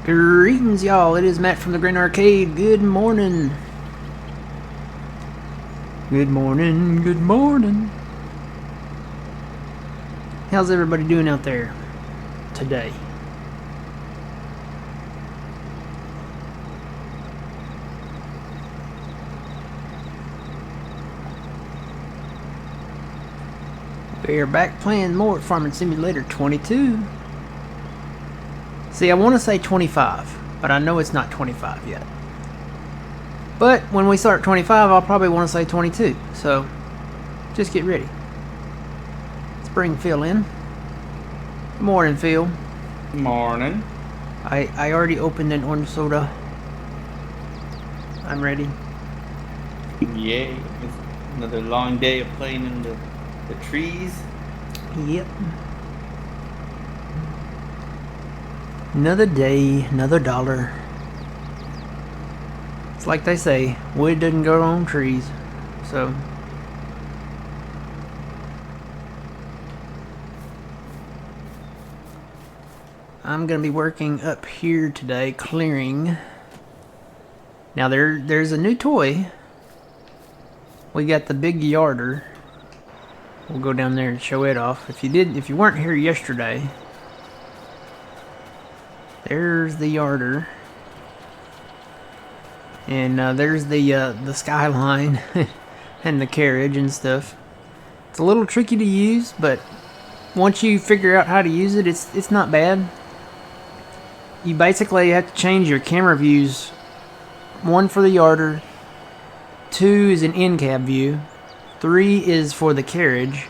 Greetings, y'all. It is Matt from the Grand Arcade. Good morning. Good morning. Good morning. How's everybody doing out there today? We're back playing more Farming Simulator 22. See, I want to say 25, but I know it's not 25 yet. But when we start 25, I'll probably want to say 22. So, just get ready. Let's bring Phil in. Good morning, Phil. Morning. I already opened an orange soda. I'm ready. Yay. It's another long day of playing in the trees. Yep. Another day, another dollar. It's like they say, wood doesn't grow on trees. So I'm gonna be working up here today, clearing. Now there's a new toy. We got the big yarder. We'll go down there and show it off. If you weren't here yesterday, there's the yarder, and there's the skyline and the carriage and stuff. It's a little tricky to use, but once you figure out how to use it, it's not bad. You basically have to change your camera views. 1 for the yarder, 2 is an end cab view, 3 is for the carriage,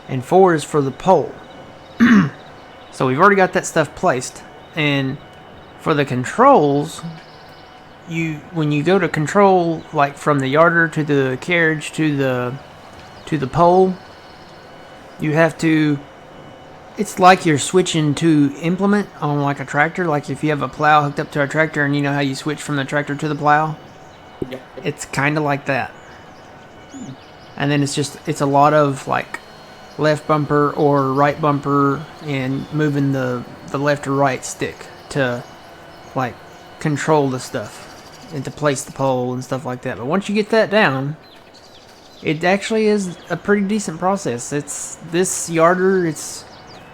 and 4 is for the pole. So we've already got that stuff placed. And for the controls, when you go to control, like from the yarder to the carriage to the pole, you have to. It's like you're switching to implement on like a tractor. Like if you have a plow hooked up to a tractor, and you know how you switch from the tractor to the plow. Yep. It's kind of like that. And then it's a lot of like left bumper or right bumper and moving the left or right stick to like control the stuff and to place the pole and stuff like that. But once you get that down, it actually is a pretty decent process. This yarder, it's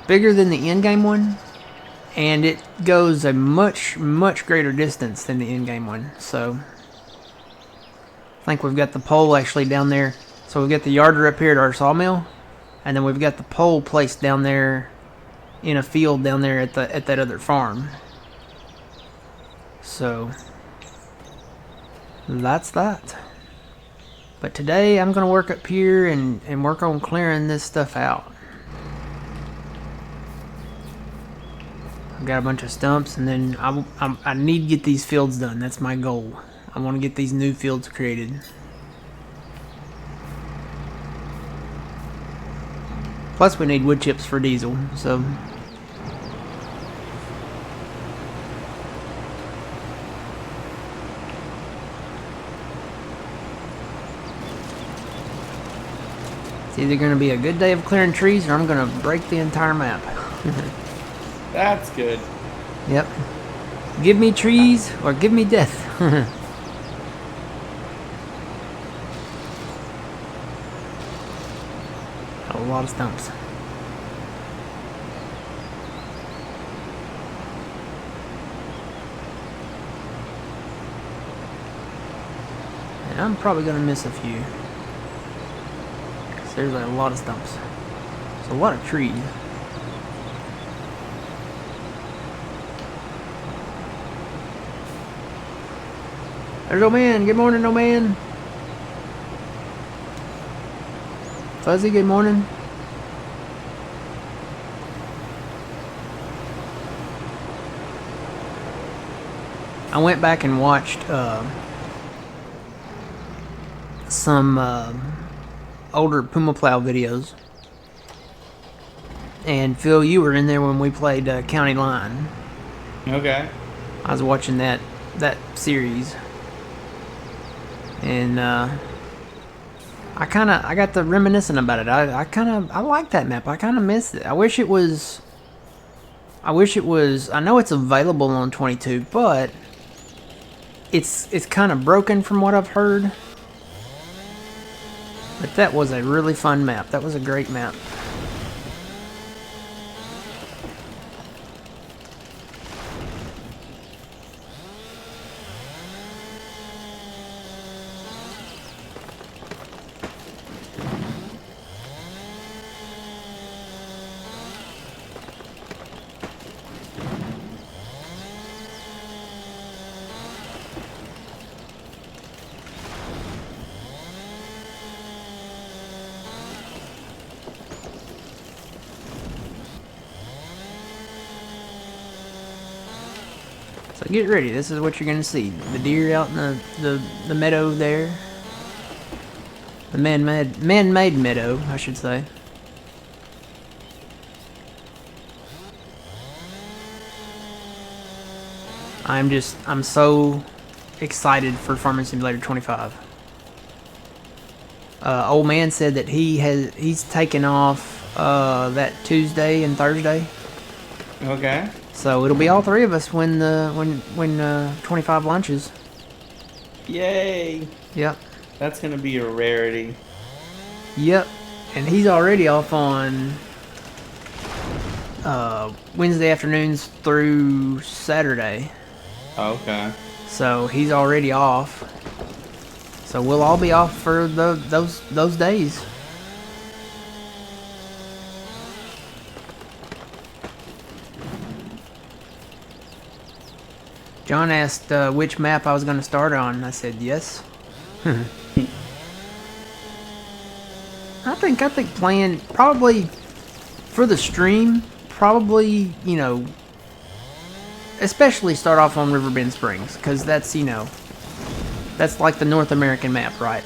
bigger than the in-game one, and it goes a much greater distance than the in-game one. So I think we've got the pole actually down there. So we've got the yarder up here at our sawmill, and then we've got the pole placed down there in a field down there at that other farm. So that's that. But today I'm gonna work up here and work on clearing this stuff out. I've got a bunch of stumps, and then I need to get these fields done. That's my goal. I want to get these new fields created. Plus we need wood chips for diesel, so. It's either going to be a good day of clearing trees, or I'm going to break the entire map. That's good. Yep. Give me trees, or give me death. A lot of stumps. And I'm probably going to miss a few. Because there's a lot of stumps. It's a lot of trees. There's old man. Good morning, old man. Fuzzy, good morning. I went back and watched some older Puma Plow videos. And Phil, you were in there when we played County Line. Okay. I was watching that series. And I got to reminiscing about it. I like that map. I kind of miss it. I wish it was I wish it was. I know it's available on 22, but it's kind of broken from what I've heard. But that was a really fun map. That was a great map. So get ready. This is what you're gonna see. The deer out in the meadow there. The man-made meadow, I should say. I'm so excited for Farming Simulator 25. Old man said that he's taken off that Tuesday and Thursday. Okay. So it'll be all three of us when 25 launches. Yay! Yep. That's gonna be a rarity. Yep. And he's already off on Wednesday afternoons through Saturday. Okay. So he's already off. So we'll all be off for those days. John asked which map I was going to start on. I said yes. I think playing probably for the stream, probably, you know, especially start off on Riverbend Springs, because that's, you know, that's like the North American map, right?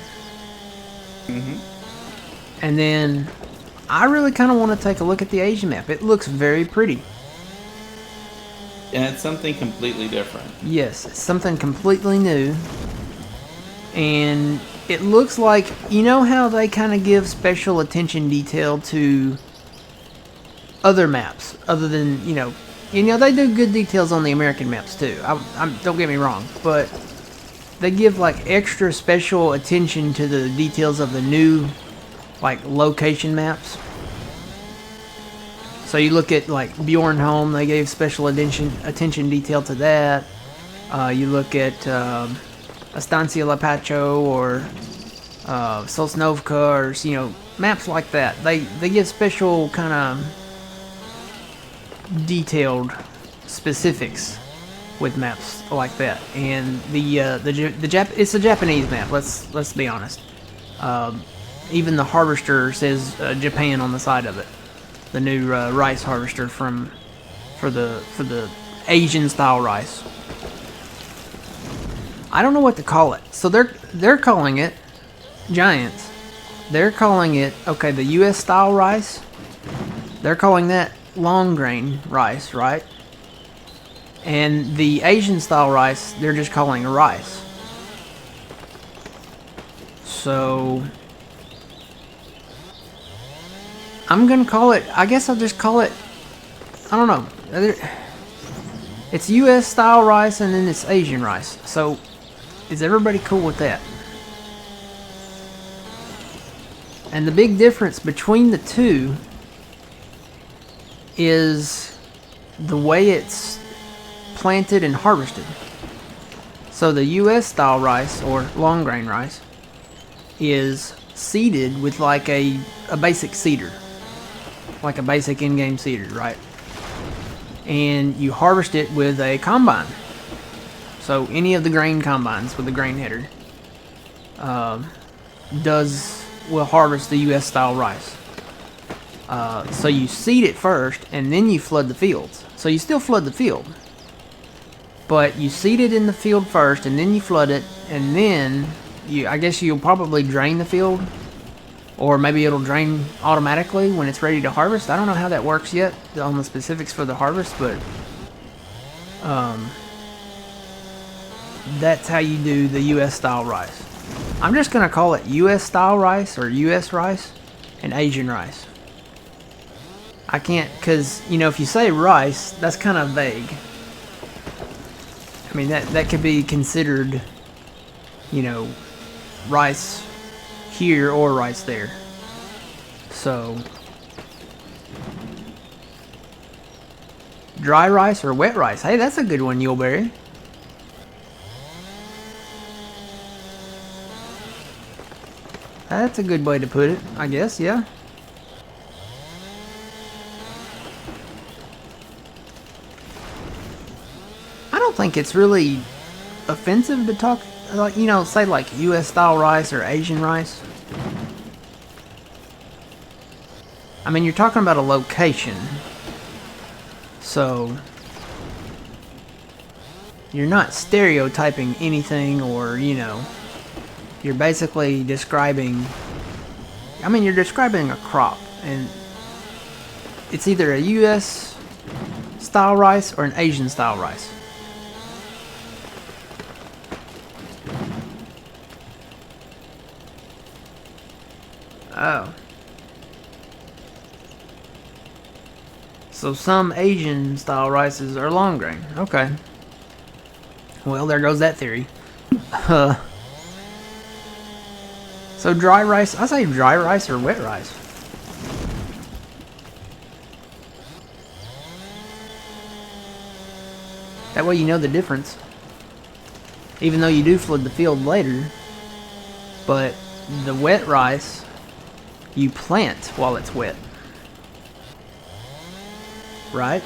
And then I really kind of want to take a look at the Asian map. It looks very pretty. And it's something completely different. Yes, it's something completely new. And it looks like, you know how they kind of give special attention detail to other maps, other than, you know, they do good details on the American maps too. Don't get me wrong, but they give like extra special attention to the details of the new, like, location maps. So you look at like Bjornholm, they gave special attention detail to that. You look at Estancia La Pacho or Sosnovka, or, you know, maps like that. They give special kind of detailed specifics with maps like that. And it's a Japanese map. Let's be honest. Even the harvester says Japan on the side of it. The new rice harvester for the Asian style rice. I don't know what to call it. So they're calling it Giants. They're calling it, okay, the US style rice. They're calling that long grain rice, right? And the Asian style rice, they're just calling rice. So I'm gonna call it, I guess I'll just call it, I don't know. It's US style rice and then it's Asian rice. So is everybody cool with that? And the big difference between the two is the way it's planted and harvested. So the US style rice, or long grain rice, is seeded with like a basic seeder. Like a basic in-game seeder, right? And you harvest it with a combine. So any of the grain combines with the grain header will harvest the US style rice. So you seed it first, and then you flood the fields. So you still flood the field, but you seed it in the field first, and then you flood it, and then I guess you'll probably drain the field, or maybe it'll drain automatically when it's ready to harvest. I don't know how that works yet on the specifics for the harvest, but that's how you do the US style rice. I'm just gonna call it US style rice, or US rice, and Asian rice. I can't, because, you know, if you say rice, that's kind of vague. I mean, that could be considered, you know, rice here or rice there. So, dry rice or wet rice? Hey, that's a good one, Yuleberry. That's a good way to put it, I guess, yeah. I don't think it's really offensive to talk, like, you know, say like US style rice or Asian rice. I mean, you're talking about a location. So, you're not stereotyping anything, or, you know, you're basically describing, I mean, you're describing a crop, and it's either a US style rice or an Asian style rice. Oh. So some Asian style rices are long grain. Okay. Well, there goes that theory. So dry rice, I say dry rice or wet rice. That way you know the difference. Even though you do flood the field later. But the wet rice, you plant while it's wet. Right?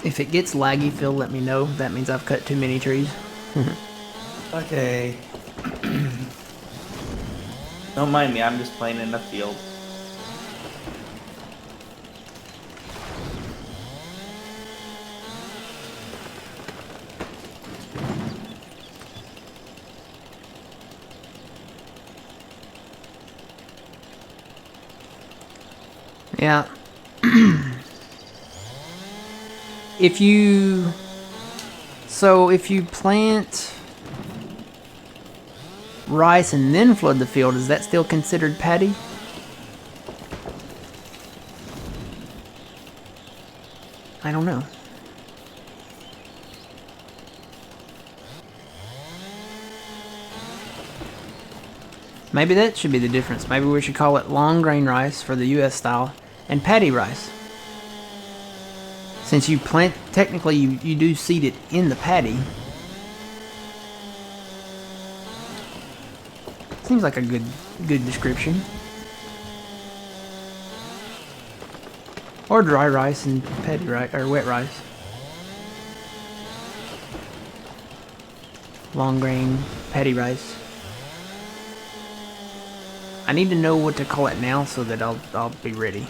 If it gets laggy, Phil, let me know. That means I've cut too many trees. Okay. Don't mind me, I'm just playing in the field. Yeah. If you plant rice and then flood the field, is that still considered paddy? I don't know. Maybe that should be the difference. Maybe we should call it long grain rice for the US style and paddy rice. Since you plant, technically you do seed it in the paddy. Seems like a good description. Or dry rice and paddy rice, or wet rice. Long grain paddy rice. I need to know what to call it now so that I'll be ready.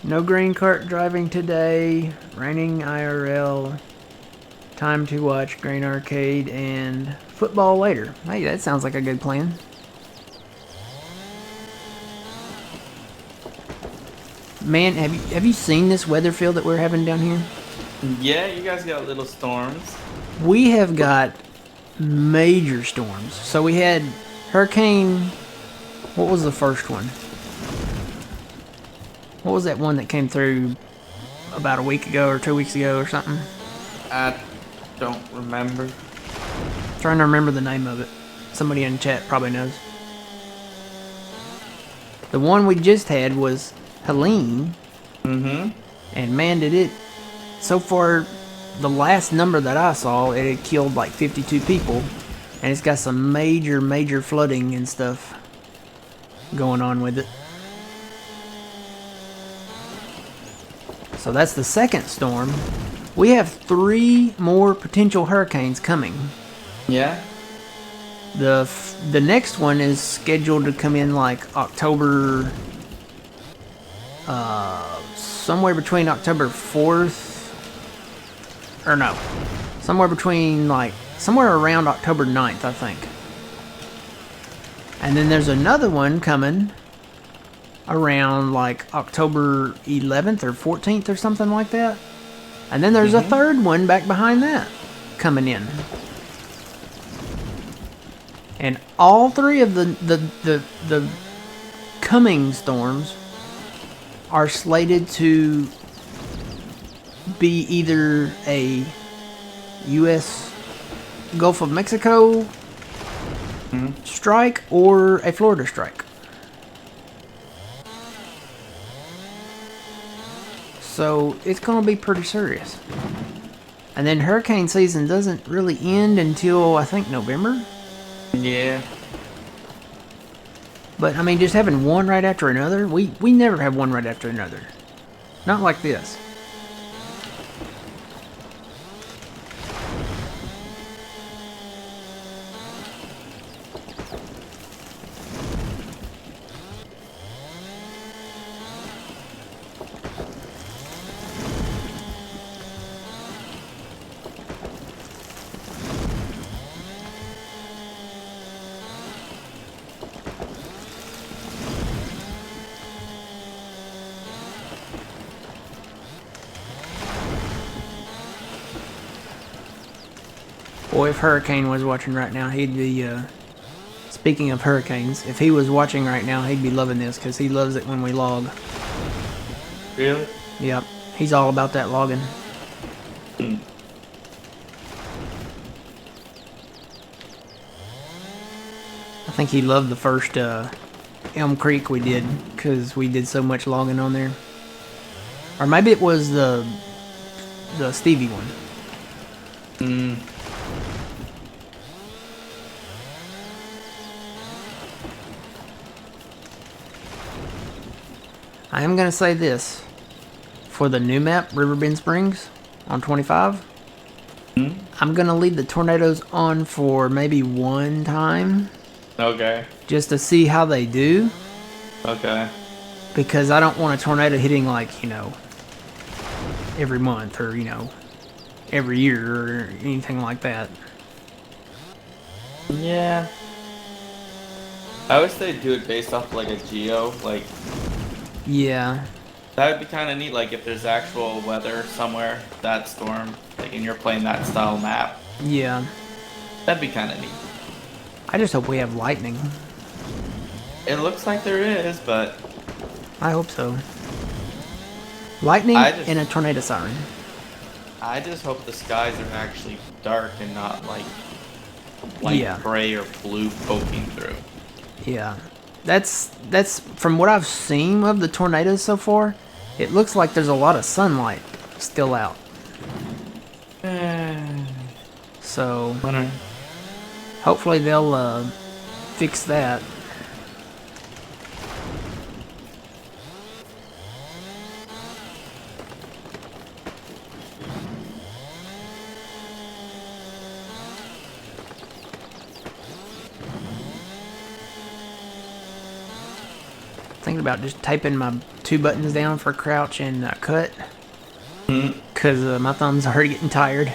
No grain cart driving today. Raining IRL. Time to watch Grain Arcade and football later. Hey, that sounds like a good plan. Man, have you seen this weather field that we're having down here? Yeah, you guys got little storms. We have got major storms. So we had Hurricane. What was the first one? What was that one that came through about a week ago or 2 weeks ago or something? I don't remember. Trying to remember the name of it. Somebody in the chat probably knows. The one we just had was Helene, Mm-hmm. And man, did it, so far, the last number that I saw, it had killed like 52 people. And it's got some major, major flooding and stuff going on with it. So that's the second storm. We have 3 more potential hurricanes coming. Yeah. The next one is scheduled to come in like October, somewhere between October 4th, or no, somewhere around October 9th, I think. And then there's another one coming around like October 11th or 14th or something like that. And then there's a third one back behind that coming in. And all 3 of the coming storms are slated to be either a U.S. Gulf of Mexico strike or a Florida strike. So it's going to be pretty serious. And then hurricane season doesn't really end until, I think, November. Yeah. But, I mean, just having one right after another, we never have one right after another. Not like this. Boy, if Hurricane was watching right now, he'd be, speaking of hurricanes, if he was watching right now, he'd be loving this, because he loves it when we log. Really? Yep, he's all about that logging. I think he loved the first, Elm Creek we did, because we did so much logging on there. Or maybe it was the Stevie one. I am going to say this. For the new map, Riverbend Springs, on 25, I'm going to leave the tornadoes on for maybe one time. Okay. Just to see how they do. Okay. Because I don't want a tornado hitting like, every month or, every year or anything like that. Yeah. I wish they'd do it based off like a geo, like... Yeah. That would be kind of neat, like if there's actual weather somewhere, that storm, like and you're playing that style map. Yeah. That'd be kind of neat. I just hope we have lightning. It looks like there is, but... I hope so. Lightning and a tornado siren. I just hope the skies are actually dark and not like gray or blue poking through. Yeah. That's from what I've seen of the tornadoes so far, it looks like there's a lot of sunlight still out. So hopefully they'll fix that. Thinking about just taping my 2 buttons down for crouch and cut, because my thumb's already getting tired.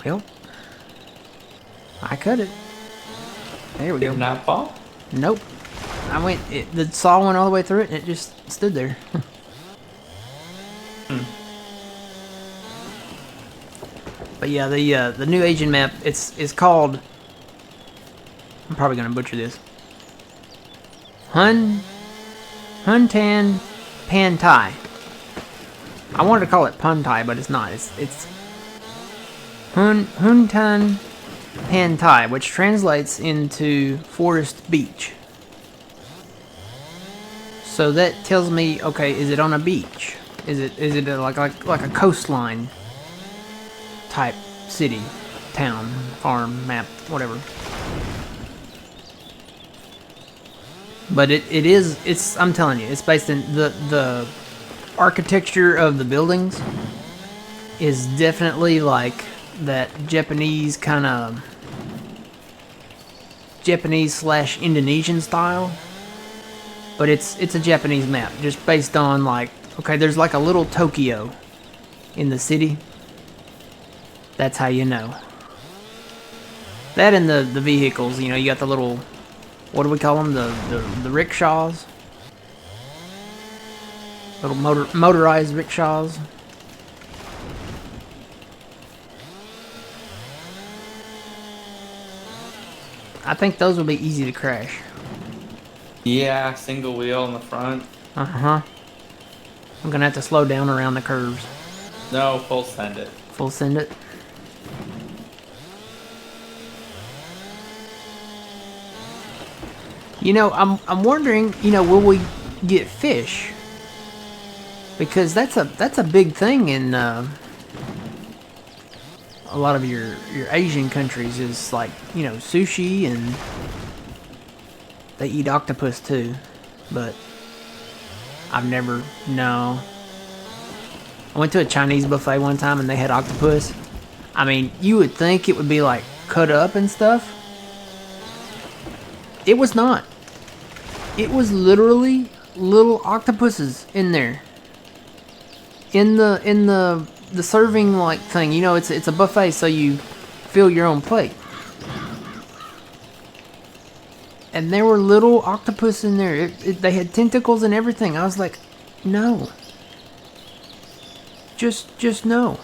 Well, I cut it. There we go. Did not fall? Nope. The saw went all the way through it and it just stood there. yeah, the new Asian map. It's called. I'm probably gonna butcher this. Huntan Pantai. I wanted to call it Pantai, but it's not. It's Huntan Pantai, which translates into forest beach. So that tells me, okay, is it on a beach? Is it like a coastline type city, town, farm, map, whatever? But it's I'm telling you, it's based in the architecture of the buildings is definitely like that Japanese kind of Japanese/Indonesian style. But it's a Japanese map, just based on like, okay, there's like a little Tokyo in the city. That's how you know. That and the vehicles, you know, you got the little, what do we call them? The rickshaws. Little motorized rickshaws. I think those will be easy to crash. Yeah, single wheel in the front. Uh-huh. I'm gonna have to slow down around the curves. No, full send it. Full send it. You know, I'm wondering, you know, will we get fish? Because that's a big thing in a lot of your Asian countries is like, you know, sushi, and they eat octopus too. But I've never, no. I went to a Chinese buffet one time and they had octopus. I mean, you would think it would be like cut up and stuff. It was not. It was literally little octopuses in there. In the serving like thing, you know, it's a buffet, so you fill your own plate. And there were little octopus in there. They had tentacles and everything. I was like, no. Just no.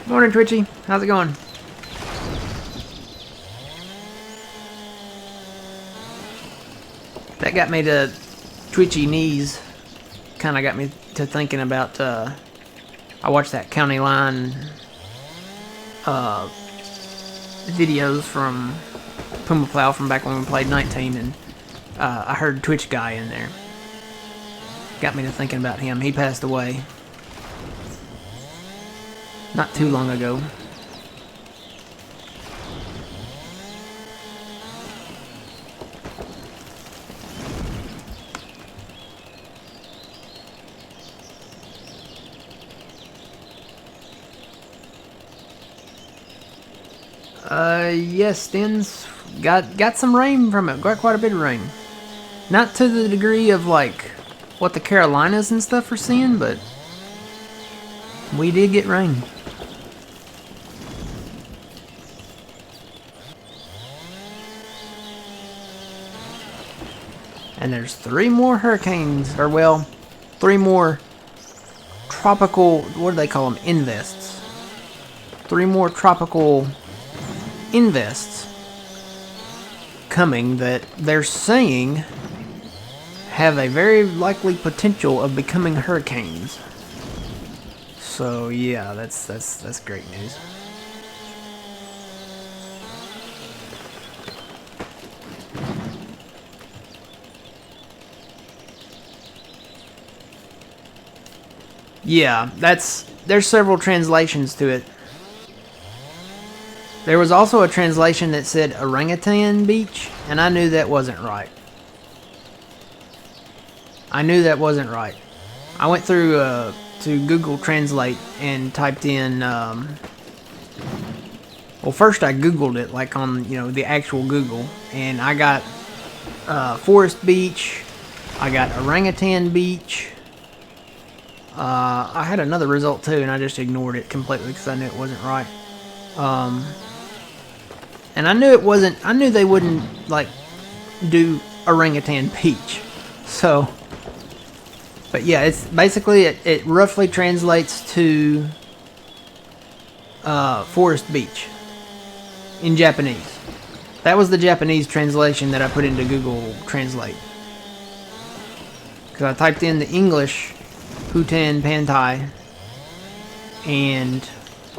Morning, Twitchy. How's it going? That got me to twitchy knees. Kind of got me to thinking about, I watched that County Line videos from Puma Plow from back when we played 19, and I heard Twitch Guy in there. Got me to thinking about him. He passed away not too long ago. Yes, Stens got some rain from it. Got quite a bit of rain. Not to the degree of like what the Carolinas and stuff are seeing, but we did get rain. And there's 3 more hurricanes, or well, 3 more tropical, what do they call them? Invests. 3 more tropical invests coming that they're saying have a very likely potential of becoming hurricanes. So yeah, that's great news. Yeah, there's several translations to it. There was also a translation that said orangutan beach, and I knew that wasn't right. I knew that wasn't right. I went through to Google Translate and typed in, well, first I Googled it, like on, you know, the actual Google, and I got forest beach, I got orangutan beach. I had another result too, and I just ignored it completely because I knew it wasn't right. And I knew it wasn't, I knew they wouldn't, like, do orangutan beach. So, But yeah, it's basically it roughly translates to Forest Beach in Japanese. That was the Japanese translation that I put into Google Translate. Because I typed in the English Hutan Pantai and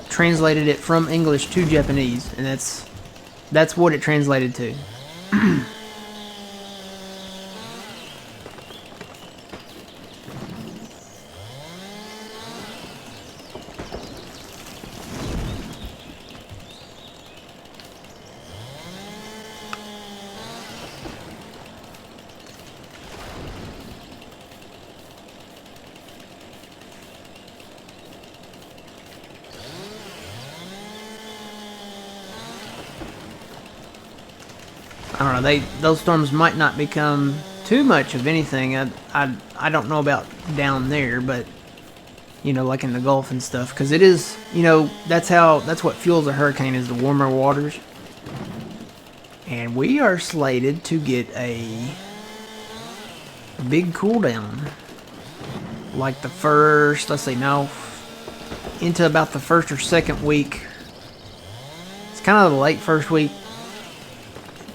translated it from English to Japanese, and that's what it translated to. I don't know. Those storms might not become too much of anything. I don't know about down there, but you know, like in the Gulf and stuff, because it is, you know, that's what fuels a hurricane is the warmer waters. And we are slated to get a big cool down, like the first, let's see, no, into about the first or second week. It's kind of the late first week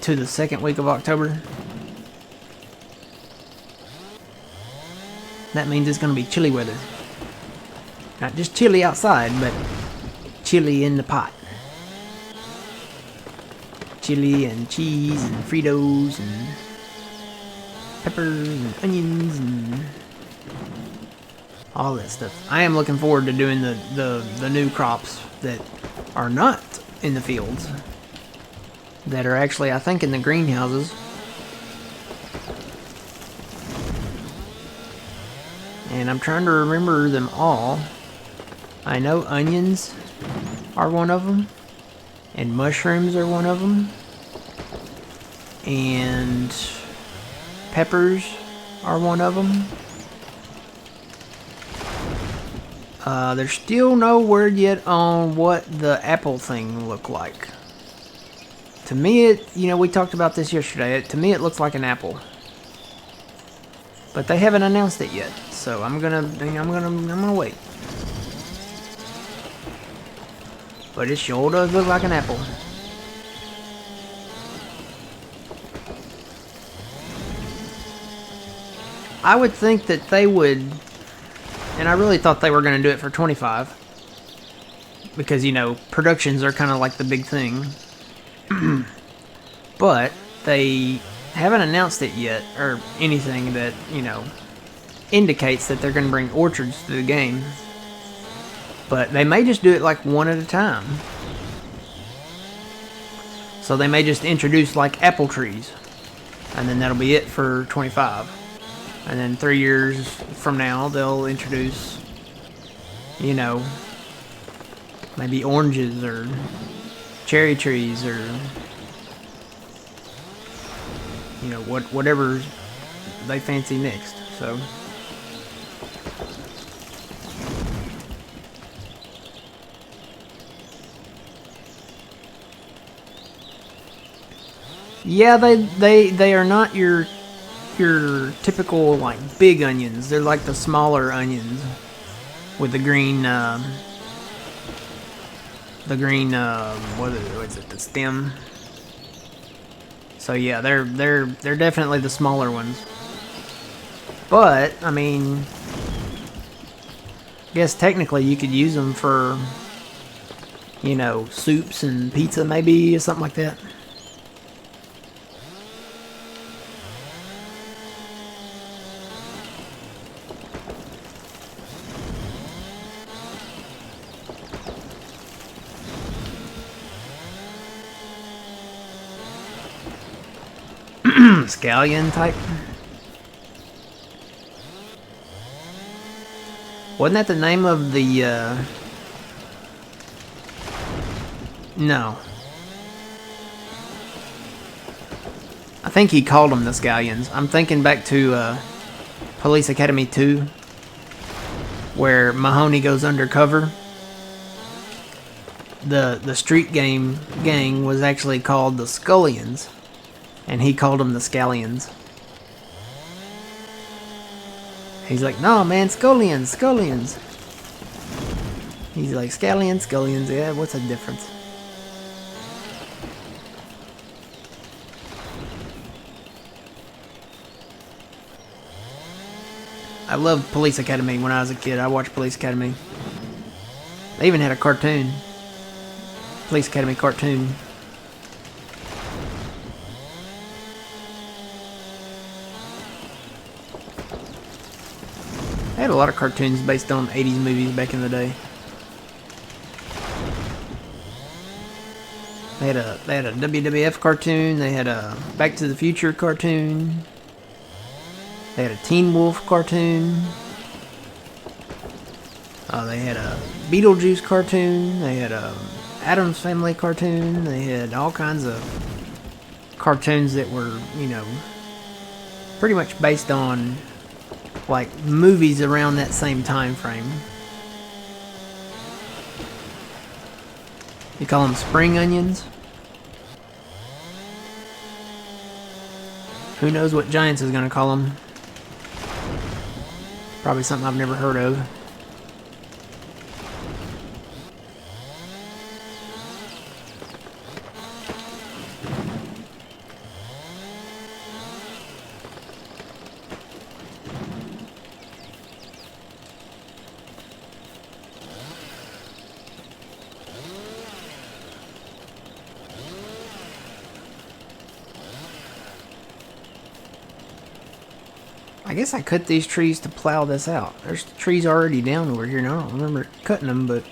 to the second week of October. That means it's going to be chilly weather. Not just chilly outside, but chilly in the pot. Chili and cheese and Fritos and peppers and onions and all that stuff. I am looking forward to doing the new crops that are not in the fields, that are actually, I think, in the greenhouses. And I'm trying to remember them all. I know onions are one of them, and mushrooms are one of them, and peppers are one of them. There's still no word yet on what the apple thing looked like. To me, we talked about this yesterday. To me, it looks like an apple, but they haven't announced it yet. So I'm gonna wait. But it sure does look like an apple. I would think that they would, and I really thought they were going to do it for 25. Because, productions are kind of like the big thing. But they haven't announced it yet, or anything that, indicates that they're going to bring orchards to the game. But they may just do it like one at a time. So they may just introduce like apple trees, and then that'll be it for 25. And then 3 years from now they'll introduce, maybe oranges or cherry trees or whatever they fancy next. So yeah, they are not your typical like big onions. They're like the smaller onions with the green what is it, the stem. So yeah, they're definitely the smaller ones. But I mean, I guess technically you could use them for soups and pizza maybe or something like that. Scallion type. Wasn't that the name of the no. I think he called them the Scallions. I'm thinking back to Police Academy 2, where Mahoney goes undercover. The street gang was actually called the Scullions, and he called them the Scallions. He's like, no, man, Scullions, Scullions. He's like, Scallions, Scullions. Yeah, what's the difference? I loved Police Academy when I was a kid. I watched Police Academy. They even had a cartoon. Police Academy cartoon. They had a lot of cartoons based on 80s movies back in the day. They had a WWF cartoon. They had a Back to the Future cartoon. They had a Teen Wolf cartoon. They had a Beetlejuice cartoon. They had a Addams Family cartoon. They had all kinds of cartoons that were, you know, pretty much based on like movies around that same time frame. You call them spring onions? Who knows what Giants is going to call them? Probably something I've never heard of. I guess I cut these trees to plow this out. There's trees already down over here, and I don't remember cutting them, but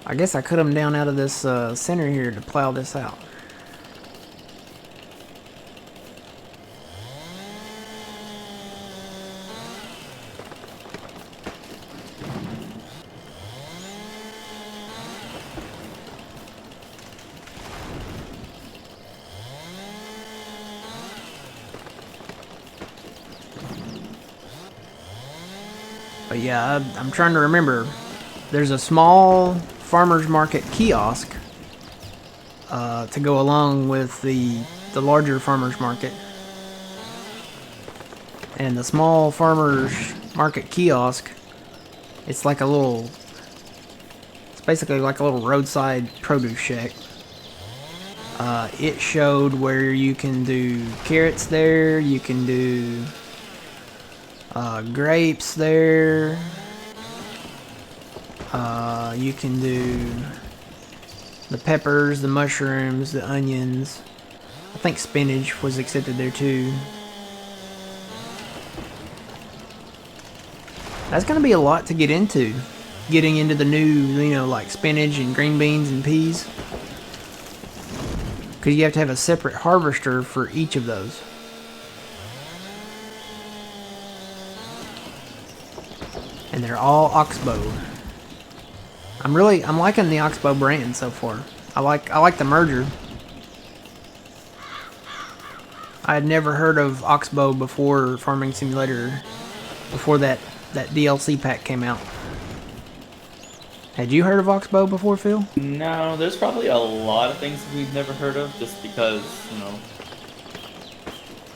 I guess I cut them down out of this center here to plow this out. But yeah, I'm trying to remember. There's a small farmer's market kiosk to go along with the larger farmer's market. And the small farmer's market kiosk, it's like a little, it's basically like a little roadside produce shack. It showed where you can do carrots there, you can do grapes there. You can do the peppers, the mushrooms, the onions. I think spinach was accepted there too. That's going to be a lot to get into. Getting into the new, you know, like spinach and green beans and peas. Because you have to have a separate harvester for each of those. And they're all Oxbow. I'm liking the Oxbow brand so far. I like the merger. I had never heard of Oxbow before Farming Simulator, before that DLC pack came out. Had you heard of Oxbow before, Phil? No, there's probably a lot of things that we've never heard of just because, you know.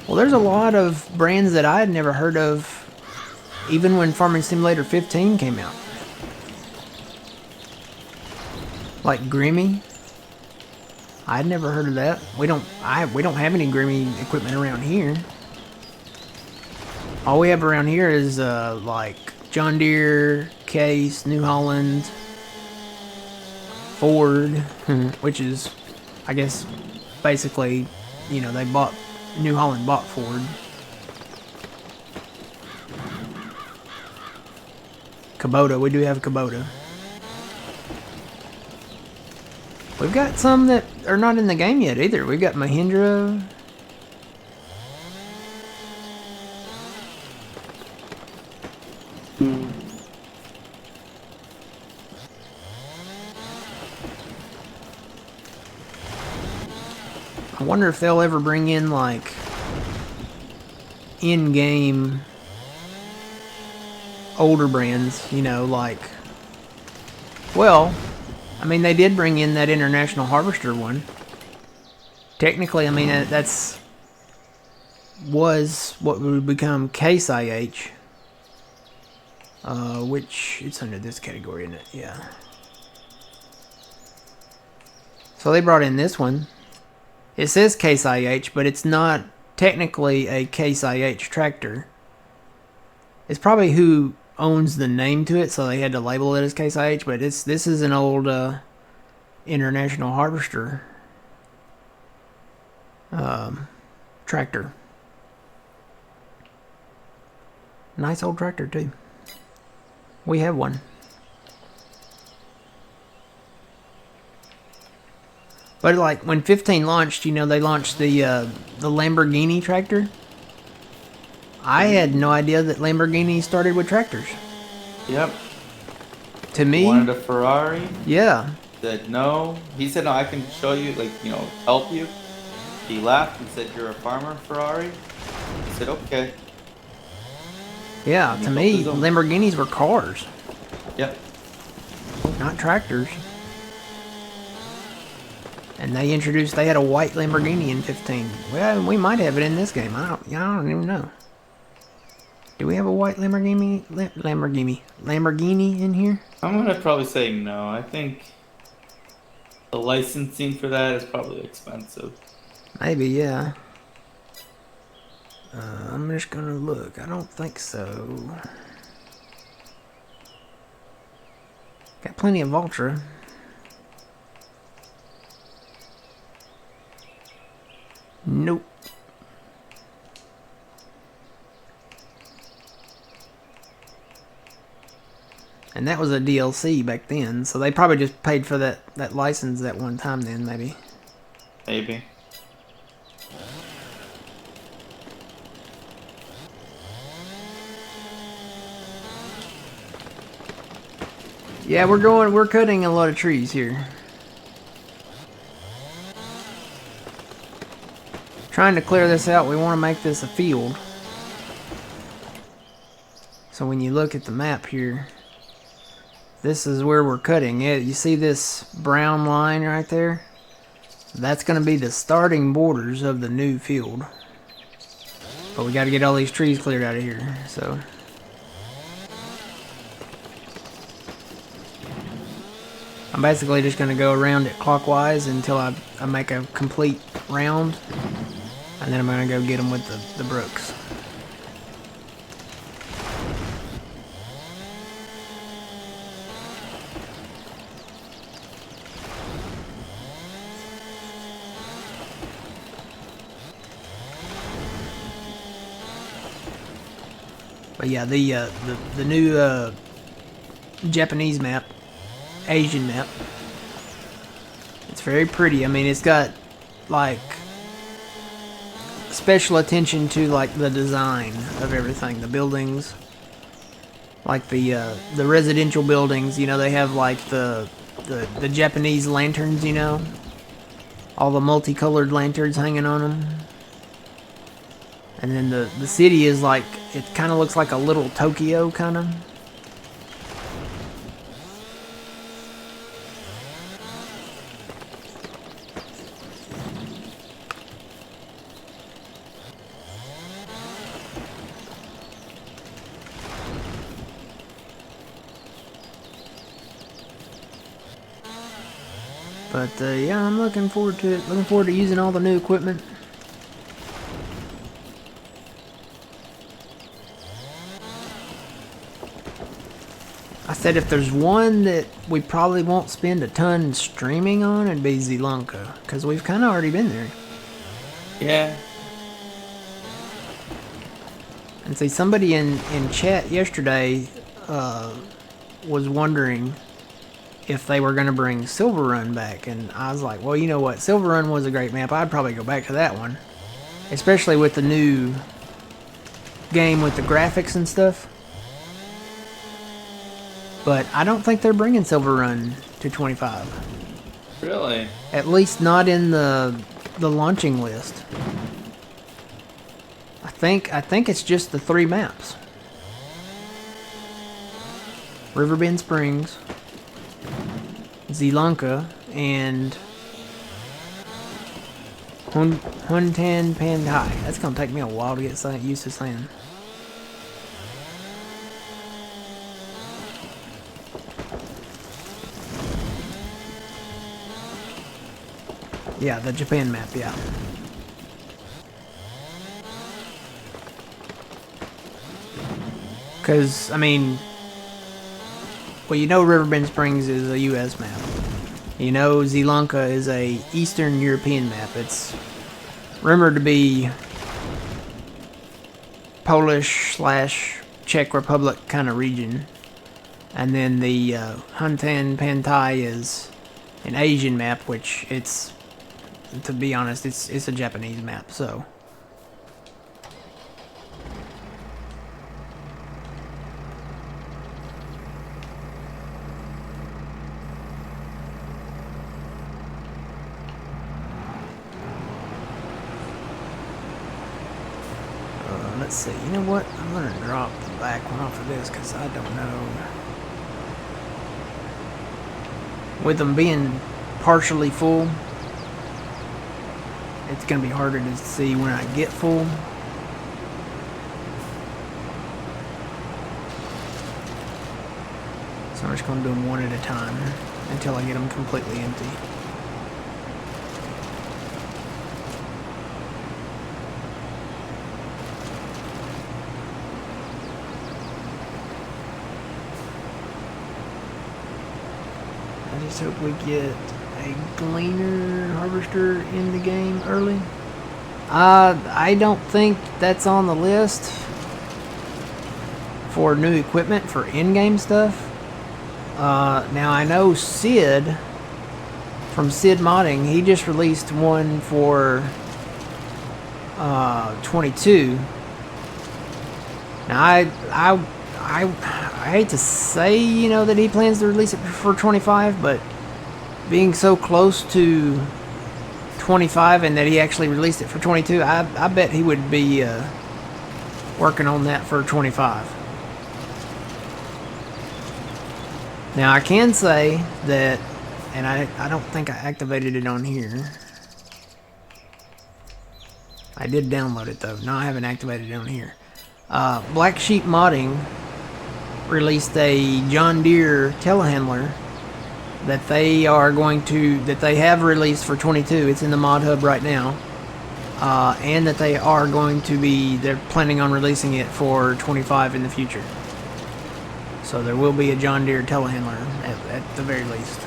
Well, there's a lot of brands that I had never heard of even when Farming Simulator 15 came out. Like Grimmy. I'd never heard of that. We don't have any Grimmy equipment around here. All we have around here is like John Deere, Case, New Holland, Ford, which is, I guess, basically, you know, New Holland bought Ford. Kubota, we do have a Kubota. We've got some that are not in the game yet either. We've got Mahindra. I wonder if they'll ever bring in like in-game older brands, you know, like, well, I mean, they did bring in that International Harvester one. Technically, I mean, was what would become Case IH. Which it's under this category, isn't it? Yeah. So they brought in this one. It says Case IH, but it's not technically a Case IH tractor. It's probably who owns the name to it, so they had to label it as Case IH. But this is an old International Harvester tractor. Nice old tractor too. We have one. But like when 15 launched, you know, they launched the Lamborghini tractor. I had no idea that Lamborghini started with tractors. Yep. To me, Wanted a Ferrari. Yeah. Said no. He said no. I can show you, like, you know, help you. He laughed and said, "You're a farmer, Ferrari." I said, "Okay." Yeah. To me, Lamborghinis were cars. Yep. Not tractors. And they had a white Lamborghini in 15. Well, we might have it in this game. I don't even know. Do we have a white Lamborghini in here? I'm gonna probably say no. I think the licensing for that is probably expensive. Maybe, yeah. I'm just gonna look. I don't think so. Got plenty of Ultra. Nope. And that was a DLC back then, so they probably just paid for that license that one time then, maybe. Maybe. Yeah, we're cutting a lot of trees here. Trying to clear this out, we want to make this a field. So when you look at the map here, this is where we're cutting it. You see this brown line right there? That's going to be the starting borders of the new field. But we got to get all these trees cleared out of here, so. I'm basically just going to go around it clockwise until I make a complete round. And then I'm going to go get them with the brooks. But yeah, the new Japanese map, Asian map, it's very pretty. I mean, it's got like special attention to like the design of everything, the buildings, like the residential buildings. You know, they have like the Japanese lanterns. You know, all the multicolored lanterns hanging on them. And then the city is like, it kind of looks like a little Tokyo, kind of. But yeah, I'm looking forward to it. Looking forward to using all the new equipment. I said if there's one that we probably won't spend a ton streaming on, it'd be Zelonka, because we've kind of already been there. Yeah. And see, somebody in chat yesterday was wondering if they were going to bring Silver Run back, and I was like, well, you know what, Silver Run was a great map. I'd probably go back to that one, especially with the new game with the graphics and stuff. But I don't think they're bringing Silver Run to 25. Really? At least not in the launching list. I think it's just the 3 maps. Riverbend Springs, Zelonka, and Huntan Pandai. That's gonna take me a while to get used to saying. Yeah, the Japan map, yeah. Because, I mean, well, you know Riverbend Springs is a U.S. map. You know Sri Lanka is a Eastern European map. It's rumored to be Polish/Czech Republic kind of region. And then the Huntan Pantai is an Asian map, which it's, to be honest, it's a Japanese map, so. Let's see, you know what? I'm going to drop the back one off of this because I don't know. With them being partially full, it's going to be harder to see when I get full. So I'm just going to do them one at a time until I get them completely empty. I just hope we get a gleaner harvester in the game early. I don't think that's on the list for new equipment for in-game stuff. Now I know Sid from Sid Modding, he just released one for 22. Now I hate to say, you know, that he plans to release it for 25, but being so close to 25 and that he actually released it for 22, I bet he would be working on that for 25. Now I can say that, and I don't think I activated it on here. I did download it though. No, I haven't activated it on here. Black Sheep Modding released a John Deere telehandler that they have released for 22. It's in the mod hub right now, and that they're planning on releasing it for 25 in the future. So there will be a John Deere telehandler at the very least.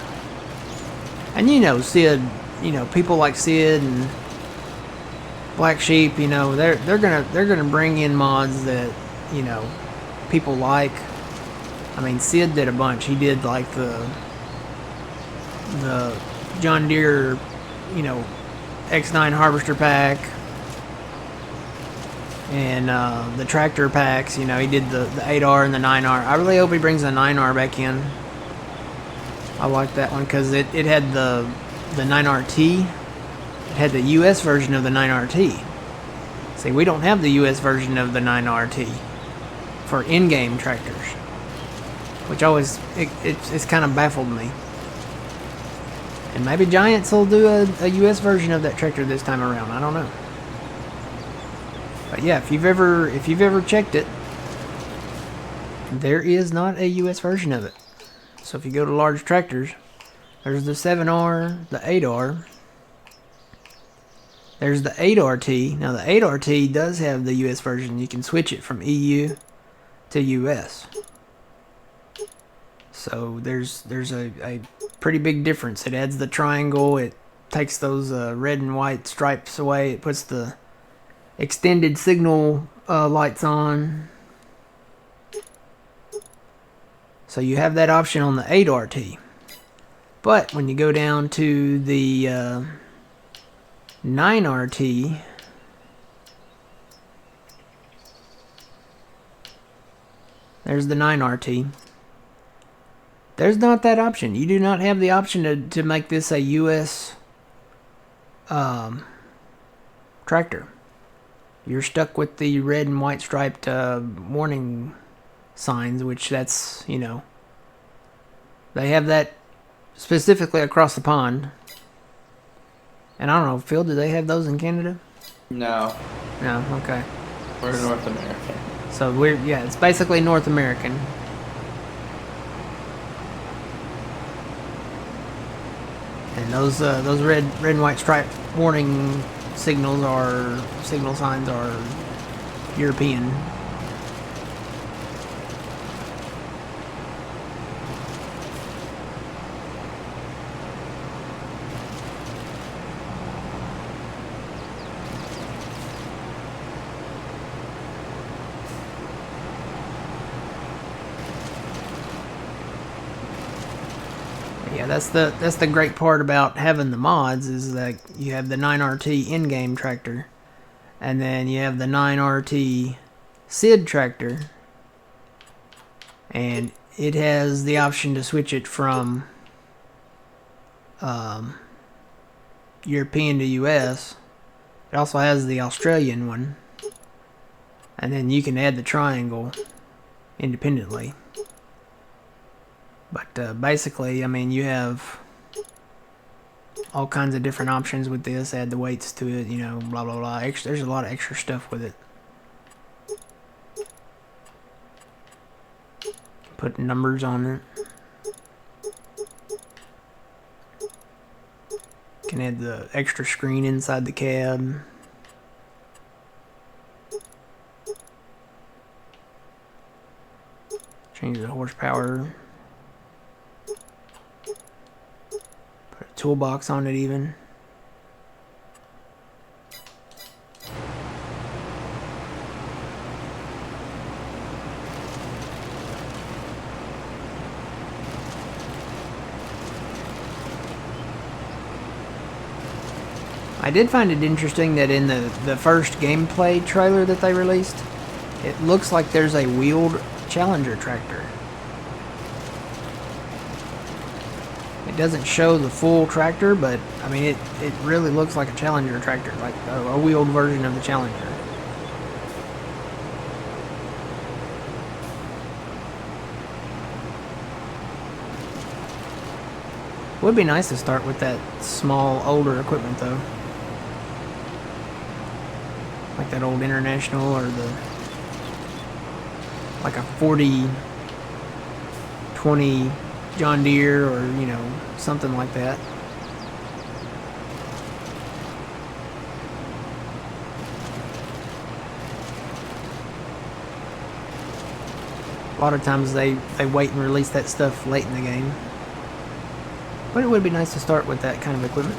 And you know, Sid, you know, people like Sid and Black Sheep, you know, they're gonna bring in mods that, you know, people like. I mean, Sid did a bunch. He did like the John Deere, you know, X9 harvester pack, and the tractor packs. You know, he did the 8R and the 9R. I really hope he brings the 9R back in. I like that one because it had the 9RT. It had the US version of the 9RT. See, we don't have the US version of the 9RT for in-game tractors, which always it's kind of baffled me. And maybe Giants will do a US version of that tractor this time around. I don't know. But yeah, if you've ever checked it, there is not a US version of it. So if you go to large tractors, there's the 7R, the 8R. There's the 8RT. Now the 8RT does have the US version. You can switch it from EU to US. So there's a pretty big difference. It adds the triangle. It takes those red and white stripes away. It puts the extended signal lights on. So you have that option on the 8RT. But when you go down to the 9RT, there's the 9RT. There's not that option. You do not have the option to make this a US tractor. You're stuck with the red and white striped warning signs, which that's, you know, they have that specifically across the pond. And I don't know, Phil, do they have those in Canada? No. No, okay. We're North American. So it's basically North American. And those red and white stripe warning signal signs are European. Yeah, that's the great part about having the mods is that you have the 9RT in-game tractor, and then you have the 9RT SID tractor, and it has the option to switch it from European to US. It also has the Australian one, and then you can add the triangle independently. But basically, I mean, you have all kinds of different options with this. Add the weights to it, you know, blah blah blah. There's a lot of extra stuff with it. Put numbers on it. Can add the extra screen inside the cab. Change the horsepower. Put a toolbox on it even. I did find it interesting that in the first gameplay trailer that they released, it looks like there's a wheeled Challenger tractor. It doesn't show the full tractor, but I mean it really looks like a Challenger tractor, like a wheeled version of the Challenger. Would be nice to start with that small, older equipment though. Like that old International or like a 40-20 John Deere or, you know, something like that. A lot of times they wait and release that stuff late in the game. But it would be nice to start with that kind of equipment.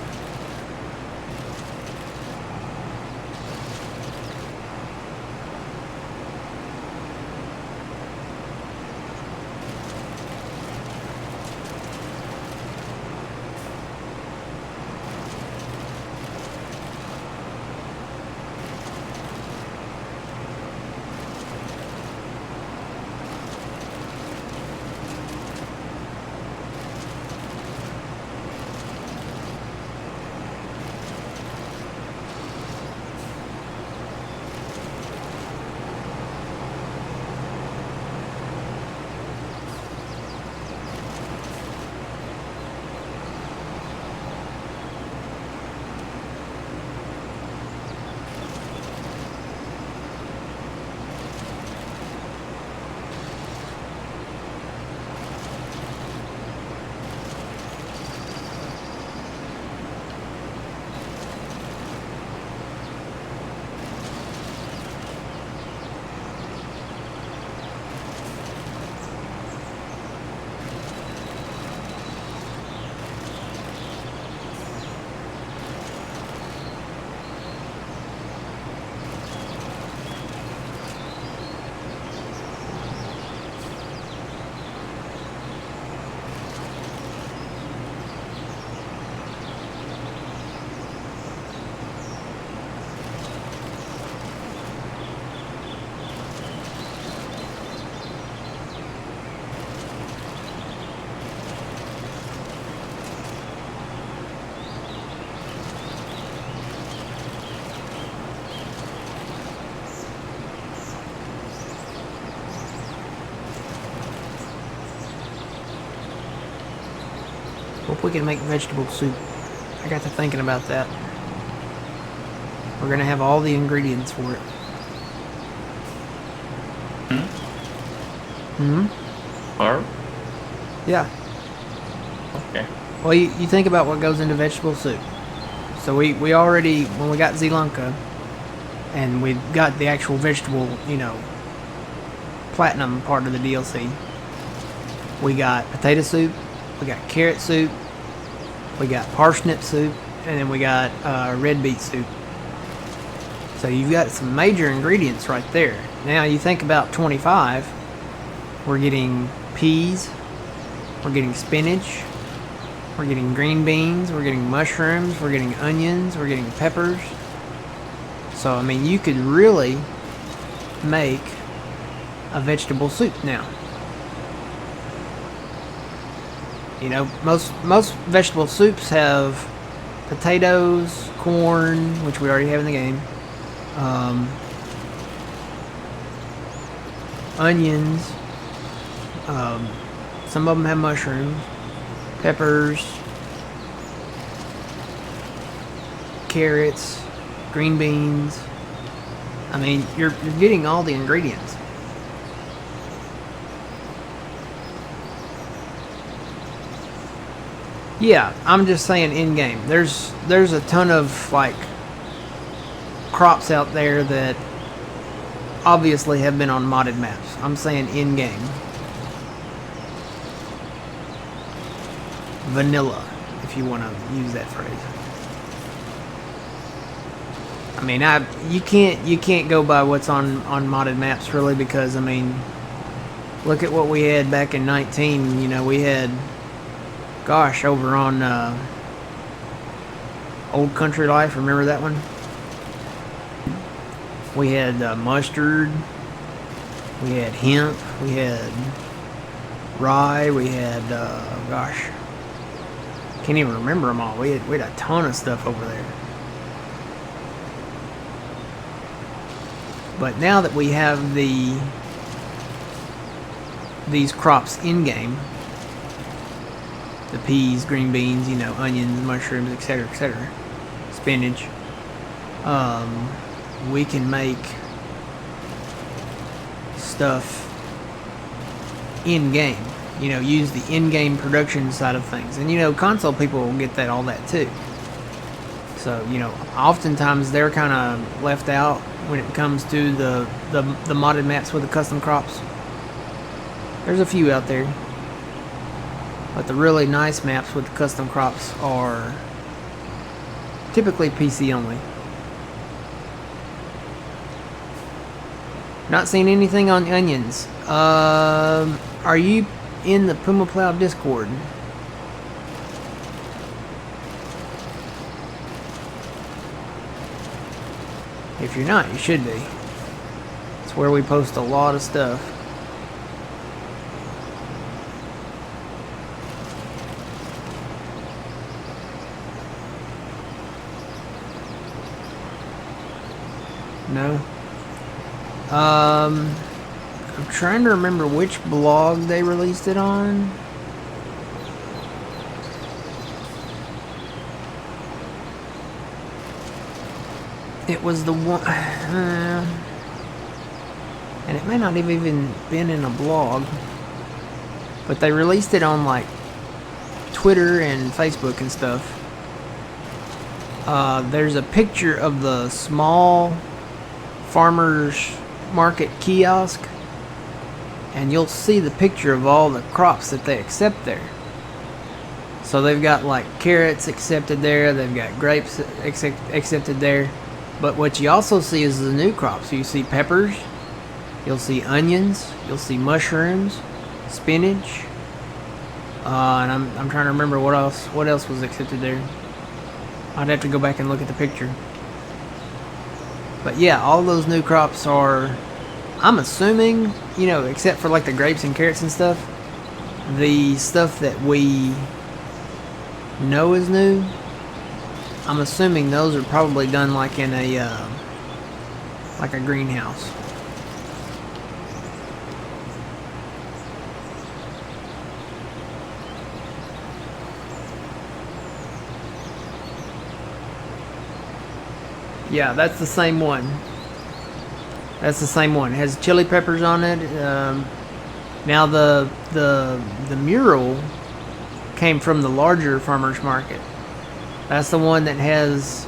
Hope we can make vegetable soup. I got to thinking about that. We're gonna have all the ingredients for it. Or? Yeah. Okay. Well, you think about what goes into vegetable soup. So we already, when we got Zeelanka, and we got the actual vegetable, platinum part of the DLC, we got potato soup, we got carrot soup, we got parsnip soup, and then we got red beet soup. So you've got some major ingredients right there. Now you think about 25, we're getting peas, we're getting spinach, we're getting green beans, we're getting mushrooms, we're getting onions, we're getting peppers. So, I mean, you could really make a vegetable soup now. Most vegetable soups have potatoes, corn, which we already have in the game, onions, some of them have mushrooms, peppers, carrots, green beans. I mean, you're getting all the ingredients. Yeah, I'm just saying in game. There's a ton of like crops out there that obviously have been on modded maps. I'm saying in game. Vanilla, if you want to use that phrase. I mean, you can't go by what's on modded maps really, because I mean, look at what we had back in 19. We had, gosh, over on Old Country Life. Remember that one? We had mustard. We had hemp. We had rye. We had gosh, can't even remember them all. We had a ton of stuff over there. But now that we have these crops in game, the peas, green beans, onions, mushrooms, etc., spinach, we can make stuff in game. Use the in-game production side of things, and console people will get all that too. So oftentimes they're kind of left out when it comes to the modded maps with the custom crops. There's a few out there, but the really nice maps with the custom crops are typically PC only. Not seeing anything on onions. Are you in the Puma Plow Discord? If you're not, you should be. It's where we post a lot of stuff. No? I'm trying to remember which blog they released it on. It was the one, and it may not have even been in a blog, but they released it on like Twitter and Facebook and stuff. There's a picture of the small farmers market kiosk, and you'll see the picture of all the crops that they accept there. So they've got like carrots accepted there, they've got grapes accepted there. But what you also see is the new crops. So you see peppers, you'll see onions, you'll see mushrooms, spinach, and I'm trying to remember what else was accepted there. I'd have to go back and look at the picture. But yeah, all those new crops are, I'm assuming, except for like the grapes and carrots and stuff, the stuff that we know is new, I'm assuming those are probably done like in a greenhouse. Yeah, that's the same one. That's the same one. It has chili peppers on it. Now the mural came from the larger farmers market. That's the one that has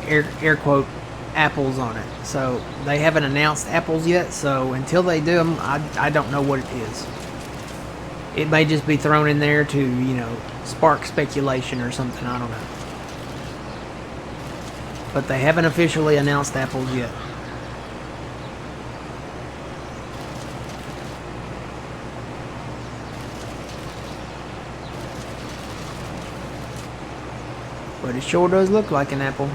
air quote apples on it. So they haven't announced apples yet. So until they do them, I don't know what it is. It may just be thrown in there to, you know, spark speculation or something. I don't know. But they haven't officially announced apples yet. But it sure does look like an apple.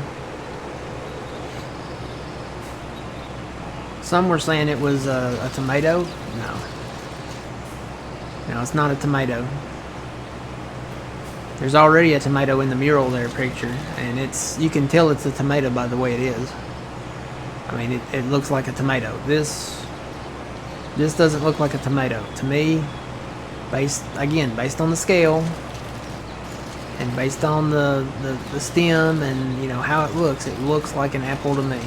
Some were saying it was a tomato. No. No, it's not a tomato. There's already a tomato in the mural there picture, and you can tell it's a tomato by the way it is. I mean, it looks like a tomato. This doesn't look like a tomato. To me, based on the scale, and based on the stem and, you know, how it looks like an apple to me.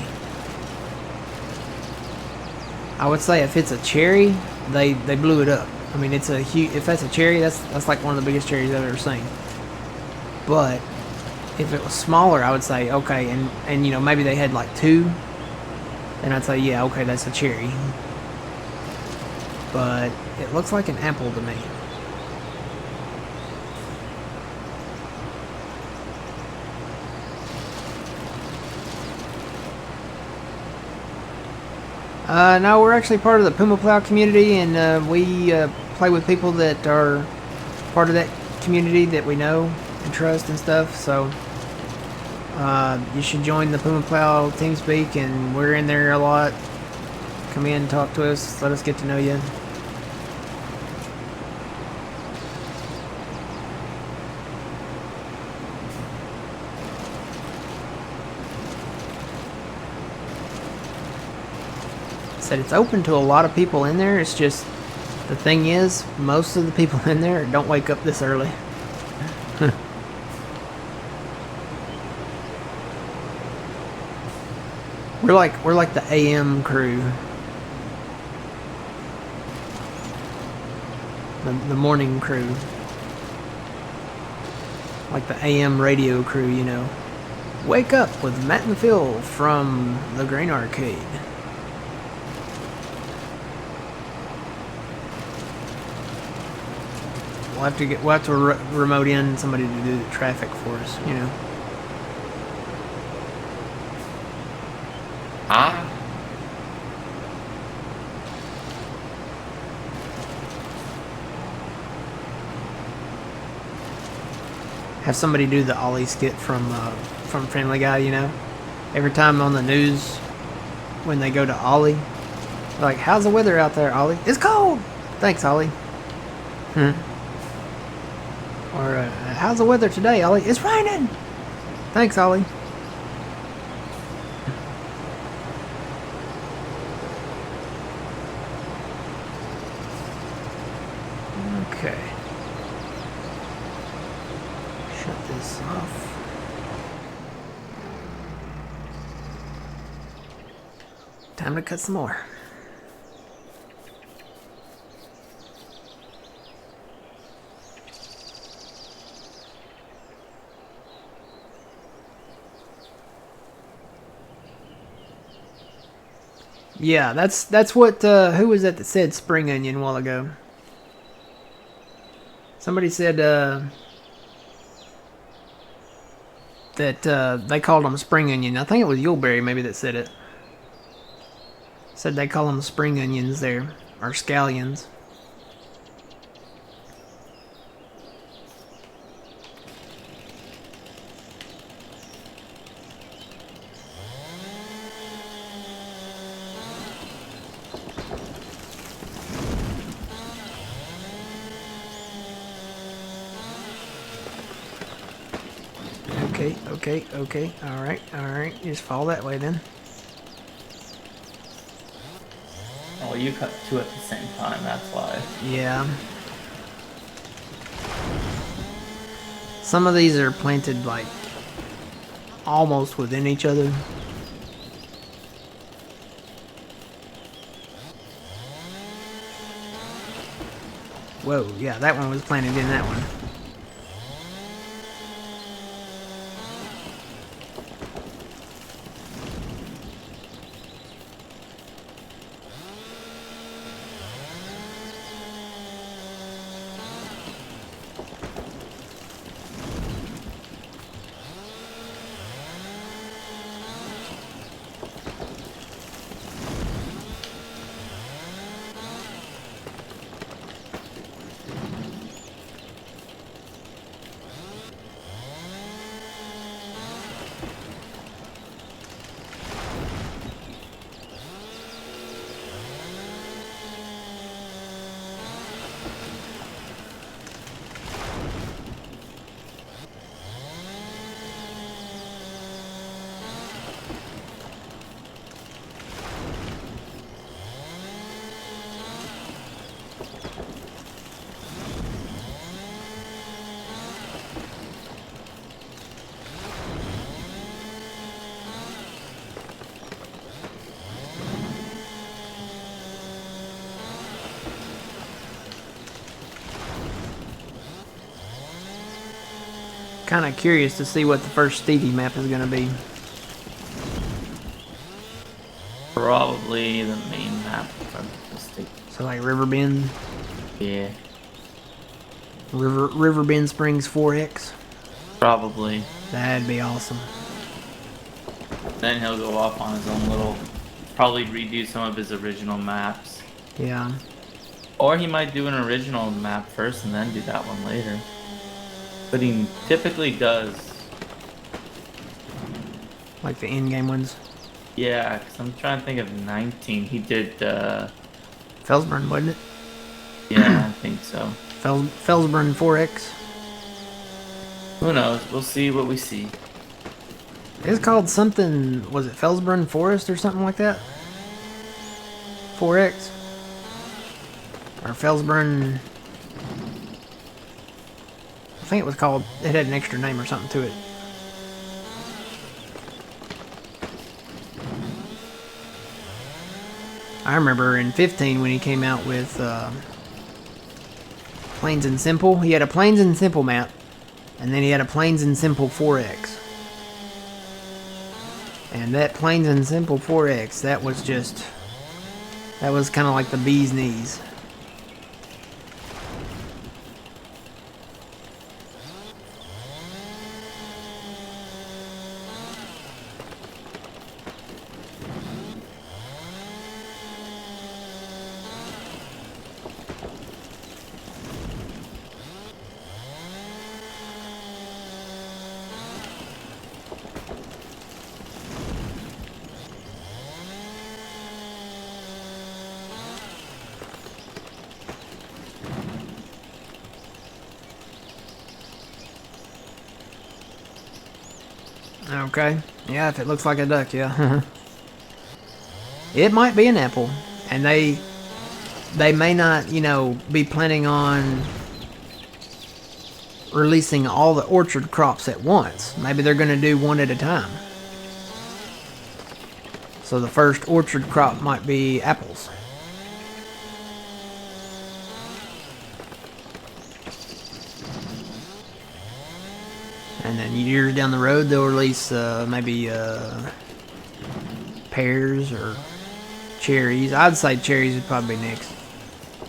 I would say if it's a cherry, they blew it up. I mean, it's a huge. If that's a cherry, that's like one of the biggest cherries I've ever seen. But if it was smaller, I would say okay, and you know, maybe they had like two, then I'd say yeah, okay, that's a cherry. But it looks like an apple to me. No, we're actually part of the Puma Plow community, and we play with people that are part of that community that we know and trust and stuff. So you should join the Puma Plow TeamSpeak, and we're in there a lot. Come in, talk to us, let us get to know you. Said it's open to a lot of people in there. It's just, the thing is, most of the people in there don't wake up this early. We're like the AM crew. The morning crew. Like the AM radio crew, you know. Wake up with Matt and Phil from the Grain Arcade. We'll have to remote in somebody to do the traffic for us, you know. Have somebody do the Ollie skit from Family Guy, you know. Every time on the news, when they go to Ollie, they're like, "How's the weather out there, Ollie?" "It's cold." "Thanks, Ollie." Or, "How's the weather today, Ollie?" "It's raining." "Thanks, Ollie." Okay. Shut this off. Time to cut some more. Yeah, that's what, who was that said spring onion a while ago? Somebody said, that, they called them spring onion. I think it was Yuleberry maybe that said it. Said they call them spring onions there, or scallions. Okay. Alright. You just fall that way then. Oh, you cut two at the same time, that's why. Yeah. Some of these are planted like almost within each other. Whoa, yeah, that one was planted in that one. Kind of curious to see what the first Stevie map is gonna be. Probably the main map, if I'm not mistaken. So like Riverbend. Yeah. Riverbend Springs 4X. Probably. That'd be awesome. Then he'll go off on his own little, probably redo some of his original maps. Yeah. Or he might do an original map first and then do that one later. But he typically does. Like the in-game ones. Yeah, because I'm trying to think of 19. He did, Felsburn, wasn't it? yeah, I think so. Felsburn 4X. Who knows? We'll see what we see. It's called something, was it Felsburn Forest or something like that? 4X? Or Felsburn... I think it was called, it had an extra name or something to it. I remember in 15 when he came out with Plains and Simple. He had a Plains and Simple map, and then he had a Plains and Simple 4X. And that Plains and Simple 4X, that was kind of like the bee's knees. Okay. Yeah, if it looks like a duck, yeah. It might be an apple. And they may not, be planning on releasing all the orchard crops at once. Maybe they're going to do one at a time. So the first orchard crop might be apples. And then years down the road, they'll release maybe pears or cherries. I'd say cherries would probably be next.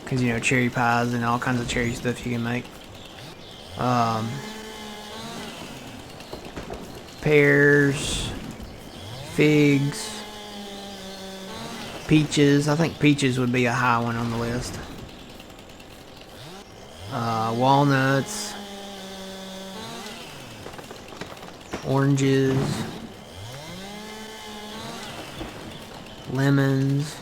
Because, cherry pies and all kinds of cherry stuff you can make. Pears, figs, peaches. I think peaches would be a high one on the list. Walnuts. Oranges, lemons.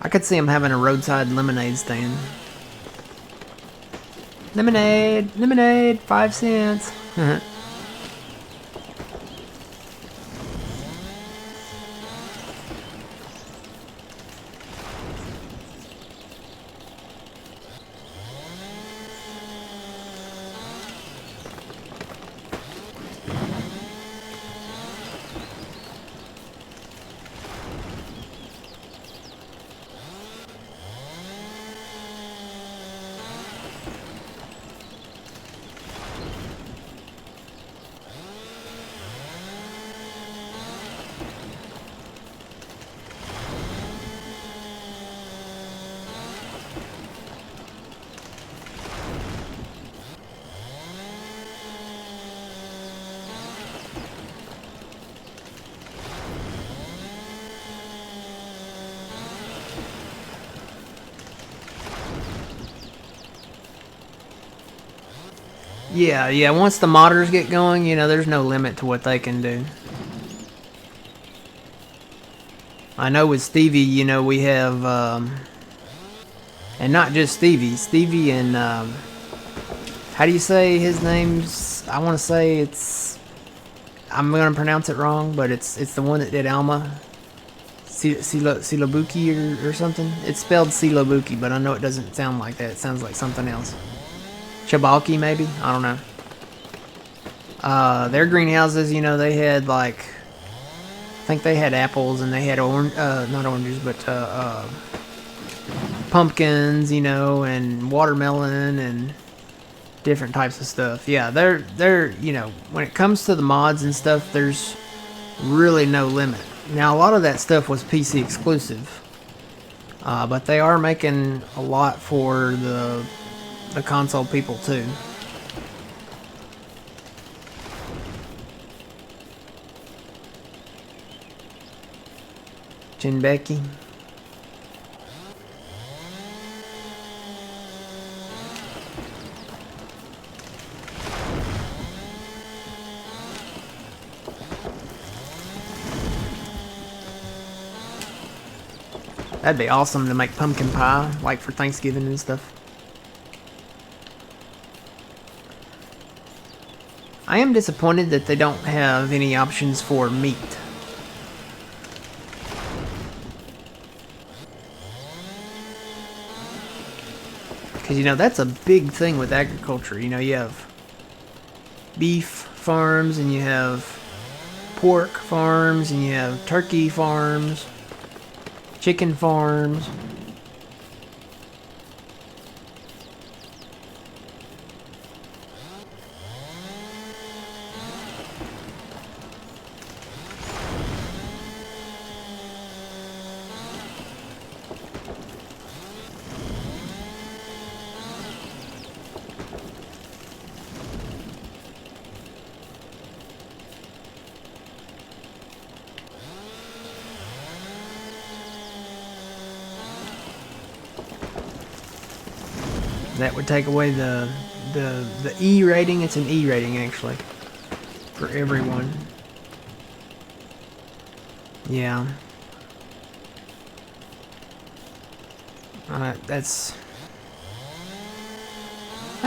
I could see them having a roadside lemonade stand. Lemonade, 5 cents. Yeah, once the modders get going, there's no limit to what they can do. I know with Stevie, we have, and not just Stevie and, how do you say his name's, I want to say I'm going to pronounce it wrong, but it's the one that did Alma. Silabuki or something. It's spelled Silabuki, but I know it doesn't sound like that. It sounds like something else. Chabalki, maybe? I don't know. Their greenhouses, they had I think they had apples and they had not oranges, but pumpkins, and watermelon and different types of stuff. Yeah, they're you know, when it comes to the mods and stuff, there's really no limit. Now, a lot of that stuff was PC exclusive, but they are making a lot for the console people too. Becky. That'd be awesome to make pumpkin pie, like for Thanksgiving and stuff. I am disappointed that they don't have any options for meat. Because, you know, that's a big thing with agriculture. You know, you have beef farms, and you have pork farms, and you have turkey farms, chicken farms. That would take away the E rating. It's an E rating, actually, for everyone. Yeah. That's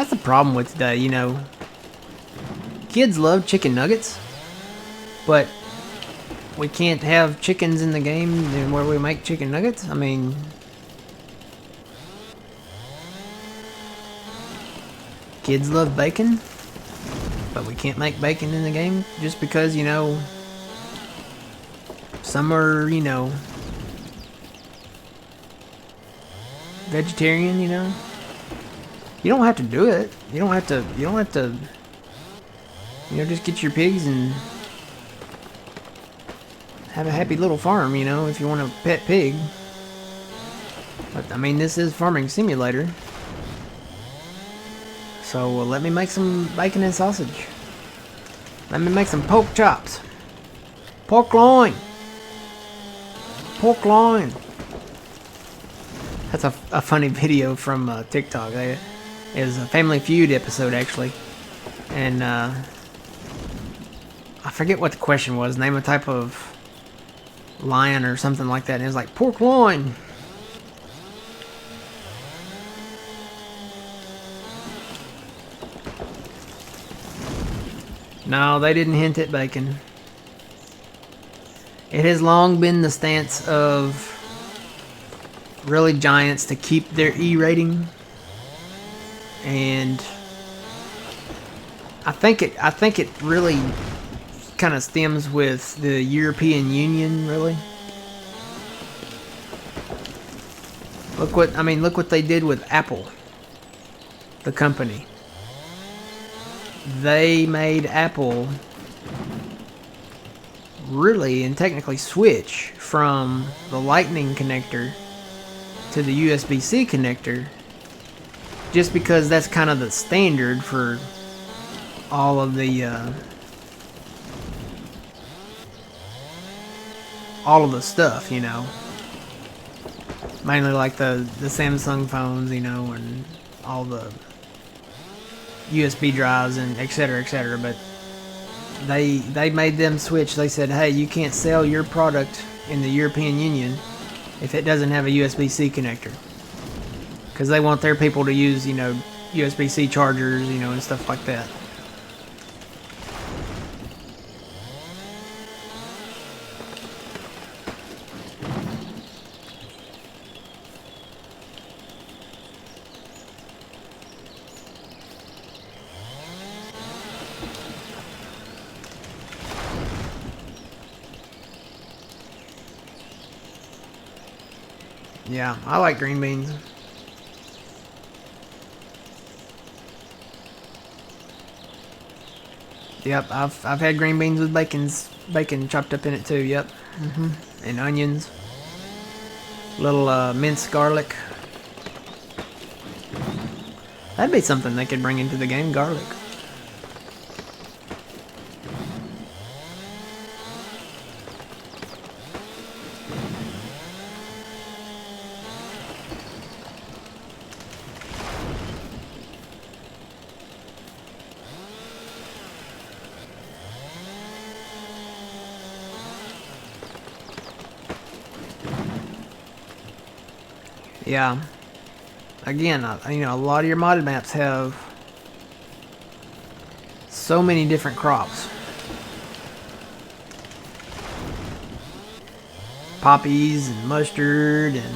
the problem with today, you know. Kids love chicken nuggets, but we can't have chickens in the game where we make chicken nuggets. I mean, kids love bacon, but we can't make bacon in the game just because, you know, some are, you know, vegetarian, you know. You don't have to do it. You don't have to, you know, just get your pigs and have a happy little farm, you know, if you want a pet pig. But, I mean, this is Farming Simulator. So, let me make some bacon and sausage. Let me make some pork chops. Pork loin. Pork loin. That's a funny video from TikTok. It was a Family Feud episode, actually. And, I forget what the question was. Name a type of lion or something like that. And it was like, pork loin. No, they didn't hint at bacon. It has long been the stance of really giants to keep their E rating, and I think it really kind of stems with the European Union. Really, look what they did with Apple, the company. They made Apple really and technically switch from the Lightning connector to the USB-C connector, just because that's kind of the standard for all of the stuff, you know. Mainly like the Samsung phones, you know, and all the USB drives and etc. But they made them switch. They said, hey, you can't sell your product in the European Union if it doesn't have a USB-C connector, because they want their people to use, you know, USB-C chargers, you know, and stuff like that. Yeah, I like green beans. Yep, I've had green beans with bacon chopped up in it too. Yep, and onions, little minced garlic. That'd be something they could bring into the game, garlic. Yeah. Again, a lot of your modded maps have so many different crops. Poppies and mustard and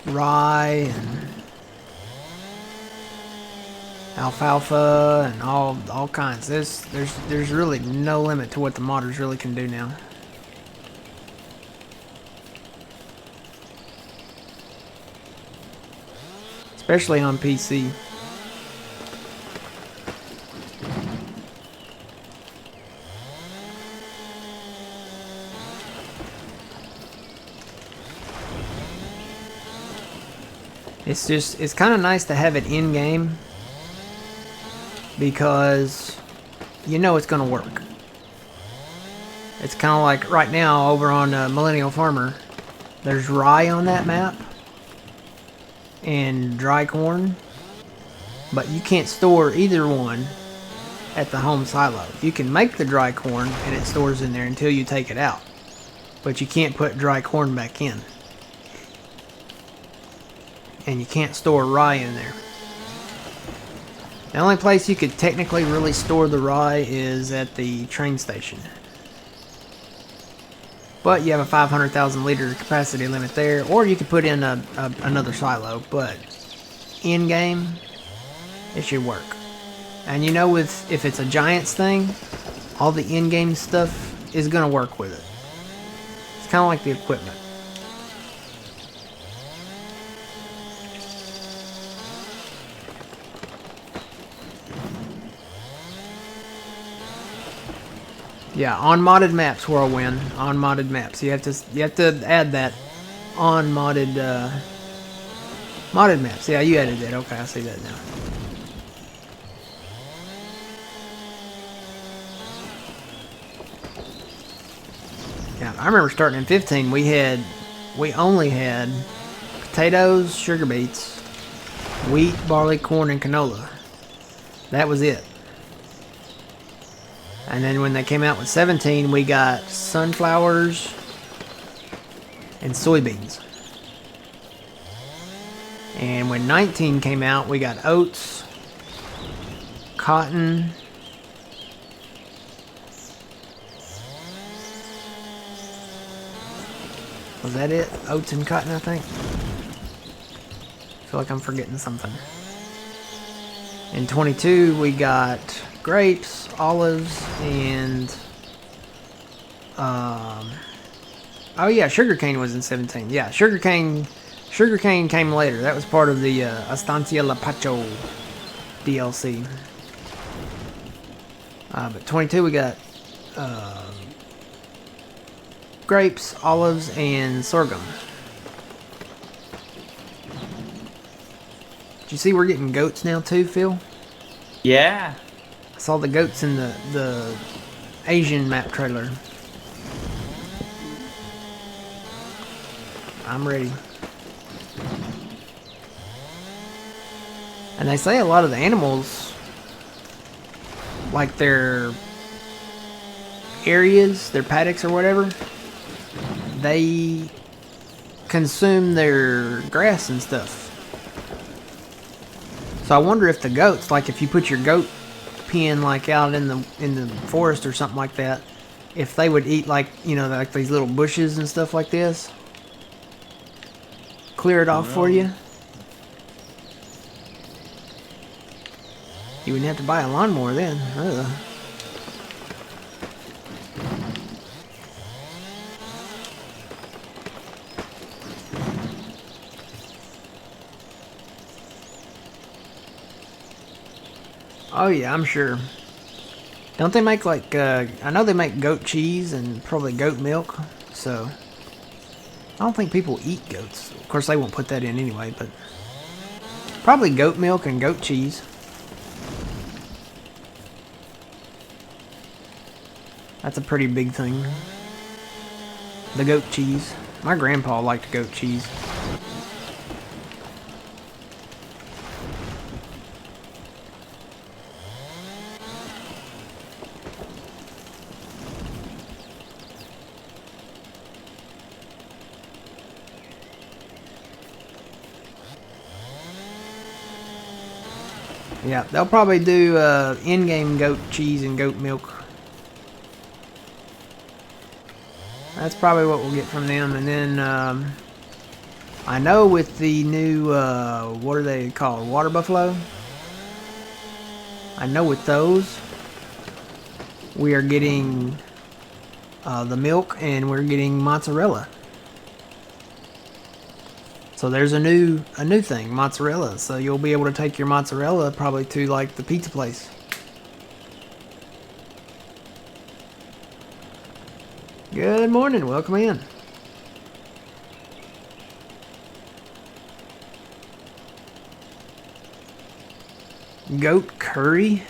rye and alfalfa and all kinds. There's really no limit to what the modders really can do now. Especially on PC. It's kind of nice to have it in game because you know it's going to work. It's kind of like right now over on Millennial Farmer, there's rye on that map and dry corn, but you can't store either one at the home silo. You can make the dry corn and it stores in there until you take it out, but you can't put dry corn back in, and you can't store rye in there. The only place you could technically really store the rye is at the train station, but you have a 500,000 liter capacity limit there, or you could put in another silo, but in game it should work. And you know, if it's a Giants thing, all the in-game stuff is going to work with it. It's kind of like the equipment. Yeah, on modded maps, Whirlwind. On modded maps, you have to add that on modded modded maps. Yeah, you added that. Okay, I see that now. Yeah, I remember starting in 15. We only had potatoes, sugar beets, wheat, barley, corn, and canola. That was it. And then when they came out with 17, we got sunflowers and soybeans. And when 19 came out, we got oats, cotton, was that it? Oats and cotton, I think. I feel like I'm forgetting something. In 22, we got grapes, olives, and oh yeah, sugarcane was in 17. Yeah, sugarcane came later. That was part of the Estancia La Pacho DLC. But 22, we got grapes, olives, and sorghum. Did you see we're getting goats now too, Phil? Yeah. I saw the goats in the Asian map trailer. I'm ready. And they say a lot of the animals, like their areas, their paddocks or whatever, they consume their grass and stuff. So I wonder if the goats, like if you put your goat pen like out in the forest or something like that, if they would eat like, you know, like these little bushes and stuff like this, clear it off for you. You wouldn't have to buy a lawnmower then. Oh yeah, I'm sure. Don't they make like, I know they make goat cheese and probably goat milk, so I don't think people eat goats. Of course, they won't put that in anyway, but probably goat milk and goat cheese. That's a pretty big thing. The goat cheese. My grandpa liked goat cheese. Yeah, they'll probably do in-game goat cheese and goat milk. That's probably what we'll get from them. And then I know with the new, what are they called? Water buffalo? I know with those, we are getting the milk and we're getting mozzarella. So there's a new thing, mozzarella. So you'll be able to take your mozzarella probably to like the pizza place. Good morning, welcome in. Goat curry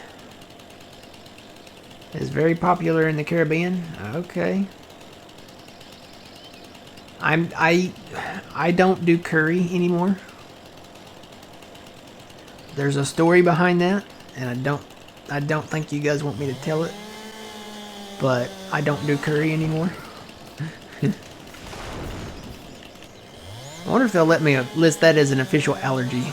is very popular in the Caribbean. Okay. I don't do curry anymore. There's a story behind that, and I don't think you guys want me to tell it. But I don't do curry anymore. I wonder if they'll let me list that as an official allergy.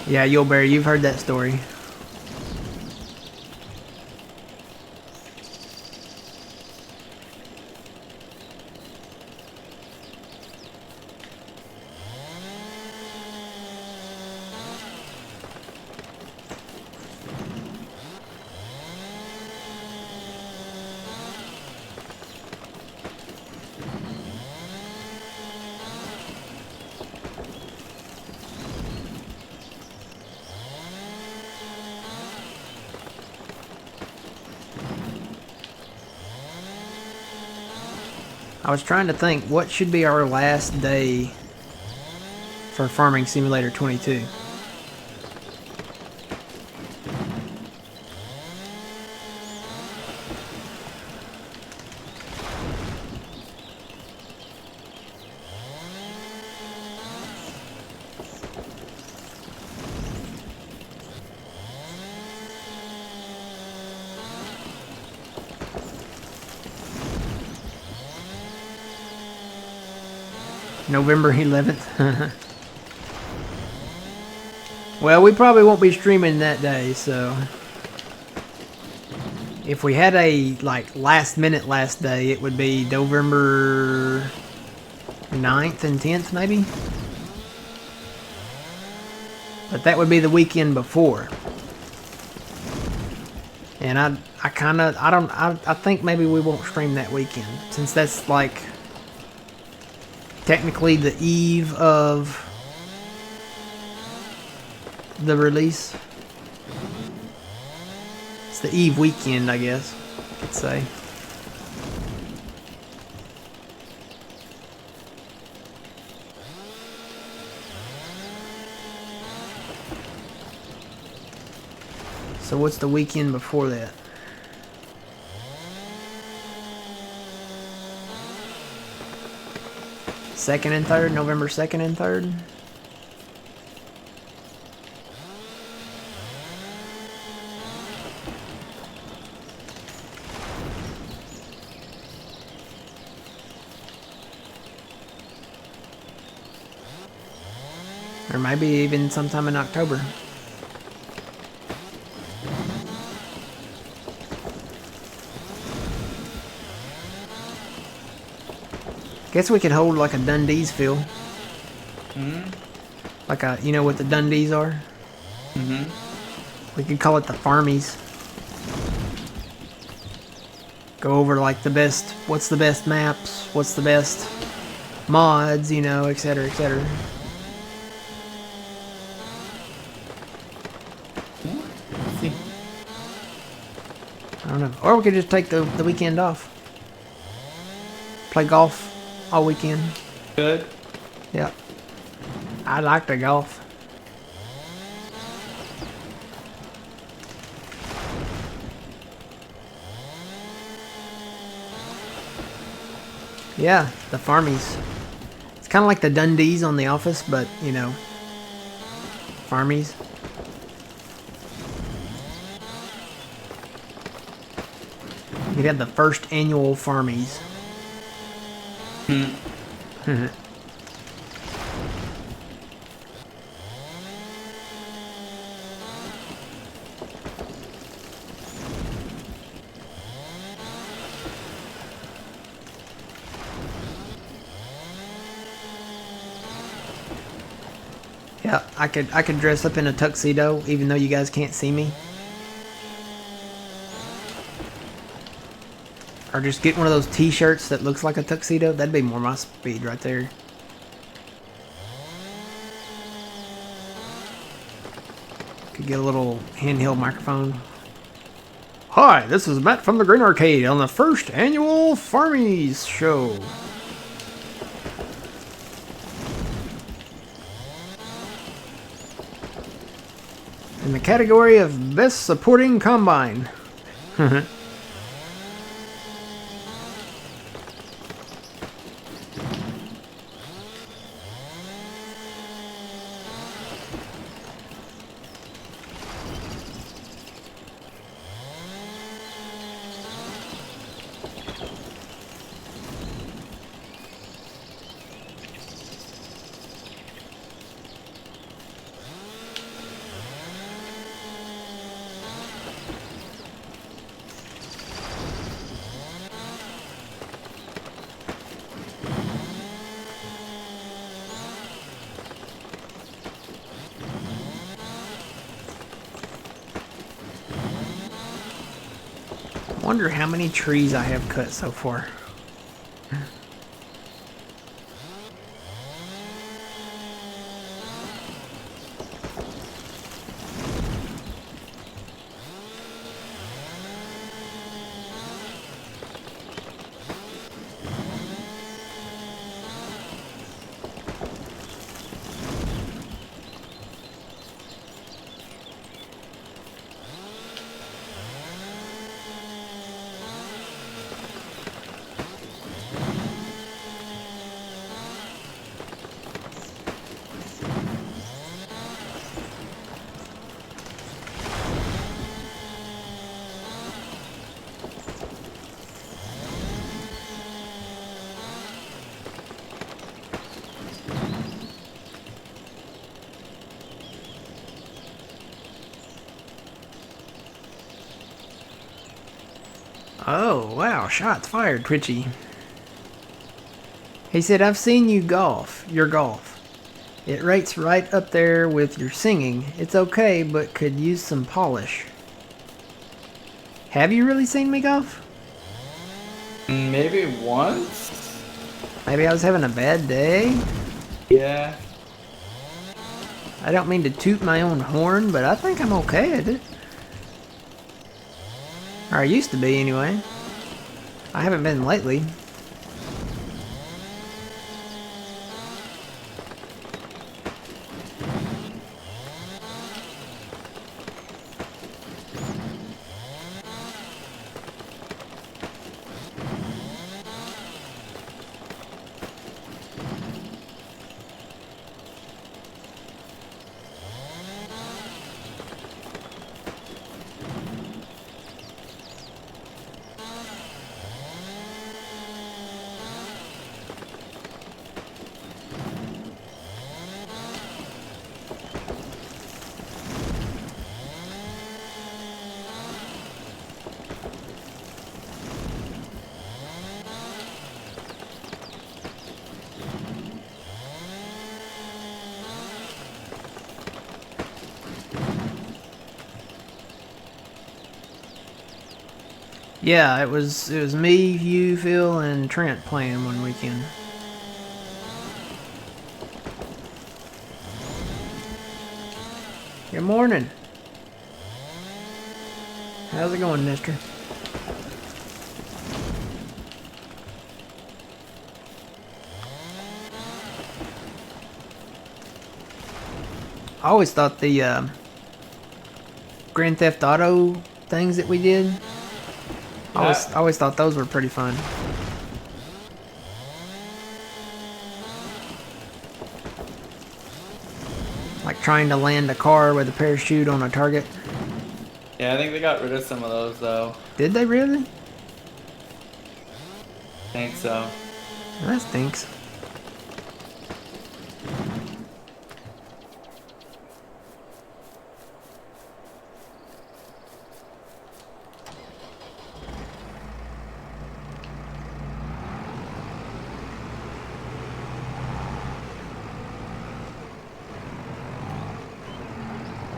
Yeah, Yulberry, you've heard that story. I was trying to think, what should be our last day for Farming Simulator 22? November 11th. Well, we probably won't be streaming that day, so if we had a like last day, it would be November 9th and 10th maybe. But that would be the weekend before. And I think maybe we won't stream that weekend, since that's like technically the eve of the release. It's the eve weekend, I guess you could say. So what's the weekend before that? Second and third, November 2nd and 3rd. Or maybe even sometime in October. Guess we could hold like a Dundee's feel. Hmm. Like you know what the Dundees are? Mm-hmm. We could call it the Farmies. Go over like what's the best maps, what's the best mods, you know, etc., etc. Yeah. See. I don't know. Or we could just take the weekend off. Play golf all weekend. Good. Yeah. I like to golf. Yeah, the Farmies. It's kind of like the Dundees on The Office, but, you know, Farmies. You had the first annual Farmies. Yeah, I could dress up in a tuxedo even though you guys can't see me. Or just get one of those t-shirts that looks like a tuxedo. That'd be more my speed right there. Could get a little handheld microphone. Hi, this is Matt from the Green Arcade on the first annual Farmies show. In the category of Best Supporting Combine. Wonder how many trees I have cut so far. Oh, wow, shots fired, Twitchy. He said, I've seen you golf, your golf. It rates right up there with your singing. It's okay, but could use some polish. Have you really seen me golf? Maybe once? Maybe I was having a bad day? Yeah. I don't mean to toot my own horn, but I think I'm okay at it. Or I used to be, anyway. I haven't been lately. Yeah, it was me, you, Phil, and Trent playing one weekend. Good morning. How's it going, mister? I always thought the Grand Theft Auto things that we did, I always thought those were pretty fun. Like trying to land a car with a parachute on a target. Yeah, I think they got rid of some of those though. Did they really? I think so. That stinks.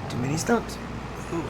Too many stumps. Ooh.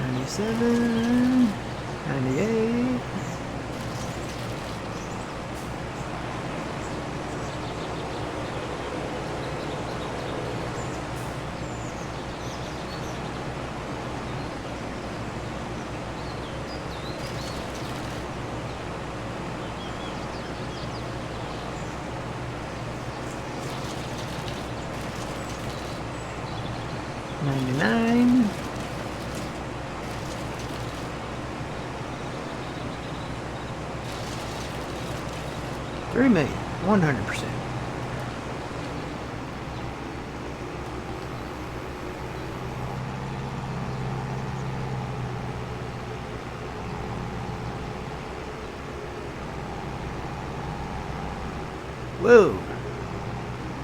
'97, '98. '99. $3 million, 100%. Whoa.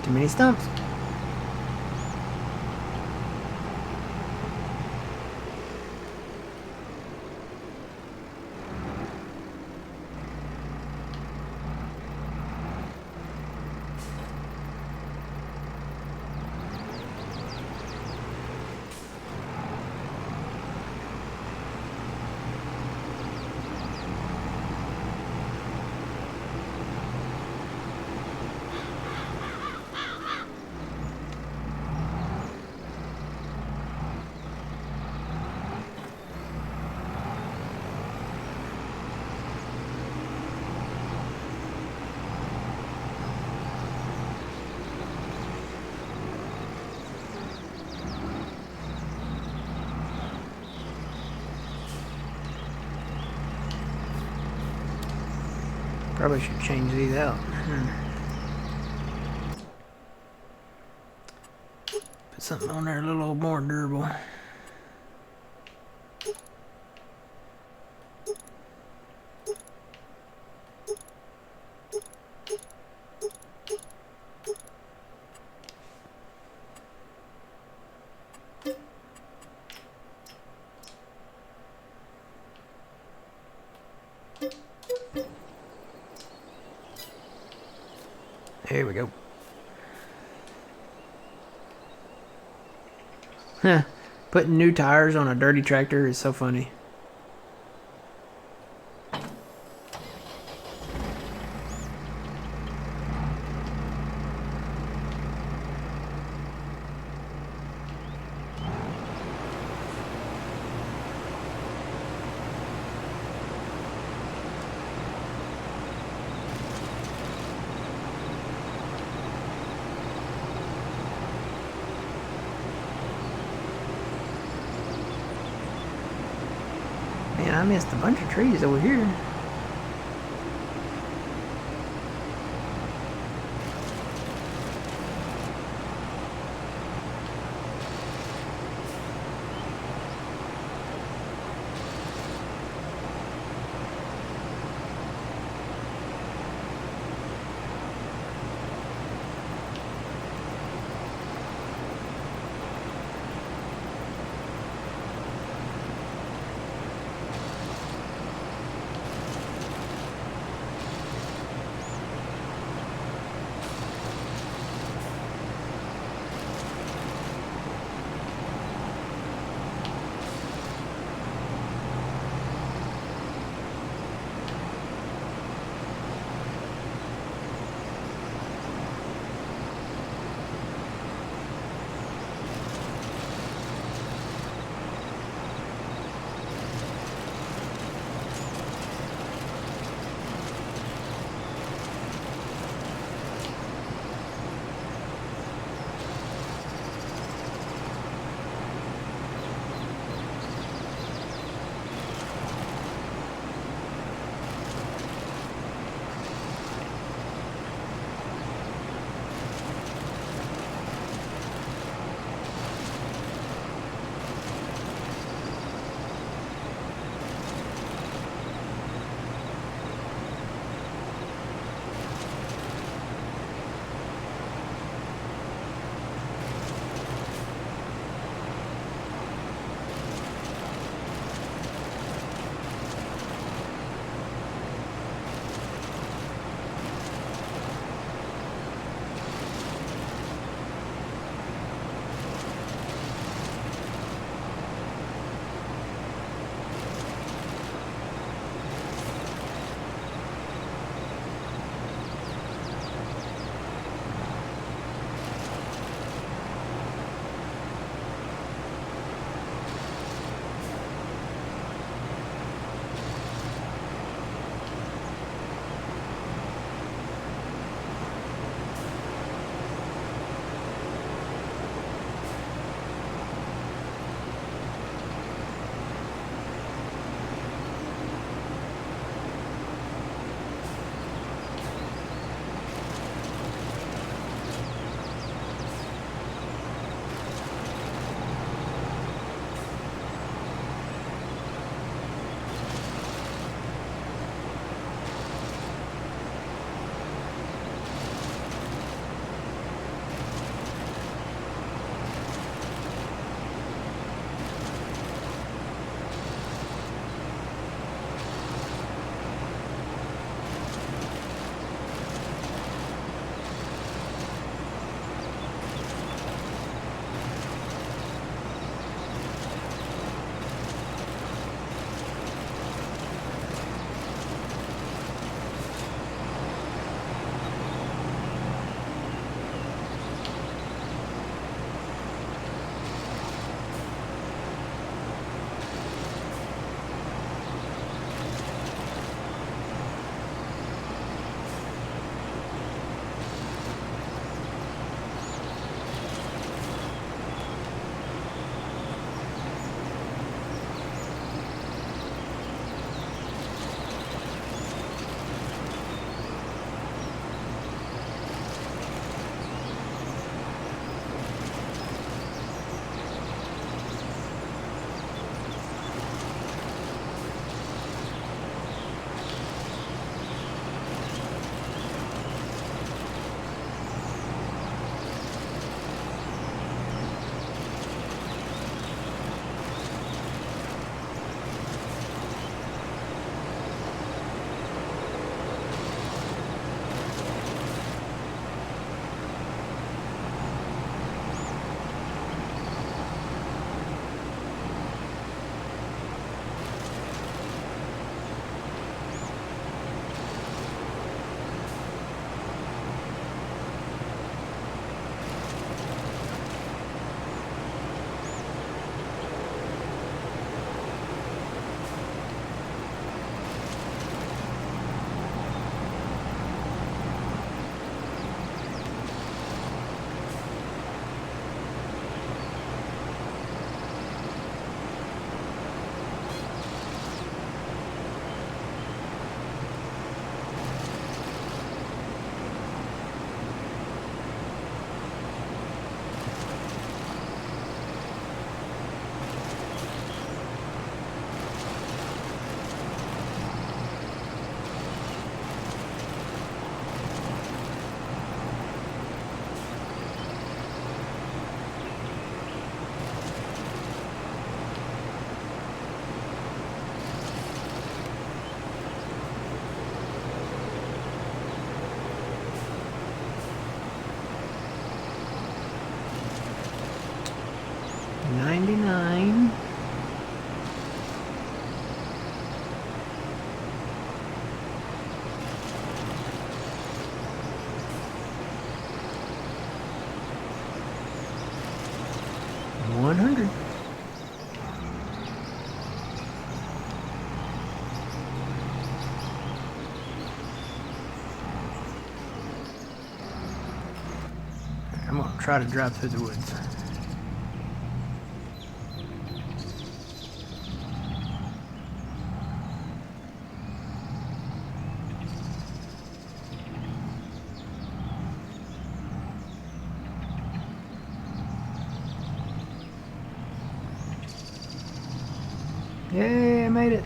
Too many stumps. Probably should change these out. Put something on there a little more durable. There we go. Huh. Putting new tires on a dirty tractor is so funny. Man, I missed a bunch of trees over here. 99. $100. I'm gonna try to drive through the woods. Yay, I made it.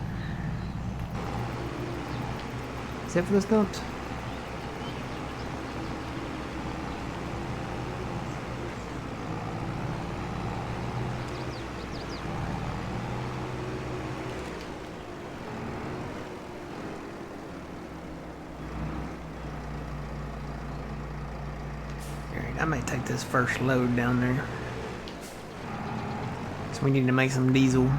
Except for the stumps. Alright, I may take this first load down there. So we need to make some diesel.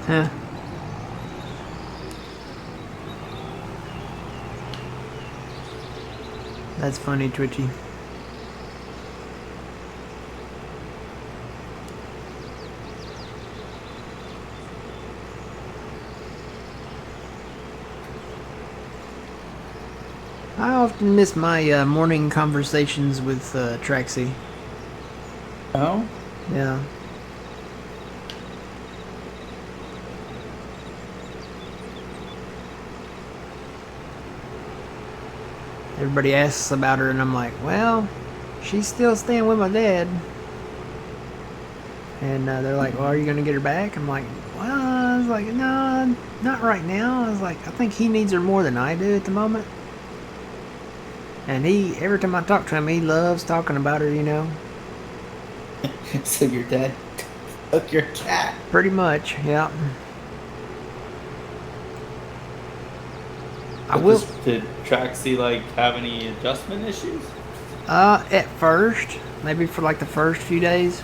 Huh. That's funny, Twitchy. I often miss my morning conversations with Traxie. Oh? Yeah. Everybody asks about her, and I'm like, well, she's still staying with my dad. And they're like, well, are you going to get her back? I'm like, well, I was like, no, not right now. I was like, I think he needs her more than I do at the moment. And every time I talk to him, he loves talking about her, you know. So your dad took your cat? Pretty much, yeah. Did Traxie like have any adjustment issues? At first, maybe for like the first few days.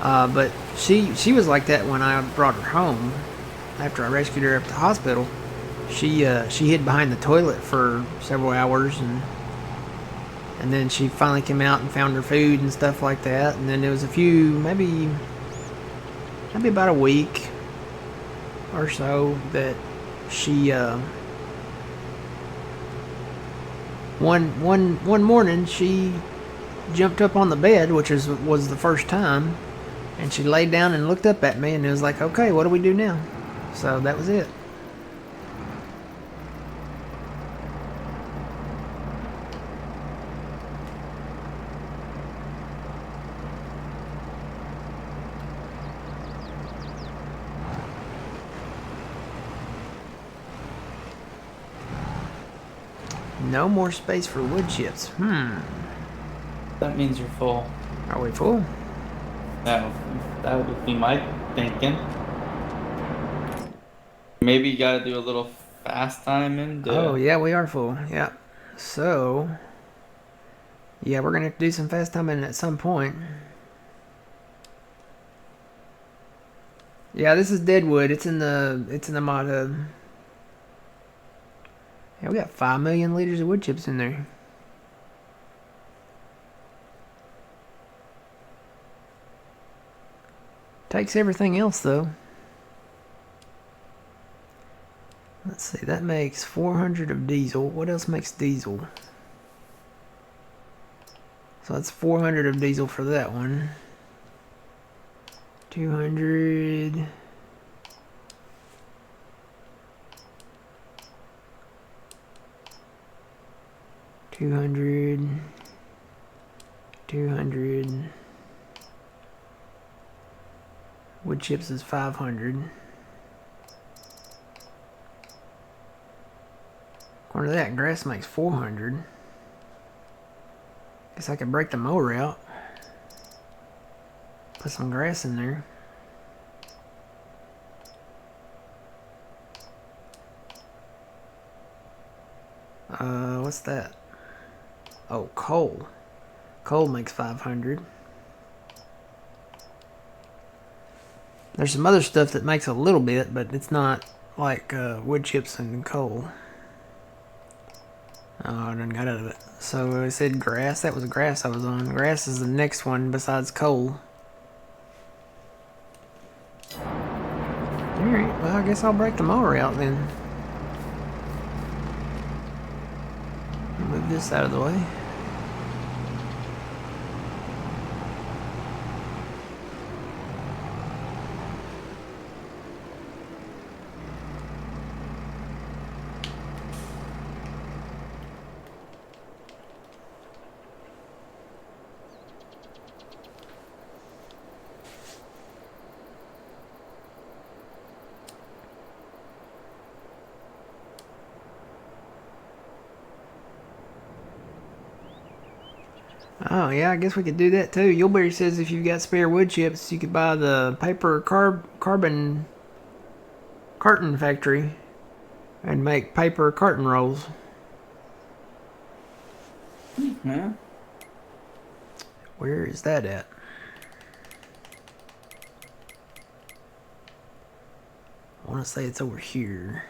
But she was like that when I brought her home. After I rescued her at the hospital, she hid behind the toilet for several hours, and then she finally came out and found her food and stuff like that. And then there was a few, maybe about a week or so that she one morning she jumped up on the bed, which was the first time, and she laid down and looked up at me, and it was like, okay, what do we do now? So that was it. No more space for wood chips. That means you're full. Are we full? That would be my thinking. Maybe you gotta do a little fast time and Oh yeah, we are full. Yeah. So Yeah, we're gonna have to do some fast timing at some point. Yeah, this is Deadwood. It's in the mod hub. Yeah, we got 5 million liters of wood chips in there. Takes everything else though. Let's see, that makes 400 of diesel. What else makes diesel? So that's 400 of diesel for that one. 200. 200. 200. Wood chips is 500. According to that, grass makes 400. Guess I could break the mower out. Put some grass in there. What's that? Oh, coal. Coal makes 500. There's some other stuff that makes a little bit, but it's not like wood chips and coal. Oh, I done got out of it. So I said grass. That was grass I was on. Grass is the next one besides coal. Alright, well I guess I'll break the mower out then. Move this out of the way. Oh yeah, I guess we could do that too. Yulberry says if you've got spare wood chips, you could buy the paper carbon carton factory and make paper carton rolls. Mm-hmm. Where is that at? I want to say it's over here.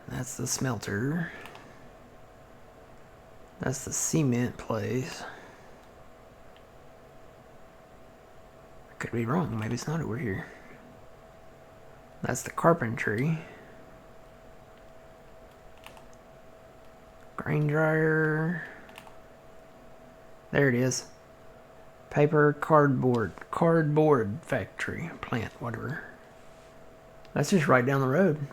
That's the smelter. That's the cement place. I could be wrong. Maybe it's not over here. That's the carpentry. Grain dryer. There it is. Paper, cardboard factory, plant, whatever. That's just right down the road.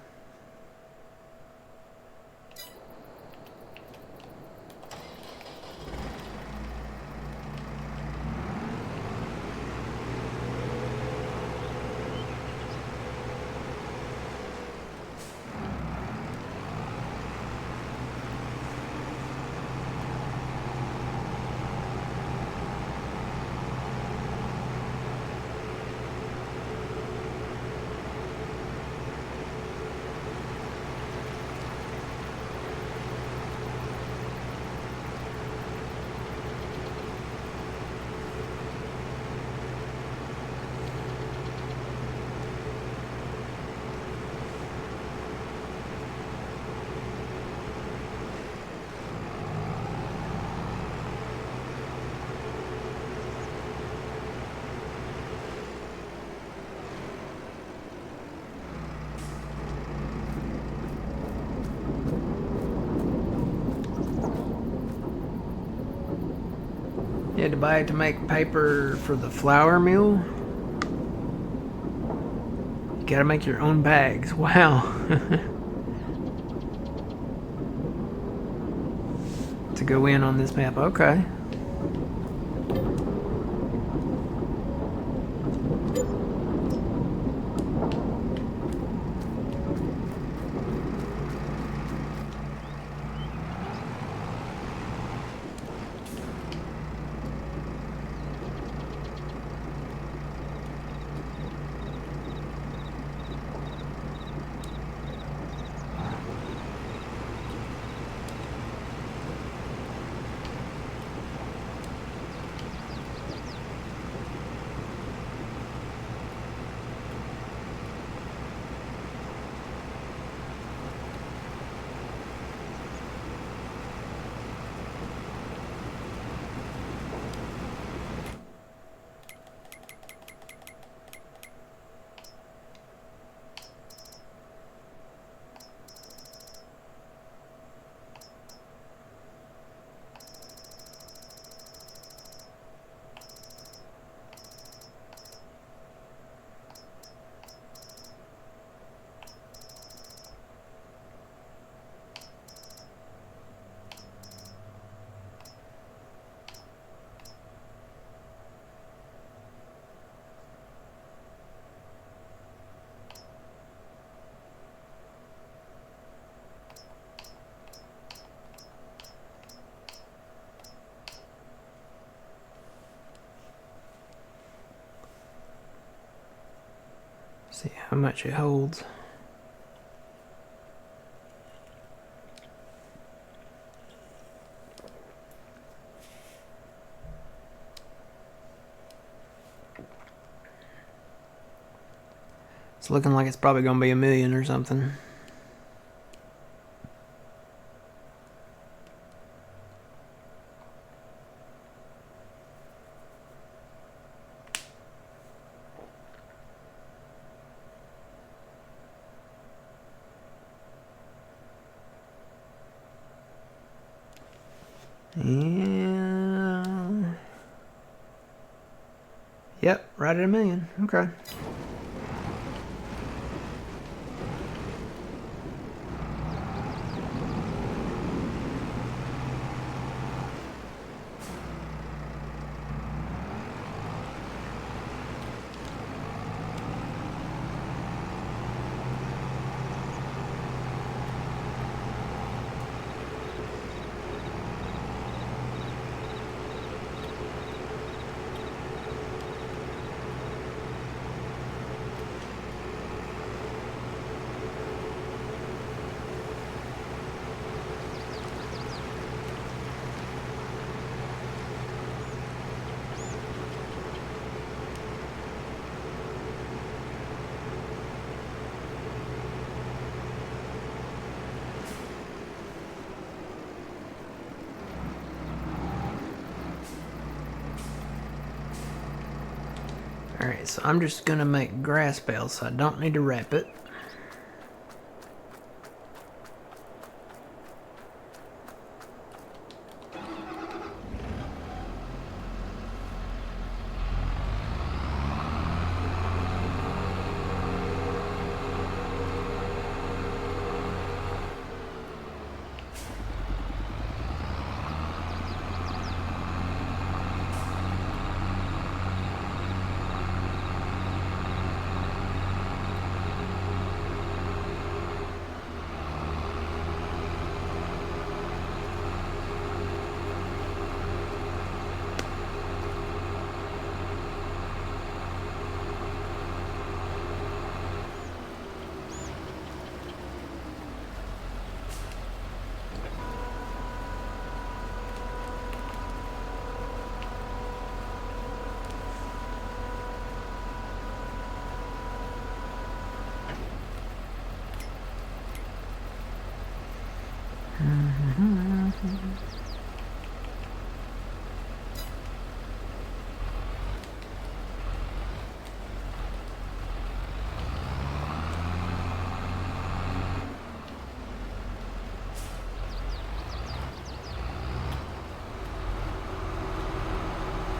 You had to buy it to make paper for the flour mill. You gotta make your own bags. Wow. To go in on this map. Okay. See how much it holds. It's looking like it's probably gonna be 1,000,000 or something. Yeah. Yep, right at 1,000,000. Okay. Alright, so I'm just gonna make grass bales, so I don't need to wrap it.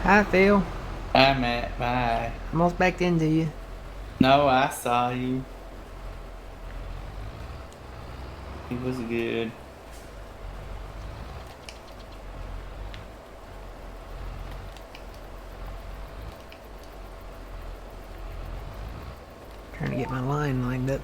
Hi, Phil. Bye, Matt. Bye. Almost backed into you. No, I saw you. He was good. Trying to get my line lined up.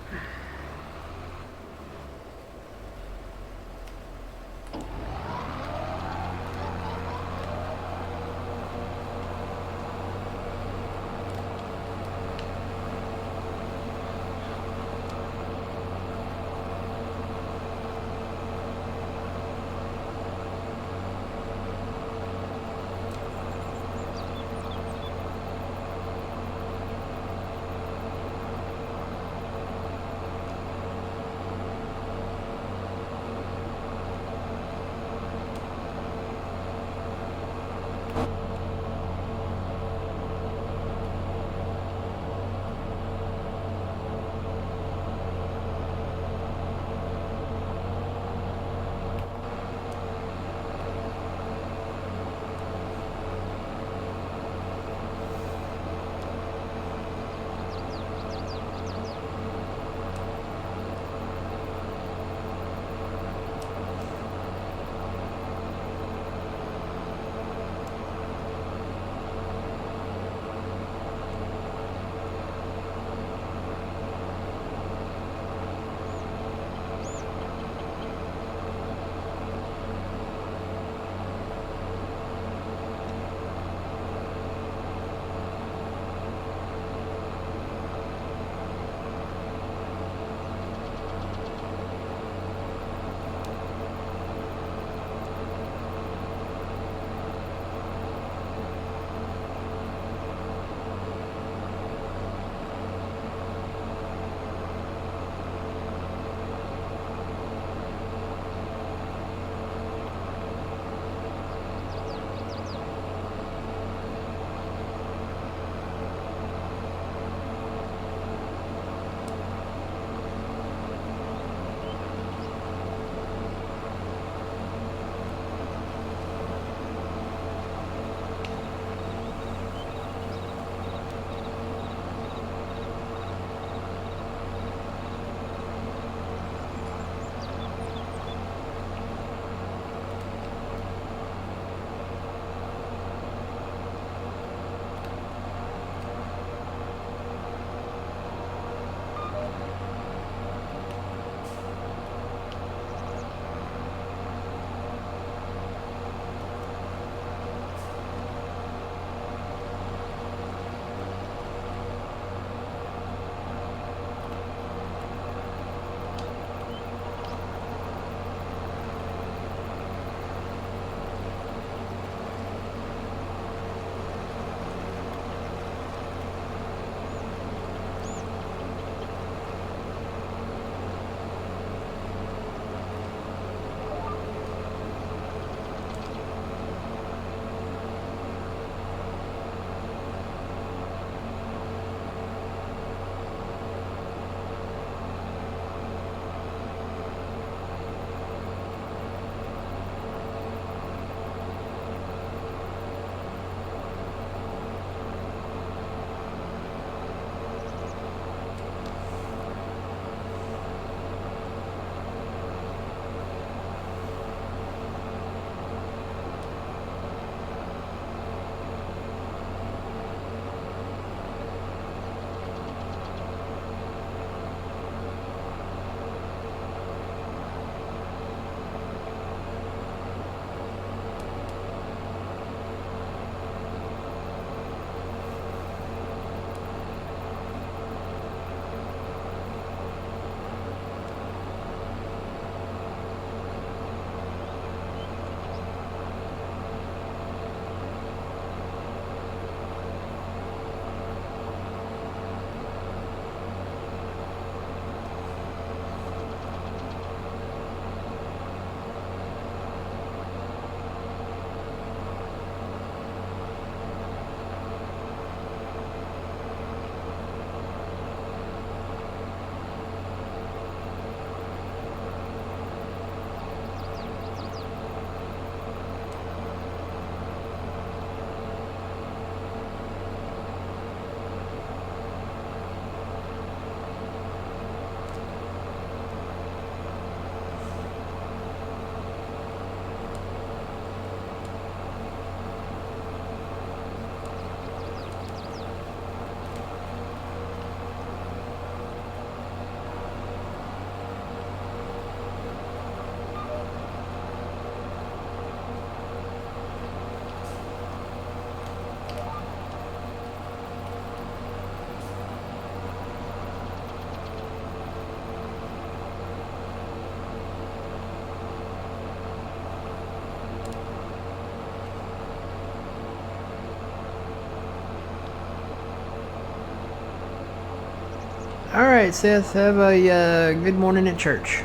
All right, Seth. Have a good morning at church.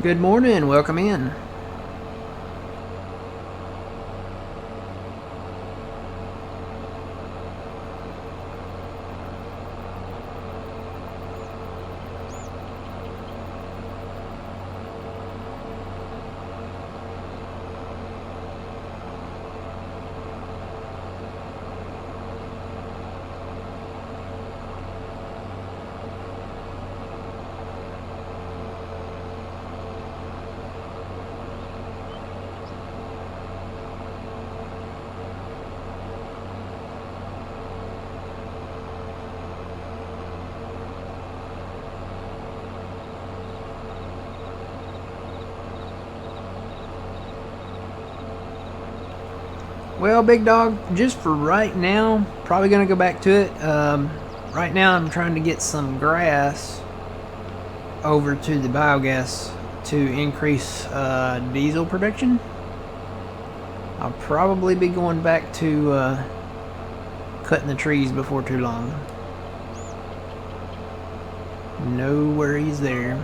Good morning. Welcome in. Well, big dog, just for right now, probably gonna go back to it. Right now I'm trying to get some grass over to the biogas to increase diesel production. I'll probably be going back to cutting the trees before too long. No worries there.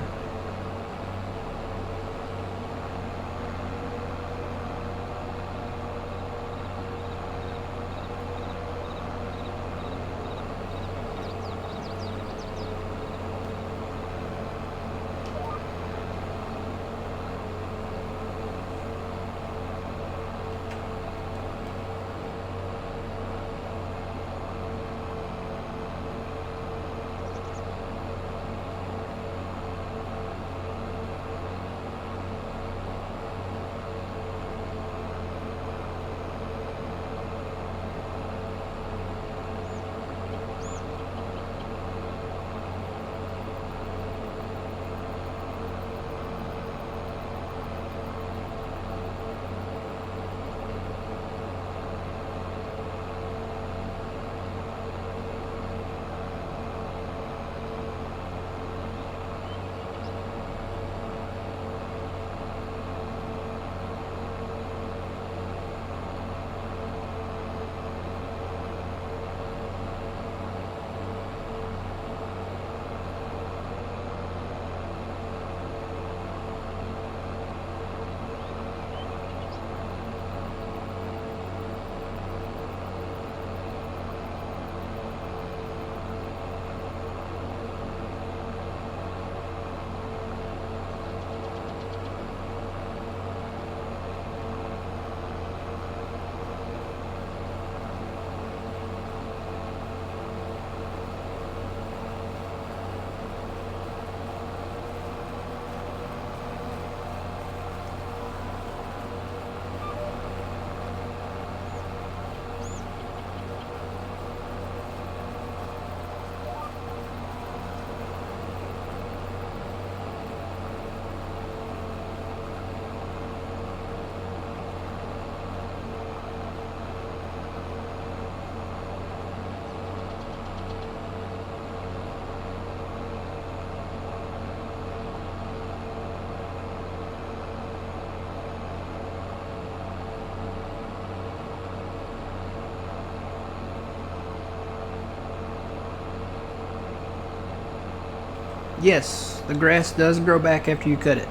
Yes, the grass does grow back after you cut it.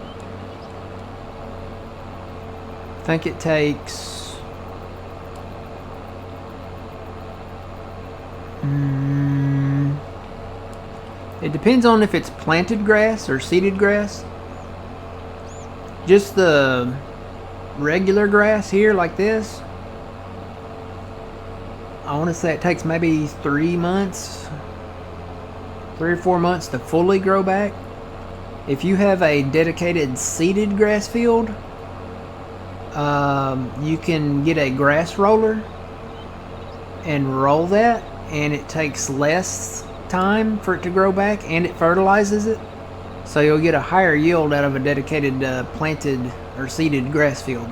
I think it takes... it depends on if it's planted grass or seeded grass. Just the regular grass here like this, I want to say it takes maybe 3 months, 3 or 4 months to fully grow back. If you have a dedicated seeded grass field, you can get a grass roller and roll that, and it takes less time for it to grow back, and it fertilizes it, so you'll get a higher yield out of a dedicated planted or seeded grass field.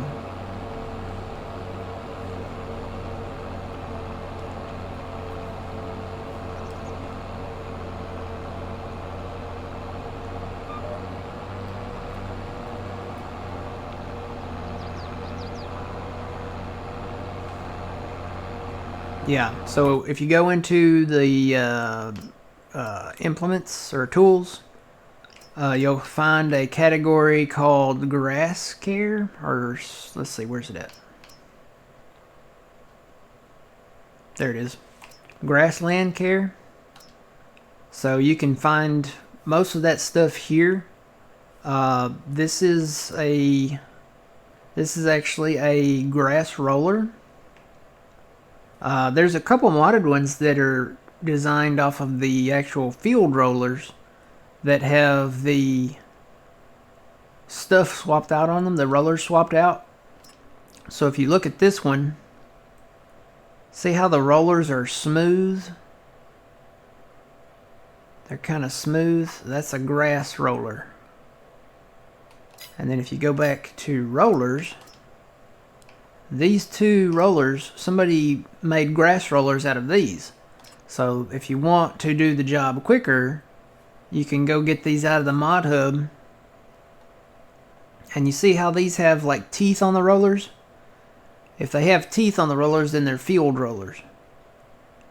Yeah, so if you go into the implements or tools, you'll find a category called grass care, or let's see, where's it at? There it is, grassland care. So you can find most of that stuff here. This is actually a grass roller. There's a couple modded ones that are designed off of the actual field rollers that have the stuff swapped out on them, the rollers swapped out. So if you look at this one, see how the rollers are smooth? They're kind of smooth. That's a grass roller. And then if you go back to rollers, these two rollers, somebody made grass rollers out of these. So if you want to do the job quicker, you can go get these out of the mod hub. And you see how these have like teeth on the rollers? If they have teeth on the rollers, then they're field rollers.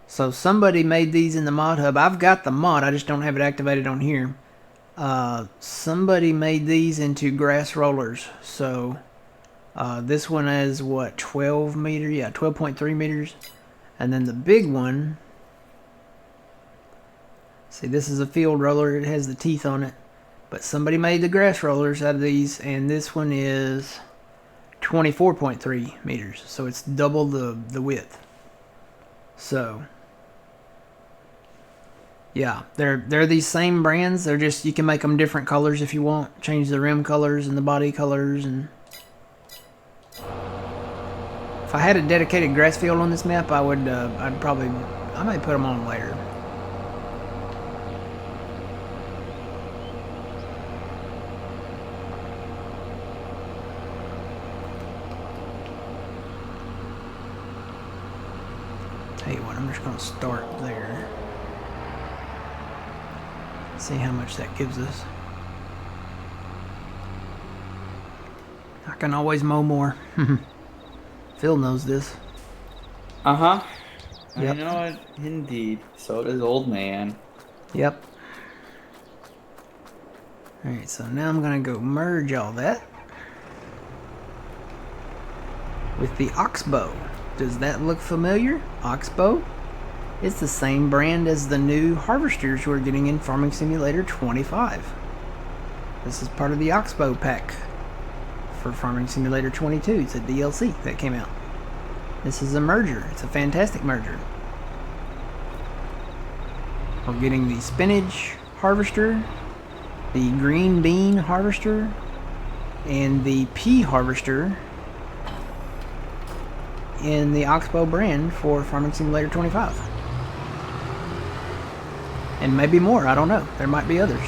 So somebody made these in the mod hub. I've got the mod, I just don't have it activated on here. Somebody made these into grass rollers. So this one is what, 12 meters? Yeah, 12.3 meters. And then the big one, see, this is a field roller. It has the teeth on it. But somebody made the grass rollers out of these, and this one is 24.3 meters. So it's double the width. So yeah, they're these same brands. They're just, you can make them different colors if you want. Change the rim colors and the body colors. And if I had a dedicated grass field on this map, I would I may put them on later. Tell you what, I'm just going to start there. See how much that gives us. I can always mow more. Phil knows this. Uh-huh. Yep. I know it, indeed. So does old man. Yep. Alright, so now I'm going to go merge all that with the Oxbow. Does that look familiar? Oxbow? It's the same brand as the new harvesters we're getting in Farming Simulator 25. This is part of the Oxbow pack for Farming Simulator 22. It's a DLC that came out. This is a merger. It's a fantastic merger. We're getting the spinach harvester, the green bean harvester, and the pea harvester in the Oxbow brand for Farming Simulator 25. And maybe more, I don't know. There might be others.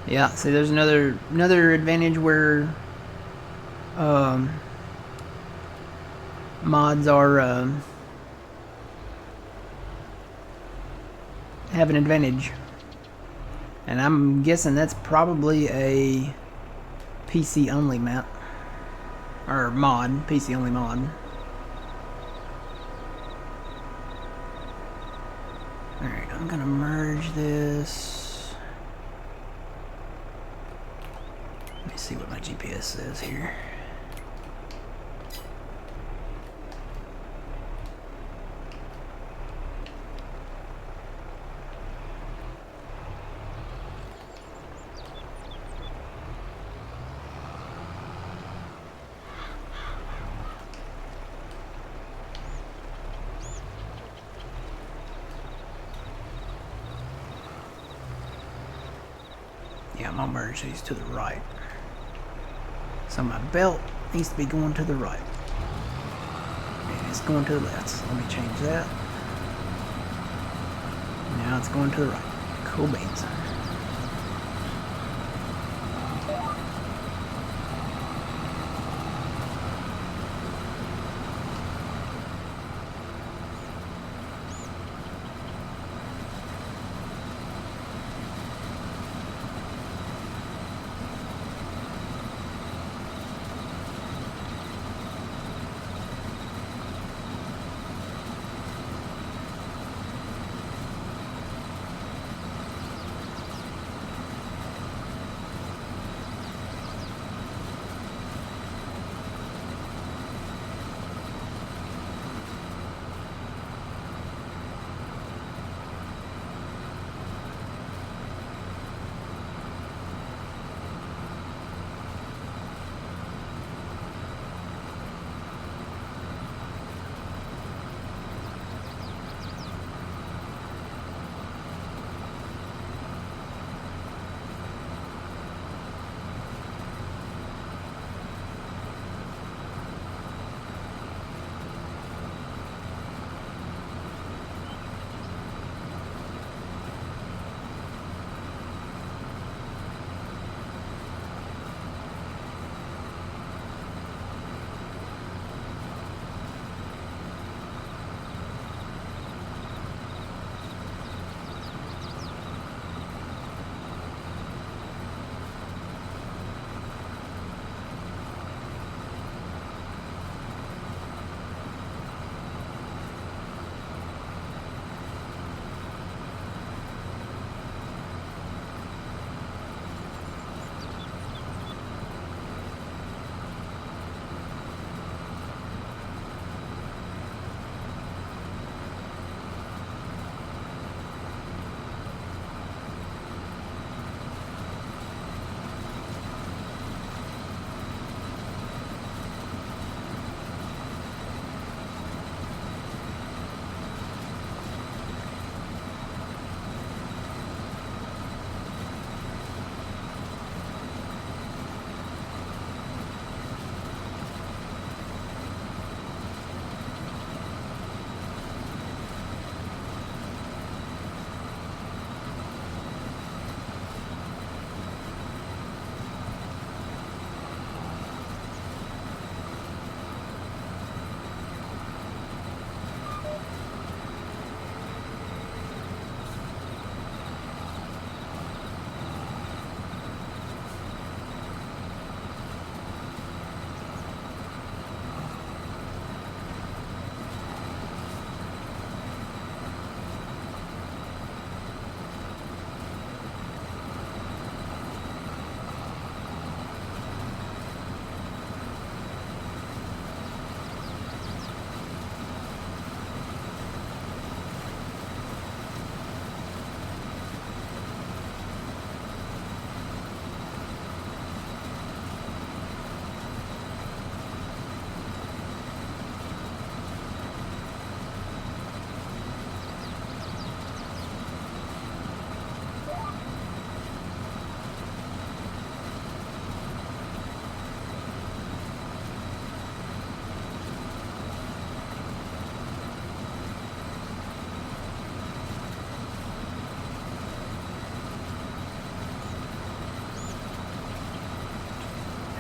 Yeah, see, there's another advantage where mods are have an advantage, and I'm guessing that's probably a PC only map or mod, PC only mod. All right, I'm gonna merge this. Let me see what my GPS says here. Yeah, I'm gonna merge these to the right. So my belt needs to be going to the right. And it's going to the left. So let me change that. Now it's going to the right. Cool beans.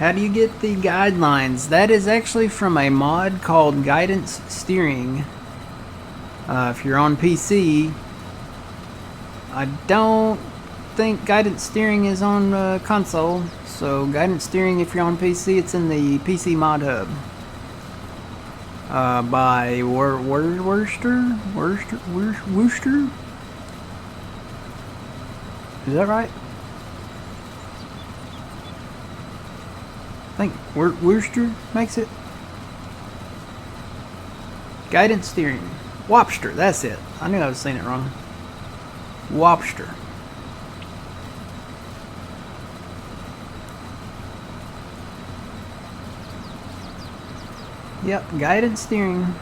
How do you get the guidelines? That is actually from a mod called Guidance Steering. If you're on PC, I don't think Guidance Steering is on console. So Guidance Steering, if you're on PC, it's in the PC Mod Hub. By Worcester? Is that right? I think Worcester makes it. Guidance Steering. Wopster, that's it. I knew I was saying it wrong. Wopster. Yep, Guidance Steering.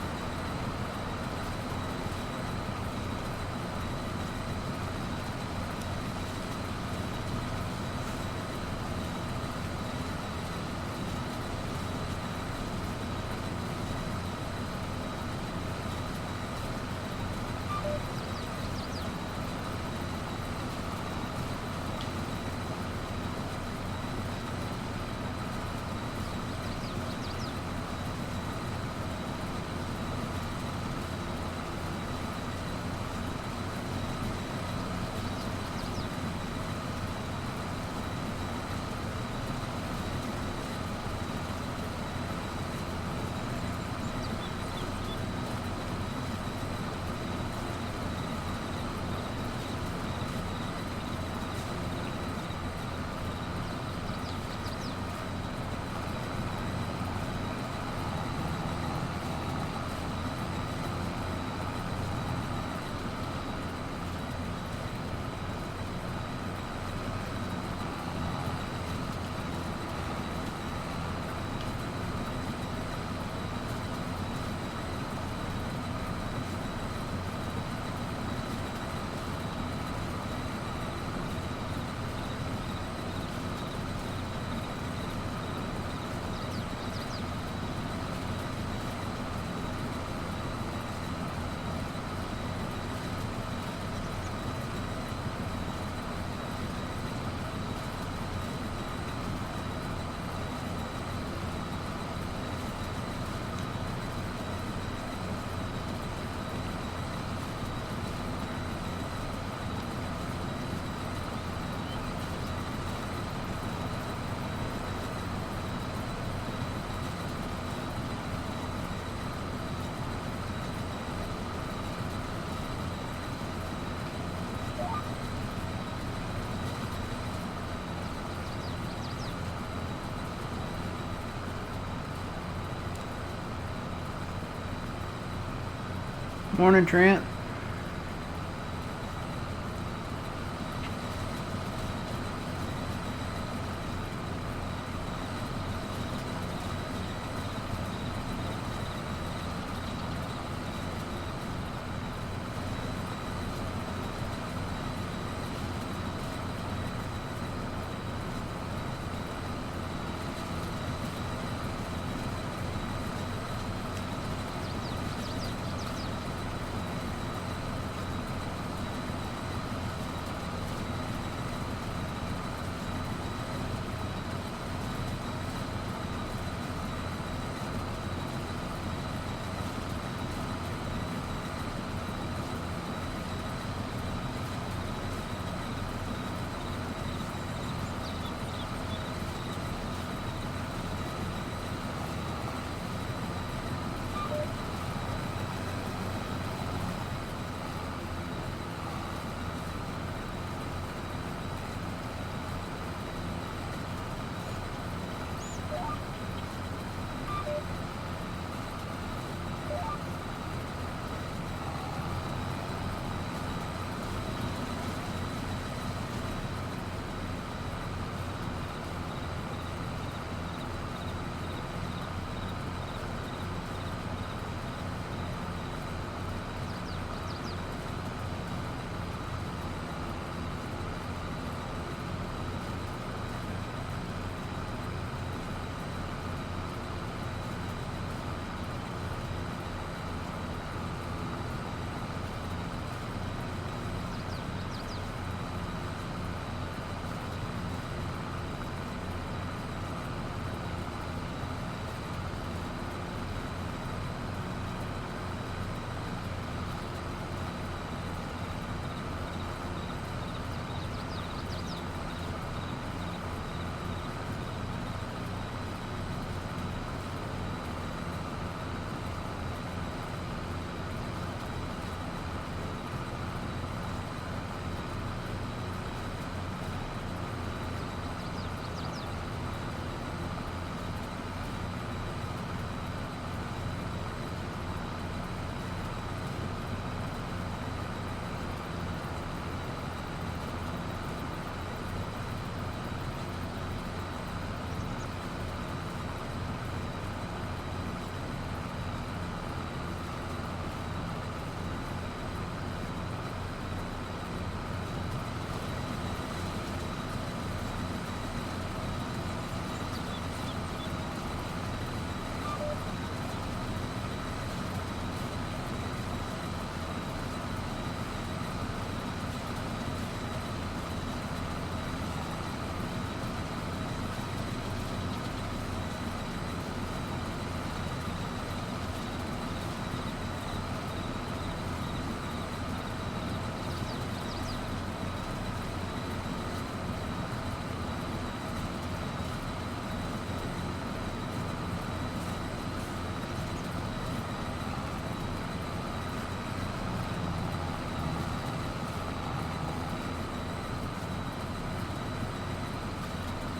Morning, Trent.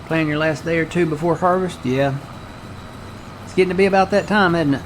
Plan your last day or two before harvest? Yeah. It's getting to be about that time, isn't it?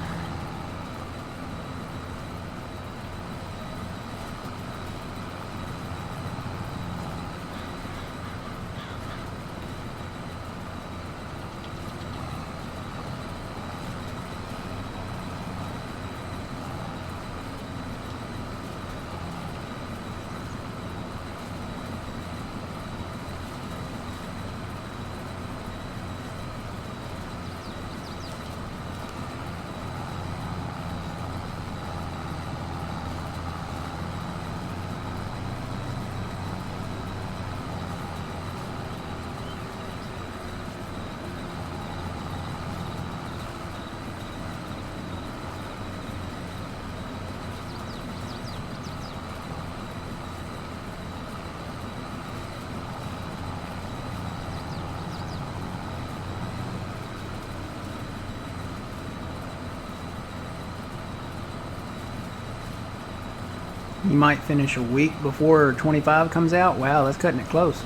You might finish a week before 25 comes out. Wow, that's cutting it close.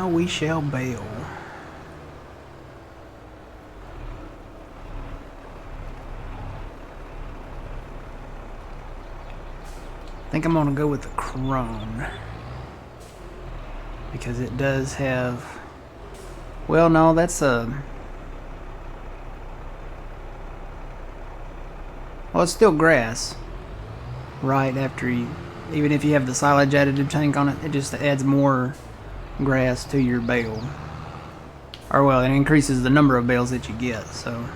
now we shall bale. I think I'm gonna go with the Crone. Because it does have... Well, no, that's a... Well, it's still grass. Right after you... Even if you have the silage additive tank on it, it just adds more grass to your bale. Or, well, it increases the number of bales that you get, so...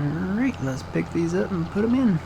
Alright, let's pick these up and put them in.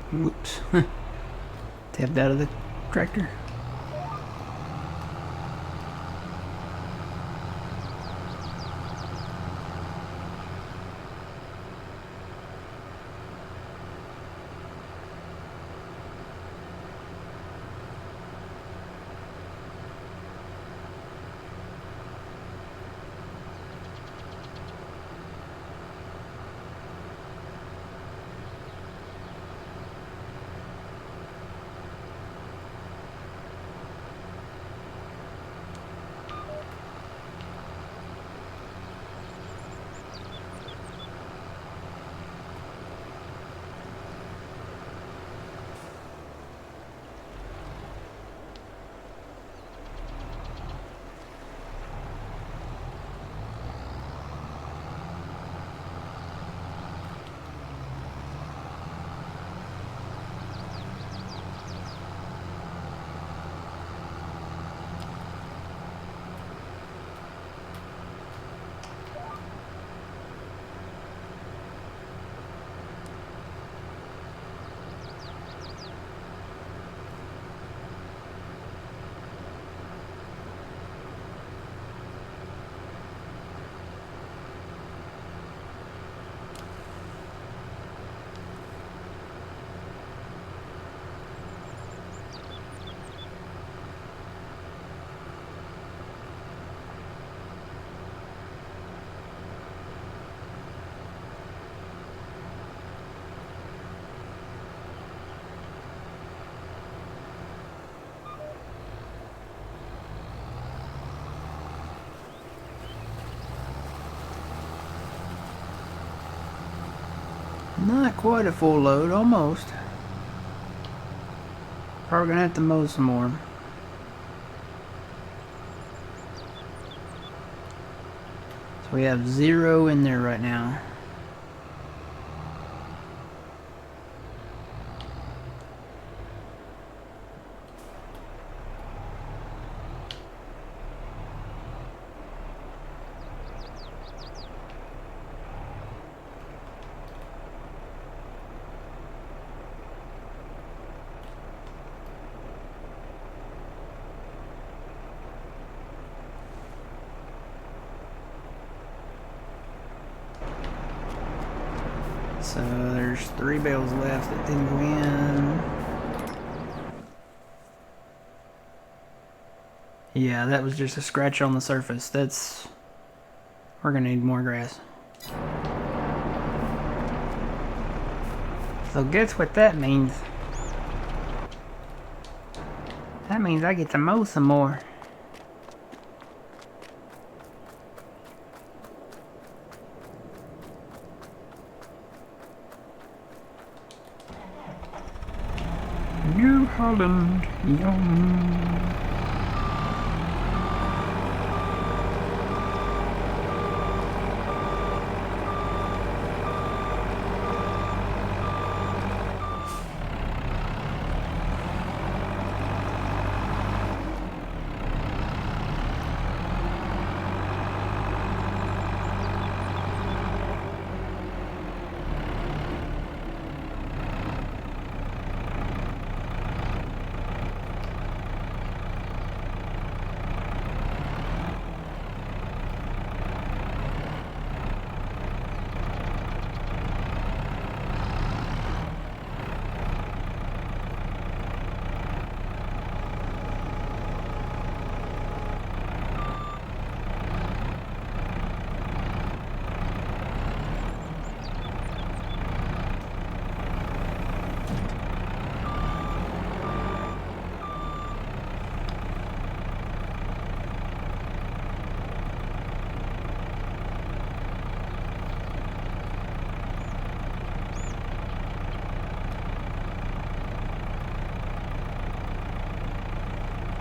Whoops. Tapped out of the tractor. Not quite a full load, almost. Probably gonna have to mow some more. So we have 0 in there right now. So there's 3 bales left that didn't go in. Yeah, that was just a scratch on the surface. We're gonna need more grass. So guess what that means? That means I get to mow some more. New Holland, yum.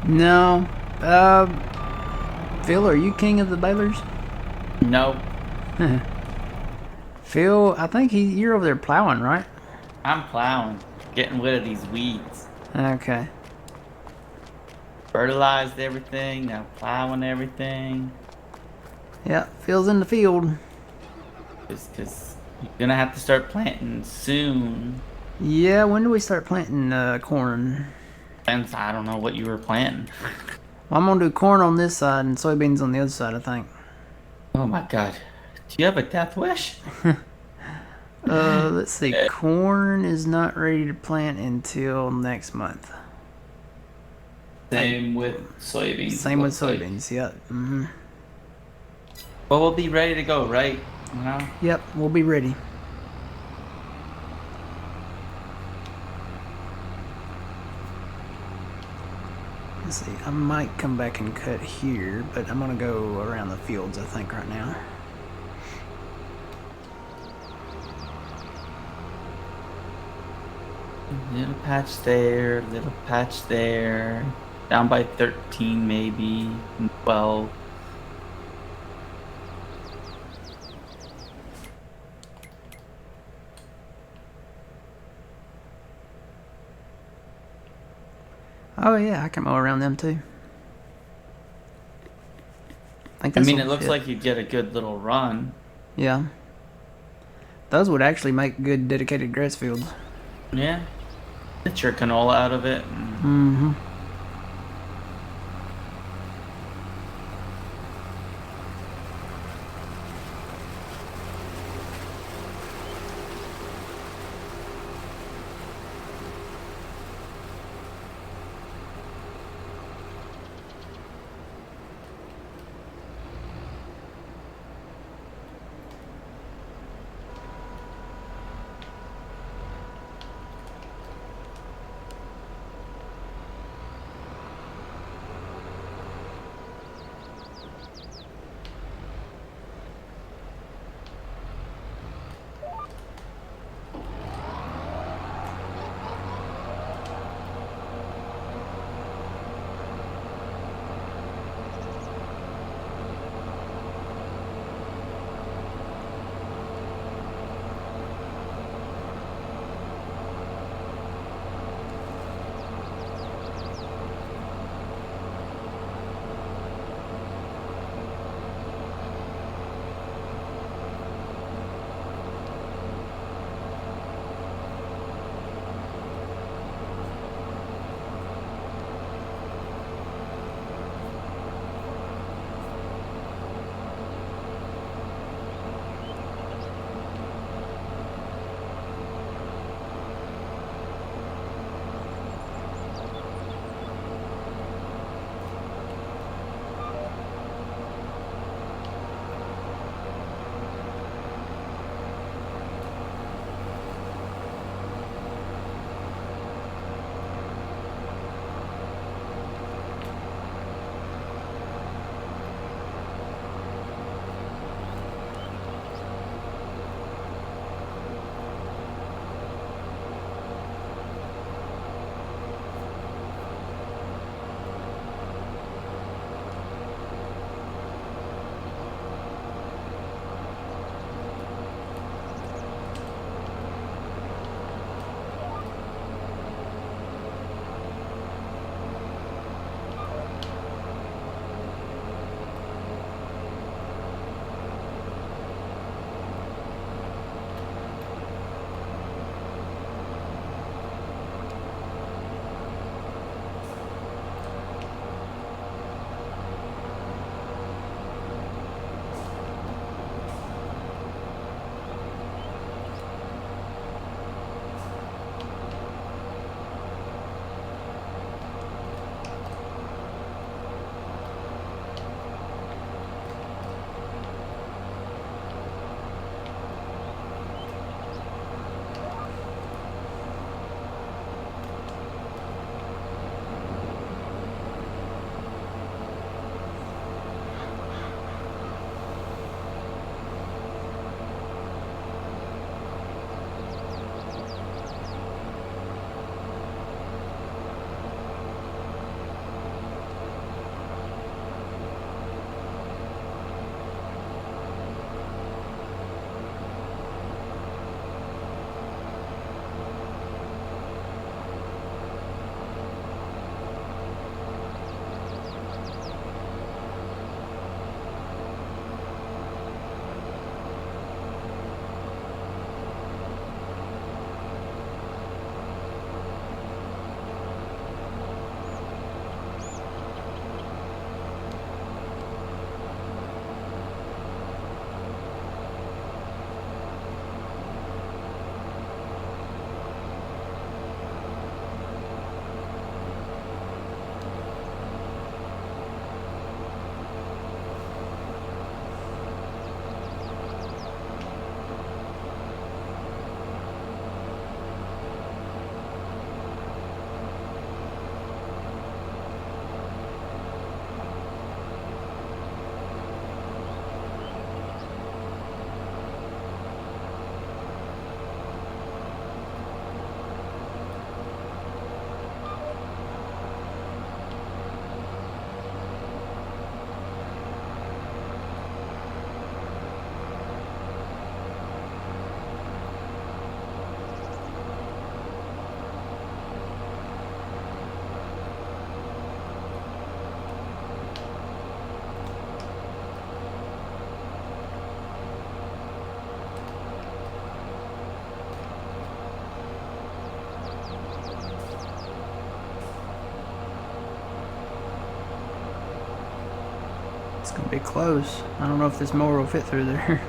No. Phil, are you king of the balers? No, Phil, I think you're over there plowing, right? I'm plowing, getting rid of these weeds. Okay. Fertilized everything, now plowing everything. Yeah, Phil's in the field. Just because you're gonna have to start planting soon. Yeah, when do we start planting corn? Since I don't know what you were planting. Well, I'm gonna do corn on this side and soybeans on the other side, I think. Oh my god. Do you have a death wish? Let's see. Corn is not ready to plant until next month. Same with soybeans. Same with looks like. soybeans. Yep. But we'll be ready to go, right? You know? Yep. We'll be ready. Let's see. I might come back and cut here, but I'm gonna go around the fields, I think, right now. Little patch there, little patch there. Down by 13 maybe, 12. Oh yeah, I can mow around them too. I mean, it looks like you'd get a good little run. Yeah. Those would actually make good dedicated grass fields. Yeah. Get your canola out of it. Mm-hmm. It's gonna be close. I don't know if this mower will fit through there.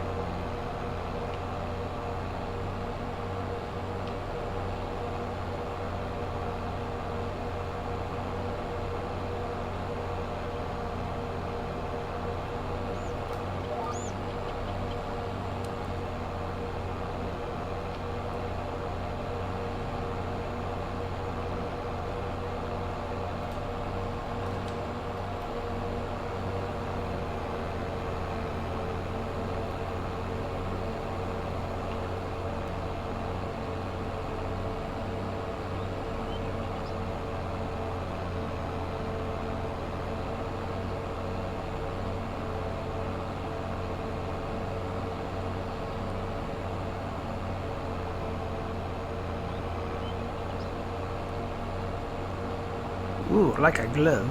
Ooh, like a glove.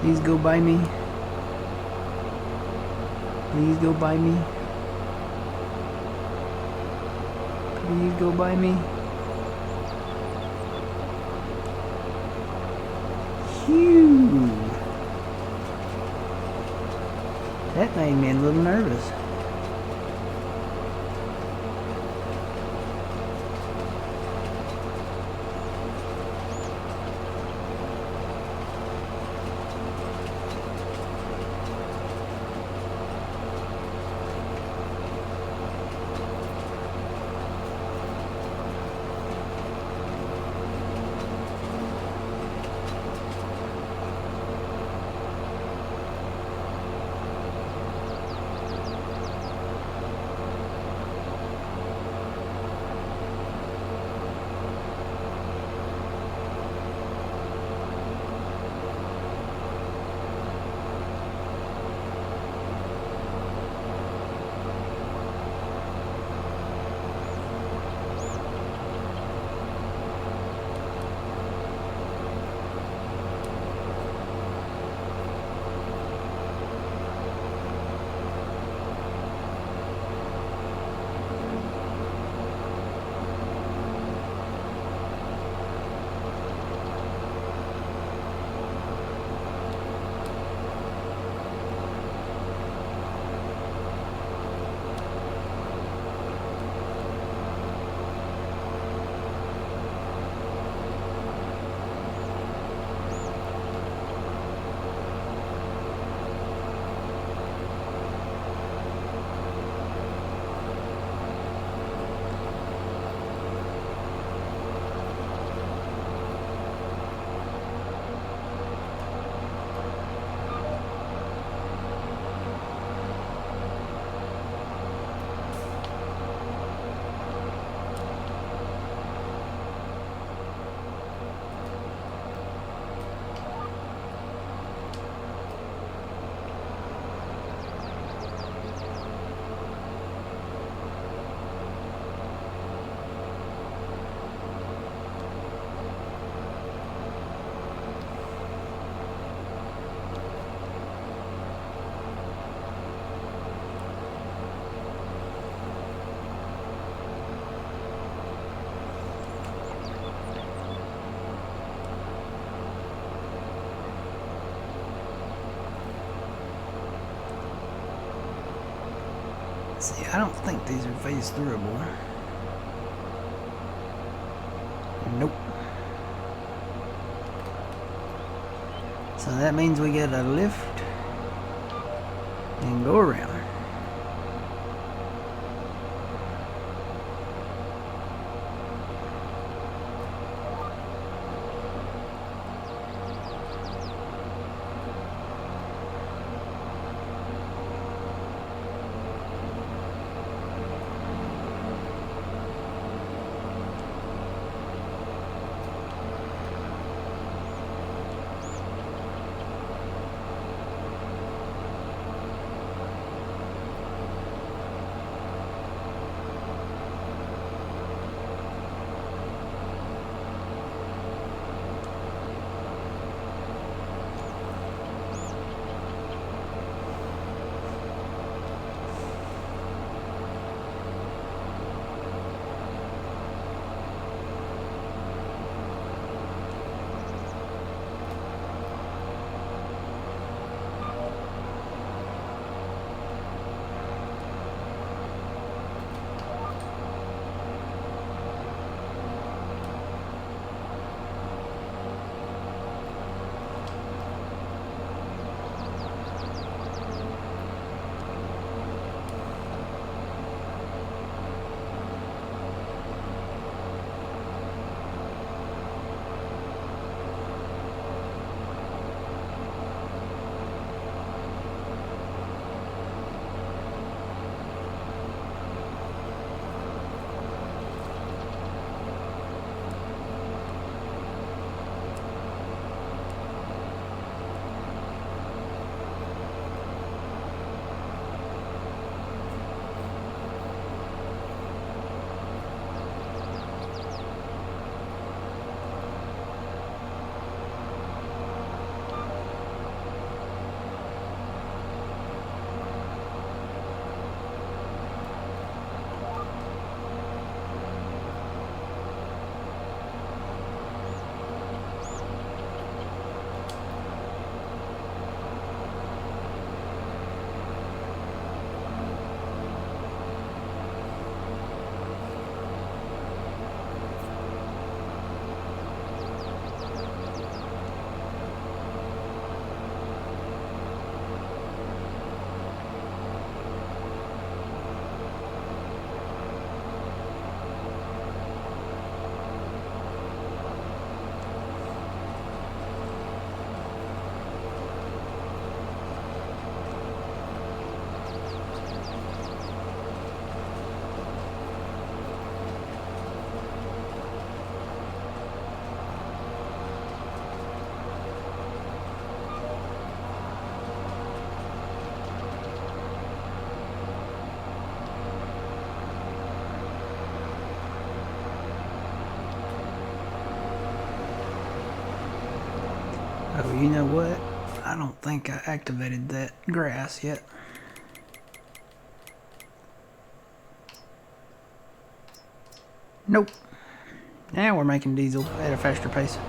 Please go by me. Please go by me. Please go by me. Phew. That made me a little nervous. see, I don't think these are phase throughable. Nope. So that means we gotta lift and go around. Oh, you know what? I don't think I activated that grass yet. Nope. Now we're making diesel at a faster pace.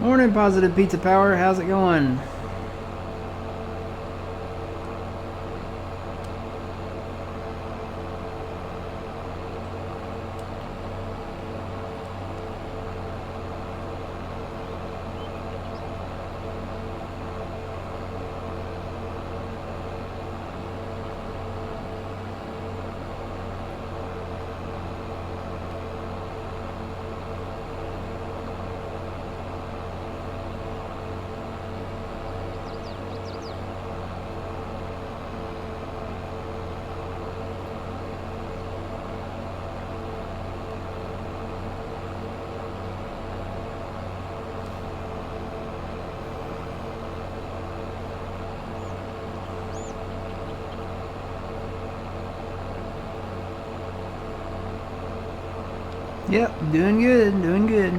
Morning, Positive Pizza Power. How's it going? Yep, doing good, doing good.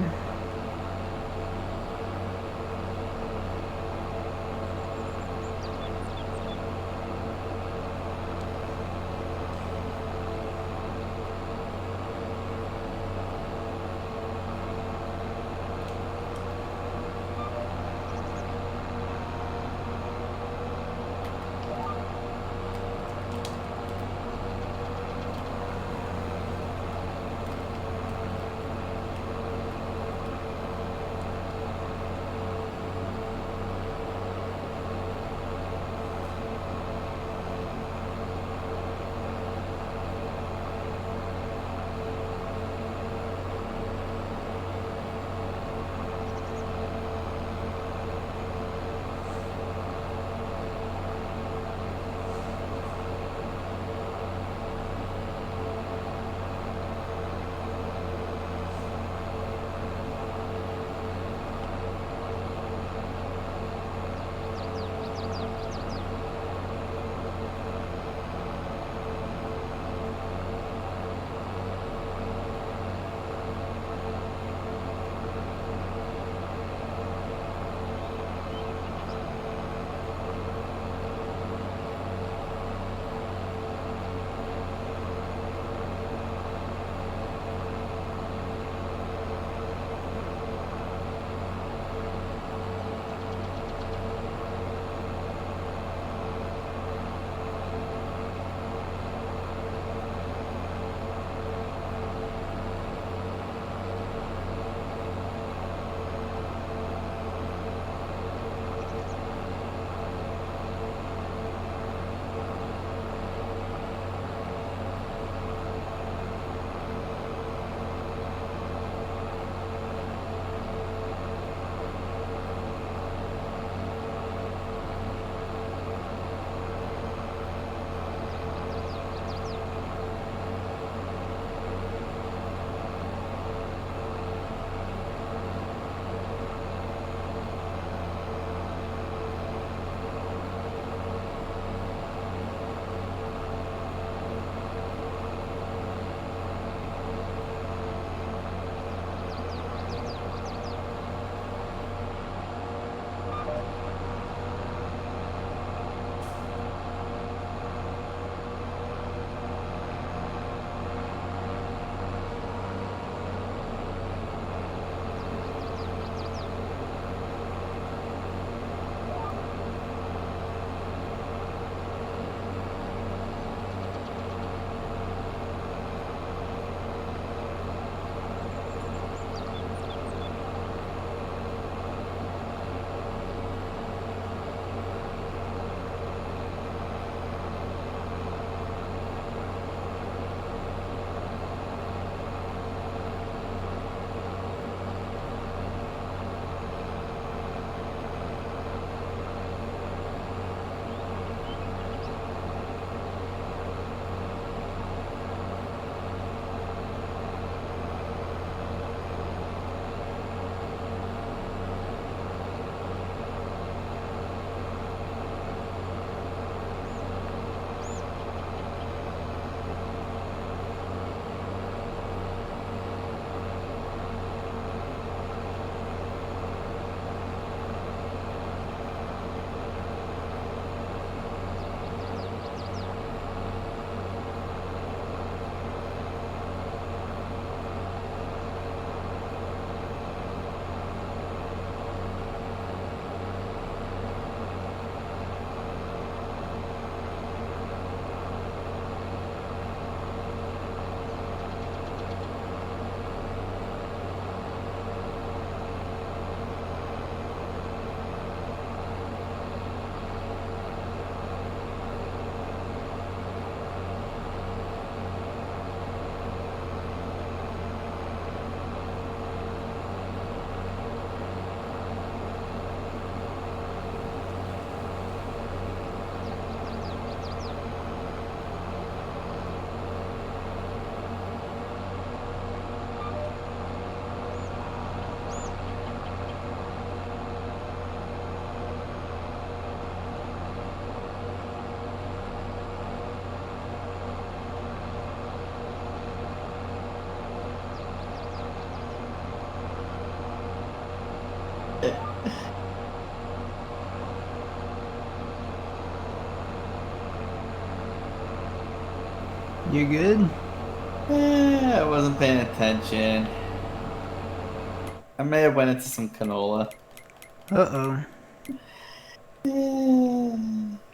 You good? I wasn't paying attention. I may have went into some canola. Uh-oh.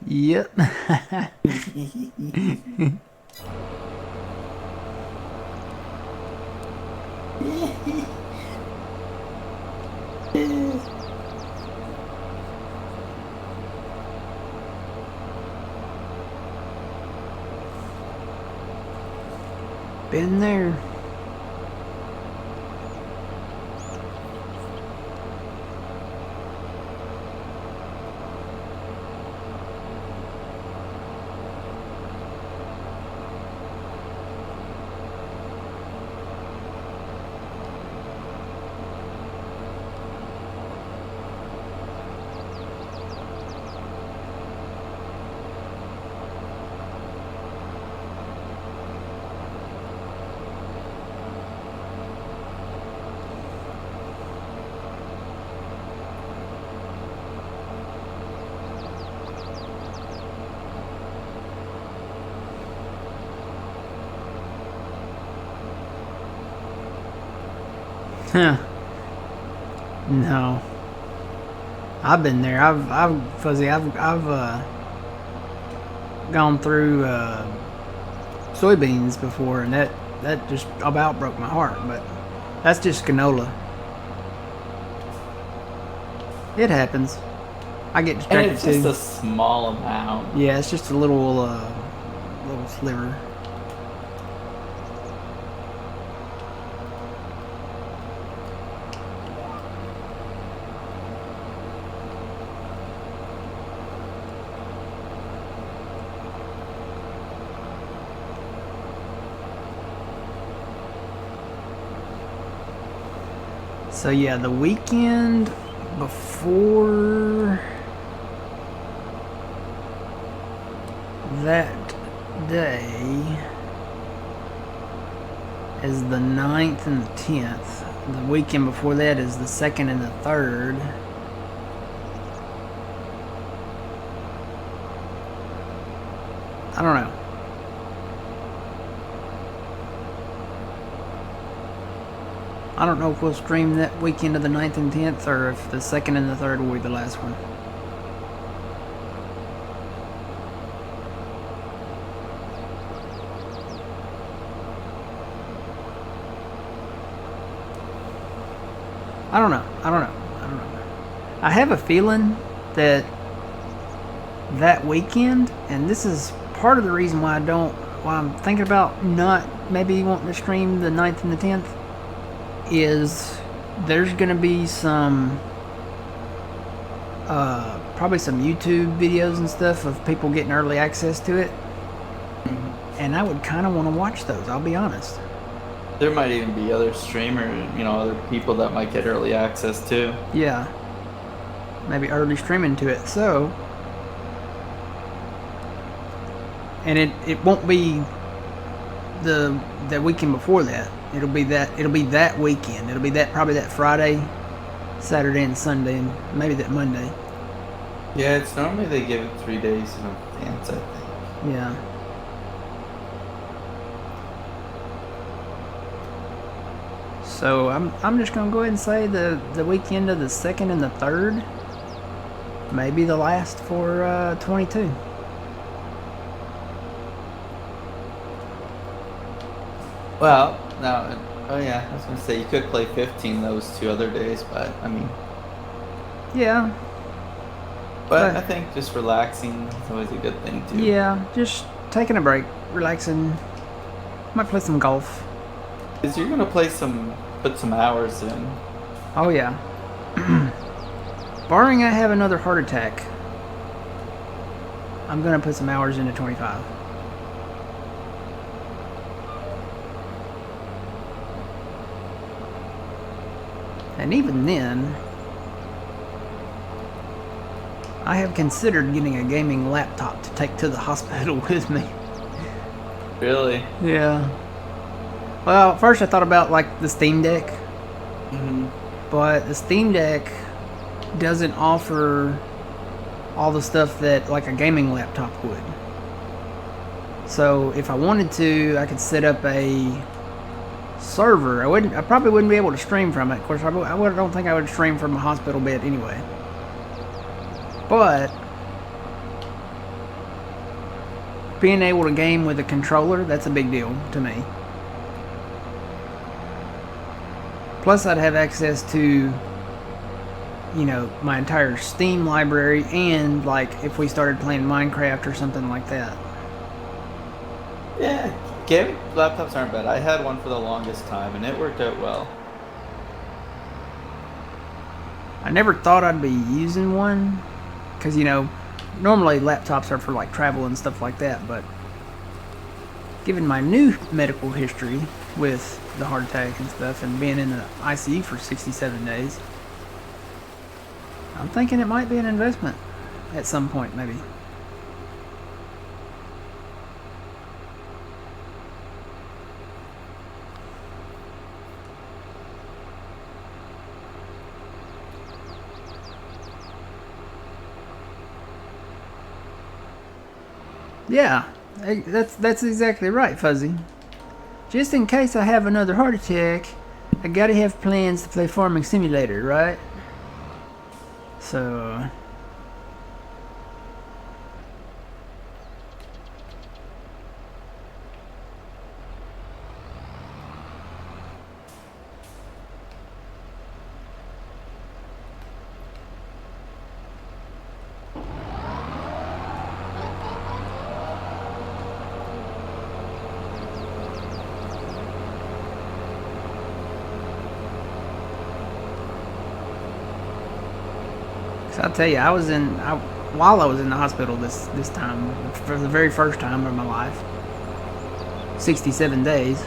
Yep. Been there. Huh. No. I've been there. I've gone through soybeans before, and that just about broke my heart. But that's just canola. It happens. I get And distracted it's just too. a small amount. Yeah, it's just a little sliver. So yeah, the weekend before that day is the 9th and the 10th. The weekend before that is the 2nd and the 3rd. I don't know. I don't know if we'll stream that weekend of the 9th and 10th or if the 2nd and the 3rd will be the last one. I don't know. I have a feeling that that weekend, and this is part of the reason why I'm thinking about not maybe wanting to stream the 9th and the 10th, is there's gonna be some probably some YouTube videos and stuff of people getting early access to it, and I would kind of want to watch those, I'll be honest. There might even be other streamers, other people that might get early access too. Yeah, maybe early streaming to it. So, and it won't be the weekend before that. It'll be that weekend. It'll be probably that Friday, Saturday, and Sunday, and maybe that Monday. Yeah, it's normally they give it 3 days in advance, I think. Yeah. So I'm just gonna go ahead and say the weekend of the 2nd and the 3rd, maybe the last for 22. Well, no, oh yeah, I was gonna say you could play 15 those 2 other days, but I mean, Yeah. but I think just relaxing is always a good thing too. Yeah, just taking a break, relaxing. Might play some golf. Cause you're gonna put some hours in. Oh yeah. Barring I have another heart attack, I'm gonna put some hours into 25. And even then, I have considered getting a gaming laptop to take to the hospital with me. Really? Yeah. Well, first I thought about like the Steam Deck, but the Steam Deck doesn't offer all the stuff that like a gaming laptop would. So if I wanted to, I could set up a server. I probably wouldn't be able to stream from it. Of course, I don't think I would stream from a hospital bed anyway. But being able to game with a controller, that's a big deal to me. Plus, I'd have access to, you know, my entire Steam library, and like if we started playing Minecraft or something like that. Yeah, gaming laptops aren't bad. I had one for the longest time, and it worked out well. I never thought I'd be using one, because, you know, normally laptops are for like travel and stuff like that, but given my new medical history with the heart attack and stuff and being in the ICU for 67 days, I'm thinking it might be an investment at some point, maybe. Yeah, that's exactly right, Fuzzy. Just in case I have another heart attack, I gotta have plans to play Farming Simulator, right? So... I'll tell you, while I was in the hospital this time, for the very first time of my life, 67 days,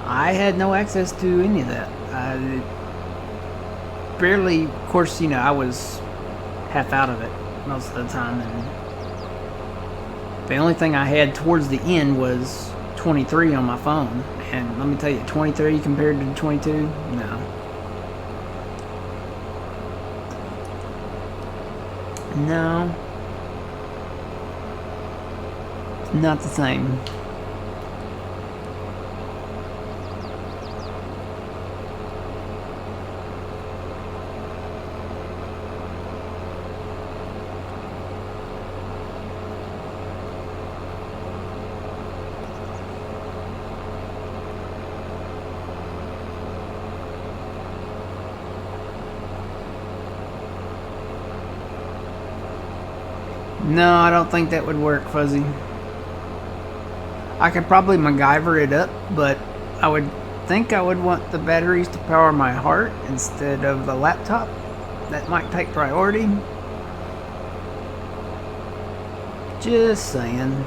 I had no access to any of that. I barely, of course, you know, I was half out of it most of the time, and the only thing I had towards the end was 23 on my phone, and let me tell you, 23 compared to 22, no. No, it's not the same. No, I don't think that would work, Fuzzy. I could probably MacGyver it up, but I would think I would want the batteries to power my heart instead of the laptop. That might take priority. Just saying.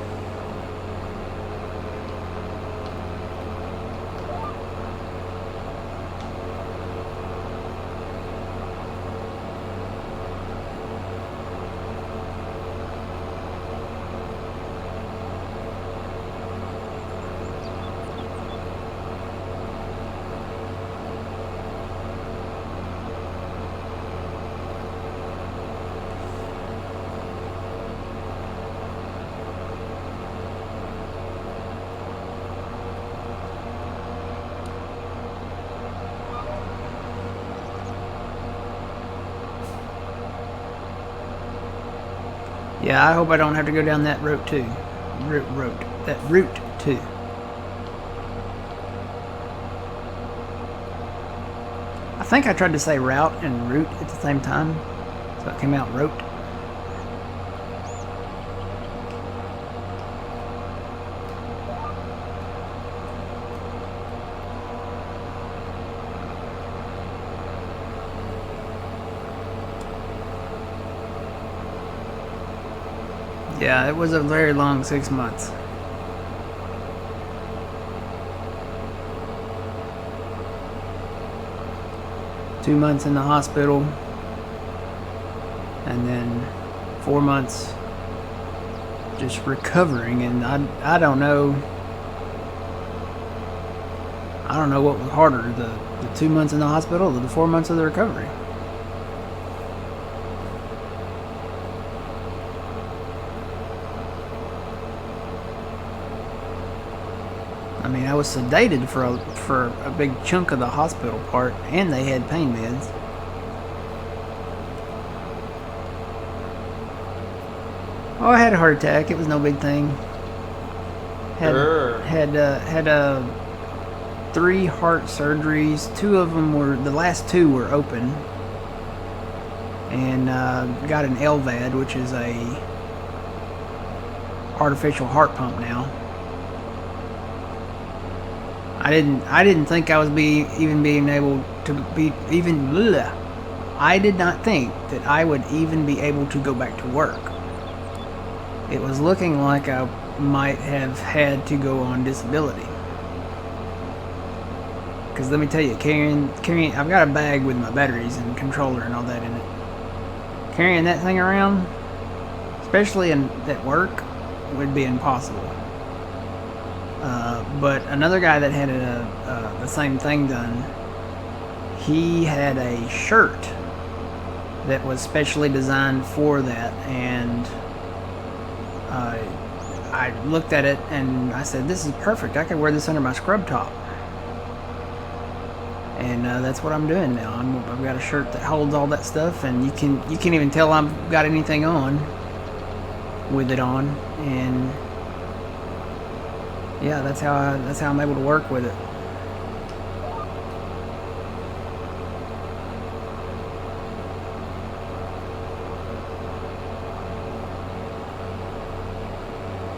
Yeah, I hope I don't have to go down that route too. That route too. I think I tried to say route and route at the same time, so it came out route. Yeah, it was a very long 6 months. Two months in the hospital, and then 4 months just recovering, and I don't know what was harder, the 2 months in the hospital or the 4 months of the recovery. I mean, I was sedated for a big chunk of the hospital part, and they had pain meds. Oh, I had a heart attack. It was no big thing. Had 3 heart surgeries. 2 of them were, the last 2 were open, and got an LVAD, which is a artificial heart pump now. I didn't think I was even being able to be even. Bleh. I did not think that I would even be able to go back to work. It was looking like I might have had to go on disability. Because let me tell you, carrying, I've got a bag with my batteries and controller and all that in it. Carrying that thing around, especially at work, would be impossible. But another guy that had the same thing done, he had a shirt that was specially designed for that, and I looked at it and I said, this is perfect. I could wear this under my scrub top. And that's what I'm doing now. I've got a shirt that holds all that stuff, and you can't even tell I've got anything on with it on. And yeah, that's how I'm able to work with it.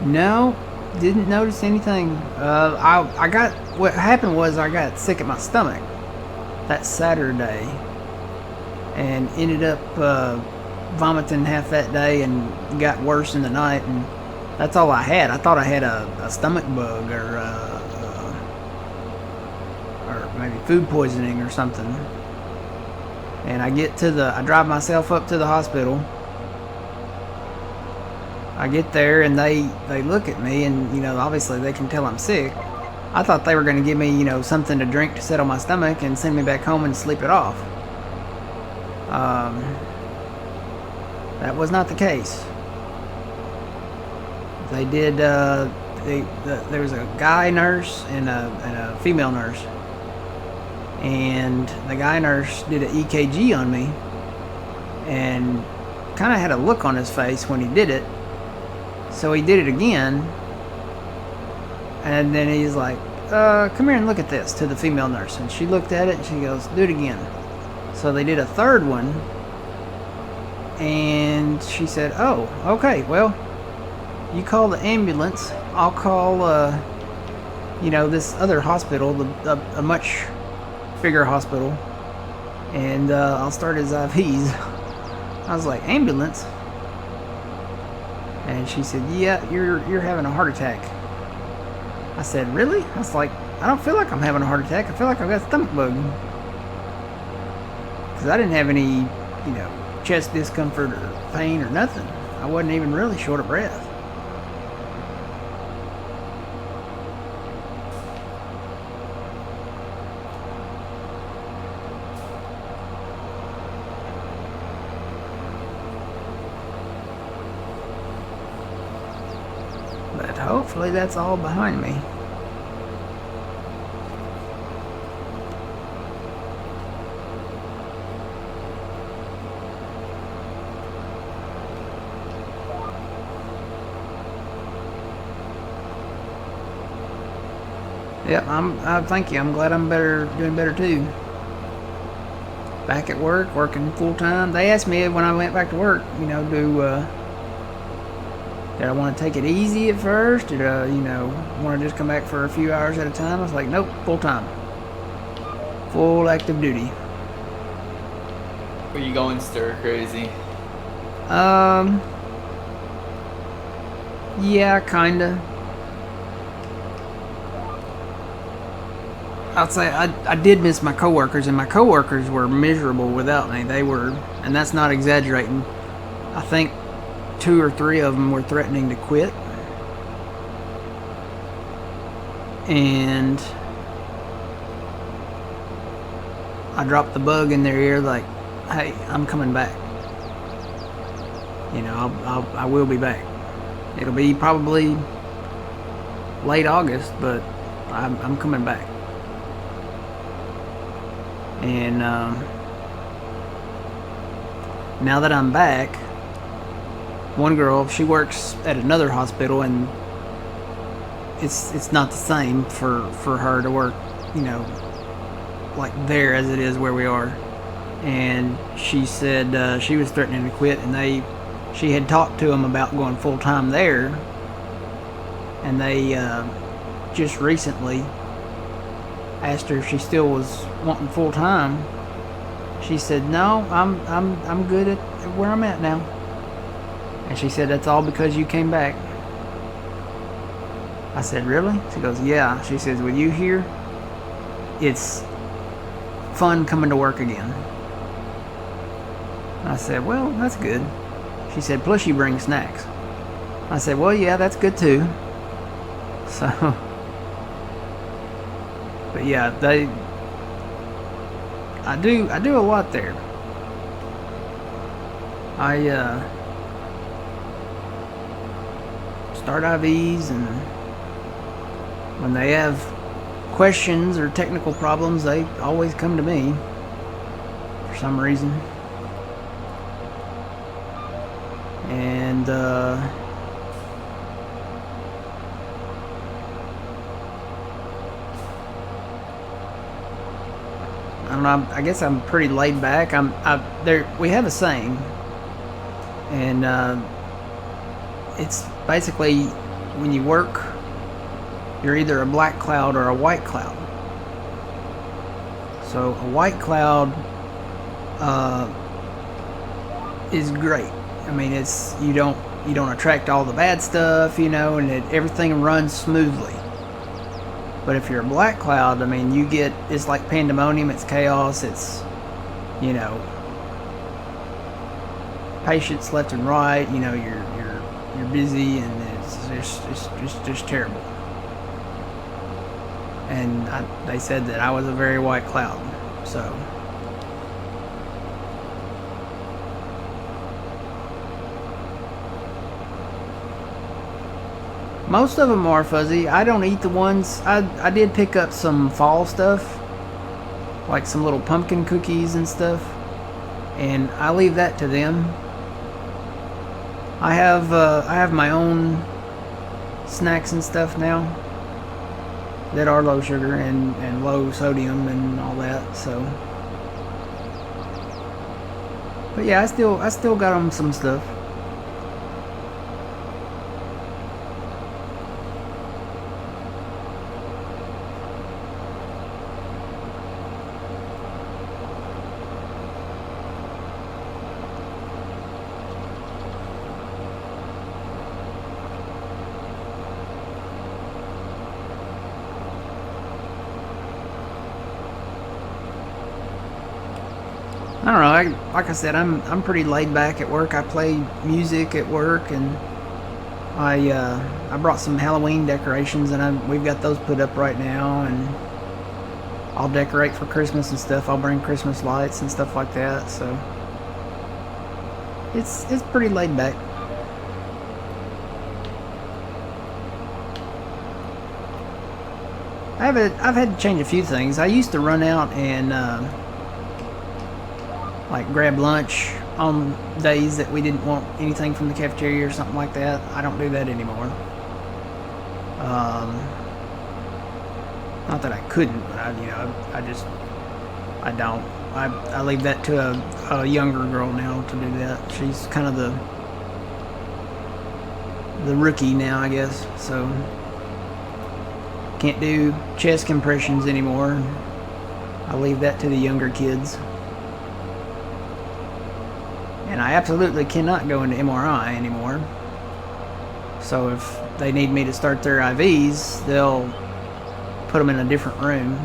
No, didn't notice anything. What happened was I got sick at my stomach that Saturday, and ended up vomiting half that day, and got worse in the night, and that's all I had. I thought I had a stomach bug or maybe food poisoning or something. And I drive myself up to the hospital. I get there and they look at me, and obviously they can tell I'm sick. I thought they were going to give me something to drink to settle my stomach and send me back home and sleep it off. That was not the case. They did. There was a guy nurse and a female nurse, and the guy nurse did an EKG on me, and kind of had a look on his face when he did it. So he did it again, and then he's like, come here and look at this, to the female nurse. And she looked at it and she goes, do it again. So they did a third one, and she said, oh, okay, well, you call the ambulance. I'll call, this other hospital, a much bigger hospital, and I'll start his IVs. I was like, ambulance? And she said, yeah, you're having a heart attack. I said, really? I was like, I don't feel like I'm having a heart attack. I feel like I've got a stomach bug. Because I didn't have any, chest discomfort or pain or nothing. I wasn't even really short of breath. But hopefully that's all behind me. Yep, thank you. I'm glad I'm doing better too. Back at work, working full time. They asked me when I went back to work, did I want to take it easy at first? Did I, want to just come back for a few hours at a time? I was like, nope, full time. Full active duty. Were you going stir crazy? Yeah, kinda. I'd say I did miss my coworkers, and my coworkers were miserable without me. They were, and that's not exaggerating. I think 2 or 3 of them were threatening to quit. And I dropped the bug in their ear like, hey, I'm coming back. I will be back. It'll be probably late August, but I'm coming back. And now that I'm back, one girl, she works at another hospital, and it's not the same for her to work, you know, like there as it is where we are. And she said she was threatening to quit, and she had talked to them about going full time there, and they just recently asked her if she still was wanting full time. She said, "No, I'm good at where I'm at now." And she said, "That's all because you came back." I said, "Really?" She goes, "Yeah." She says, "With you here, it's fun coming to work again." I said, "Well, that's good." She said, "Plus you bring snacks." I said, "Well, yeah, that's good too." So, but yeah, I do a lot there. I start IVs, and when they have questions or technical problems, they always come to me for some reason. And I don't know. I guess I'm pretty laid back. We have a saying, and it's basically when you work, you're either a black cloud or a white cloud. So a white cloud is great. I mean, you don't attract all the bad stuff, you know, and everything runs smoothly. But if you're a black cloud, I mean, it's like pandemonium, it's chaos, it's, you know, patients left and right, you know, you're busy, and it's just terrible. And they said that I was a very white cloud, so. Most of them are fuzzy. I don't eat the ones. I did pick up some fall stuff, like some little pumpkin cookies and stuff, and I leave that to them. I have my own snacks and stuff now that are low sugar and low sodium and all that. So, but yeah, I still got them some stuff. I don't know. Like I said, I'm pretty laid back at work. I play music at work, and I brought some Halloween decorations, and we've got those put up right now. And I'll decorate for Christmas and stuff. I'll bring Christmas lights and stuff like that. So it's pretty laid back. I've had to change a few things. I used to run out and like grab lunch on days that we didn't want anything from the cafeteria or something like that. I don't do that anymore. Not that I couldn't, but I don't. I leave that to a younger girl now to do that. She's kind of the rookie now, I guess. So can't do chest compressions anymore. I leave that to the younger kids. And I absolutely cannot go into MRI anymore. So if they need me to start their IVs, they'll put them in a different room.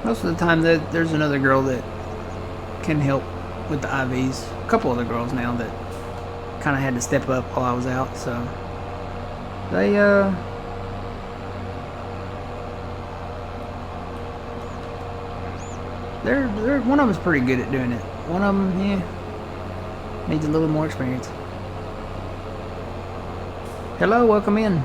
Most of the time, there's another girl that can help with the IVs. A couple other girls now that kind of had to step up while I was out. So they're one of them's pretty good at doing it. One of them, yeah. Needs a little more experience. Hello, welcome in.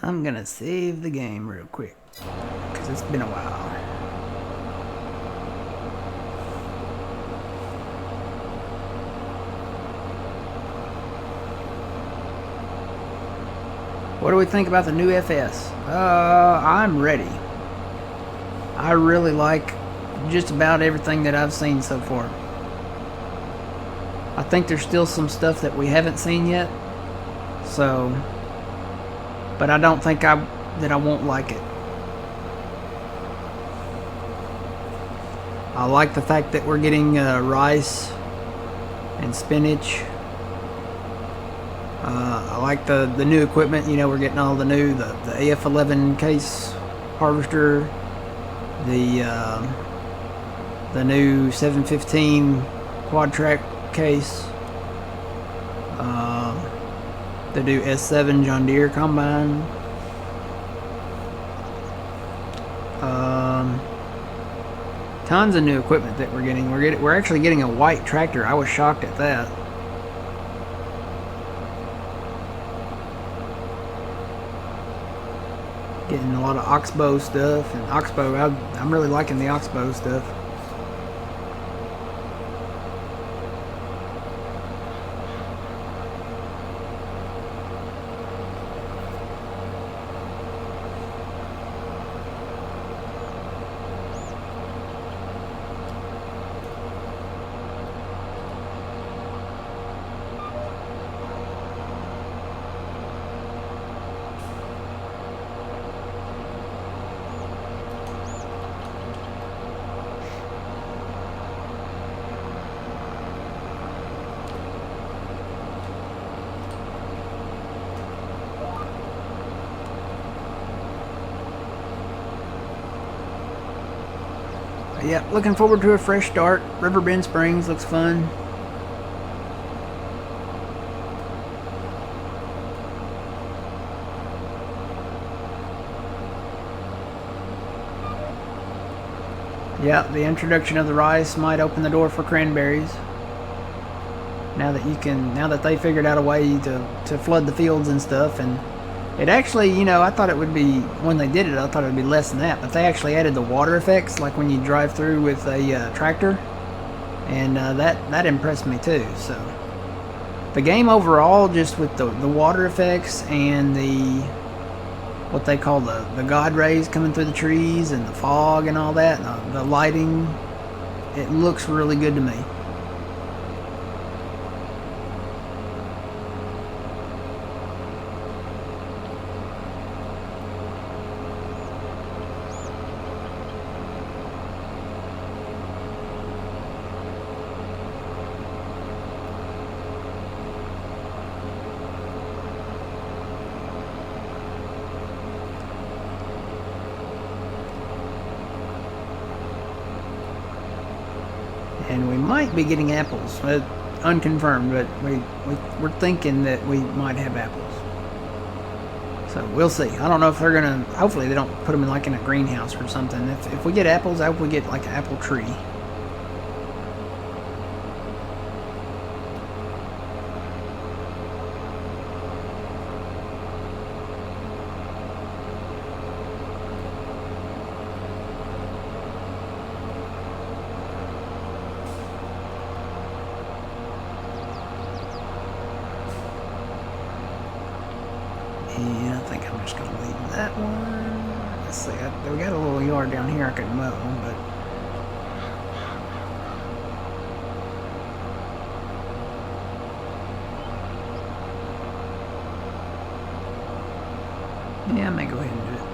I'm gonna save the game real quick, because it's been a while. What do we think about the new FS? I'm ready. I really like just about everything that I've seen so far. I think there's still some stuff that we haven't seen yet, so... But I don't think that I won't like it. I like the fact that we're getting rice and spinach. I like the new equipment. You know, we're getting all the new the AF11 case harvester, the new 715 quad track case. The new S7 John Deere combine. Tons of new equipment that we're getting. We're actually getting a white tractor. I was shocked at that. Getting a lot of Oxbow stuff, and Oxbow, I'm really liking the Oxbow stuff. Yeah, looking forward to a fresh start. Riverbend Springs looks fun. Yeah, the introduction of the rice might open the door for cranberries. Now that they figured out a way to flood the fields and stuff, and it actually, you know, I thought it would be, when they did it, I thought it would be less than that, but they actually added the water effects, like when you drive through with a tractor, and that impressed me too. So the game overall, just with the water effects and the, what they call the God rays coming through the trees and the fog and all that, and the lighting, it looks really good to me. And we might be getting apples, unconfirmed, but we're thinking that we might have apples. So we'll see. I don't know if they're gonna. Hopefully they don't put them in like in a greenhouse or something. If we get apples, I hope we get like an apple tree. And I think I'm just going to leave that one. Let's see, we got a little yard down here I could mow, but Yeah, I may go ahead and do it.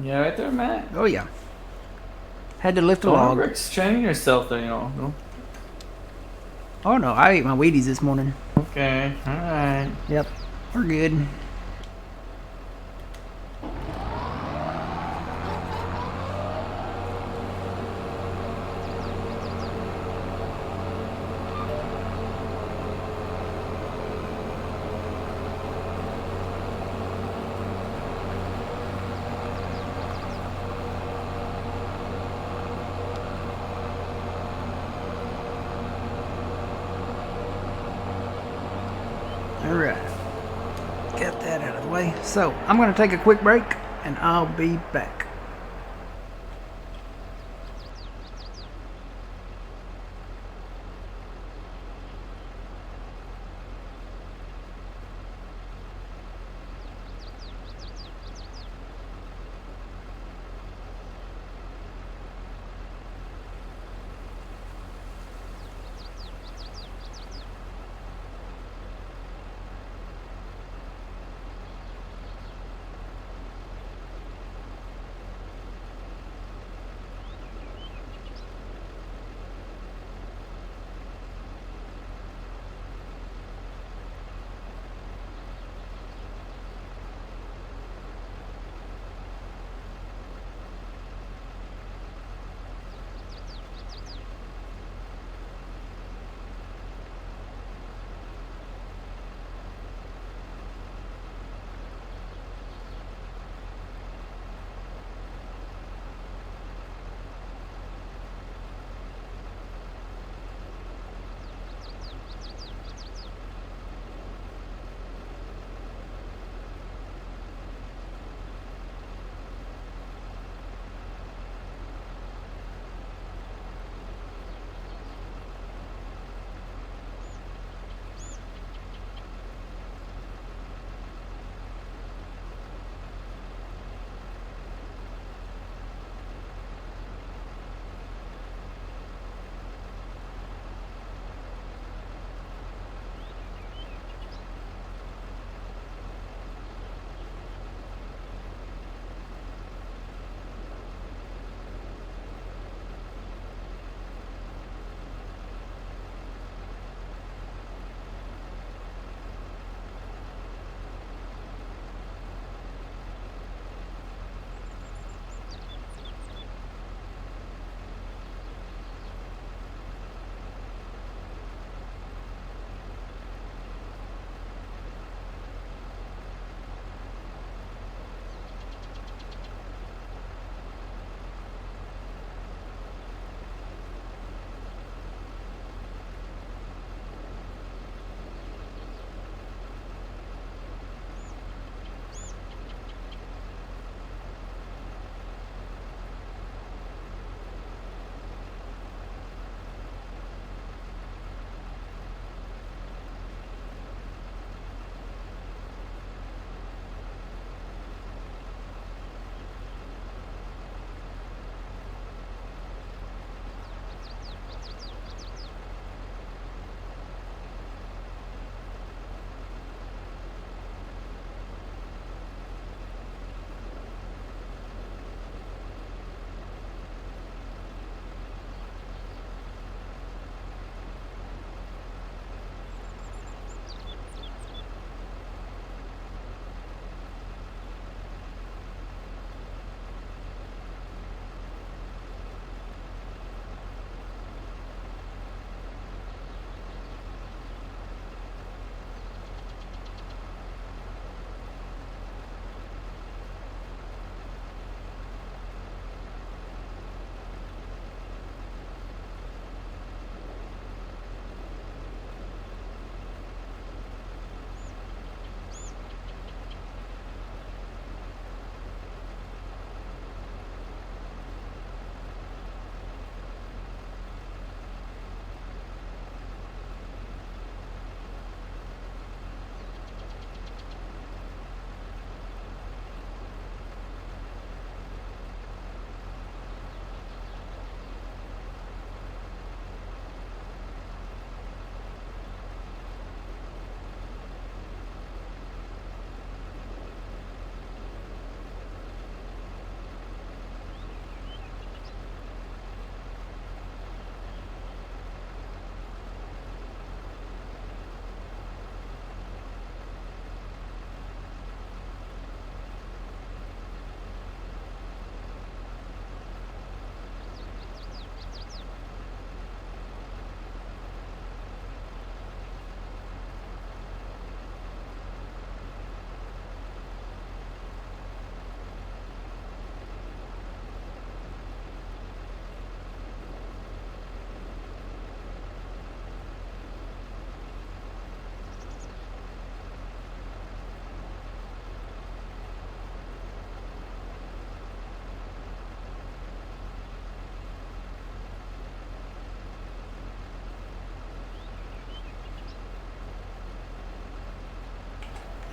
Yeah, right there, Matt. Oh yeah. Had to lift a Don't log. overextend yourself, though, you know. No. Oh no, I ate my Wheaties this morning. Okay, alright. Yep, we're good. Alright, got that out of the way. So, I'm going to take a quick break, and I'll be back.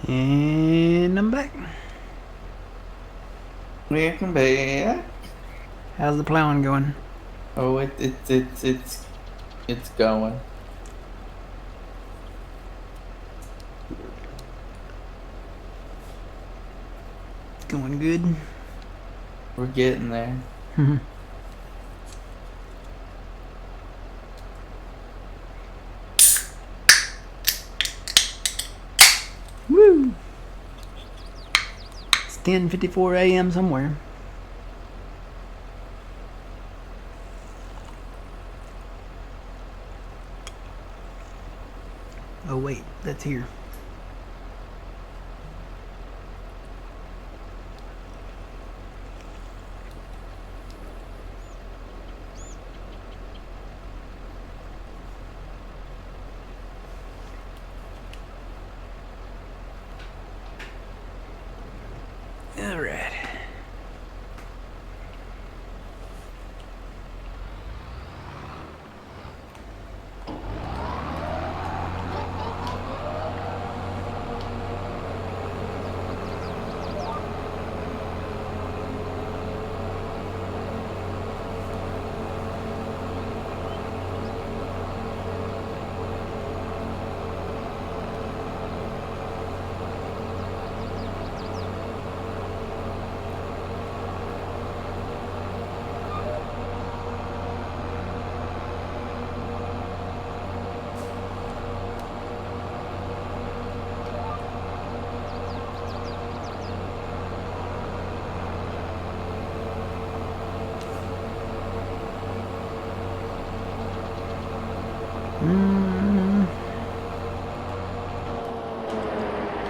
And I'm back. Welcome back. How's the plowing going? Oh, it's going. Going good. We're getting there. Woo! It's 10:54 a.m. somewhere. Oh wait, that's here. All right.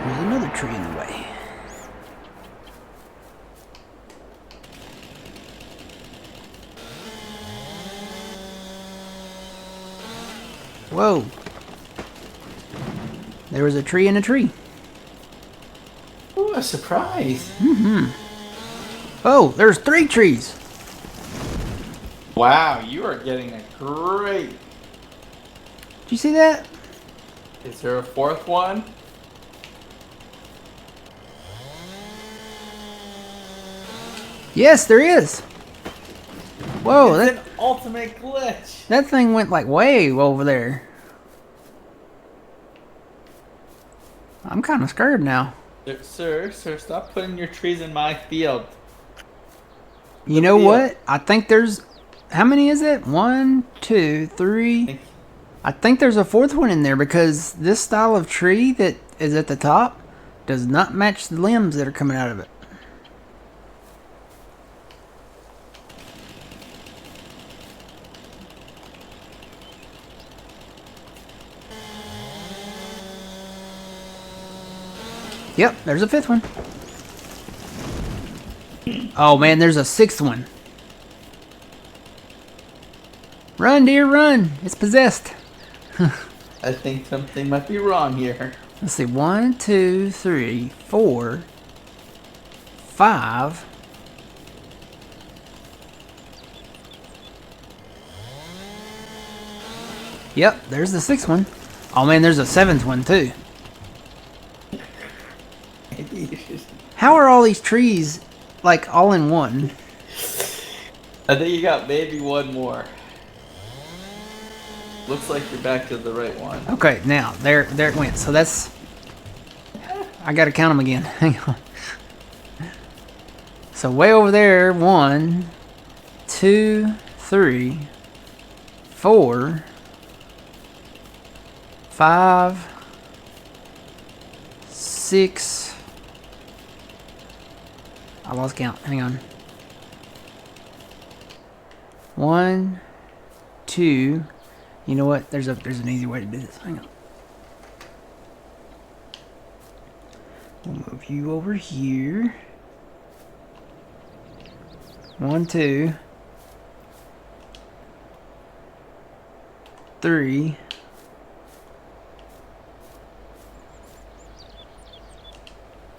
There's another tree in the way. Whoa. There was a tree in a tree. Ooh, a surprise. Oh, there's 3 trees. Wow, you are getting a great. Did you see that? Is there a 4th one? Yes, there is. Whoa, It's an ultimate glitch. that thing went like way over there. I'm kind of scared now. Sir, stop putting your trees in my field. You know what? I think there's... How many is it? 1, 2, 3... I think there's a 4th one in there because this style of tree that is at the top does not match the limbs that are coming out of it. Yep, there's a 5th one. Oh man, there's a 6th one. Run, dear, run! It's possessed. I think something might be wrong here. Let's see, 1, 2, 3, 4, 5. Yep, there's the 6th one. Oh man, there's a 7th one too. How are all these trees like all in one? I think you got maybe one more. Looks like you're back to the right one. Okay, now there it went. So that's... I gotta count them again. Hang on. So way over there, 1, 2, 3, 4, 5, 6. I lost count. Hang on. 1, 2. You know what? There's an easy way to do this. Hang on. We'll move you over here. 1, 2, 3,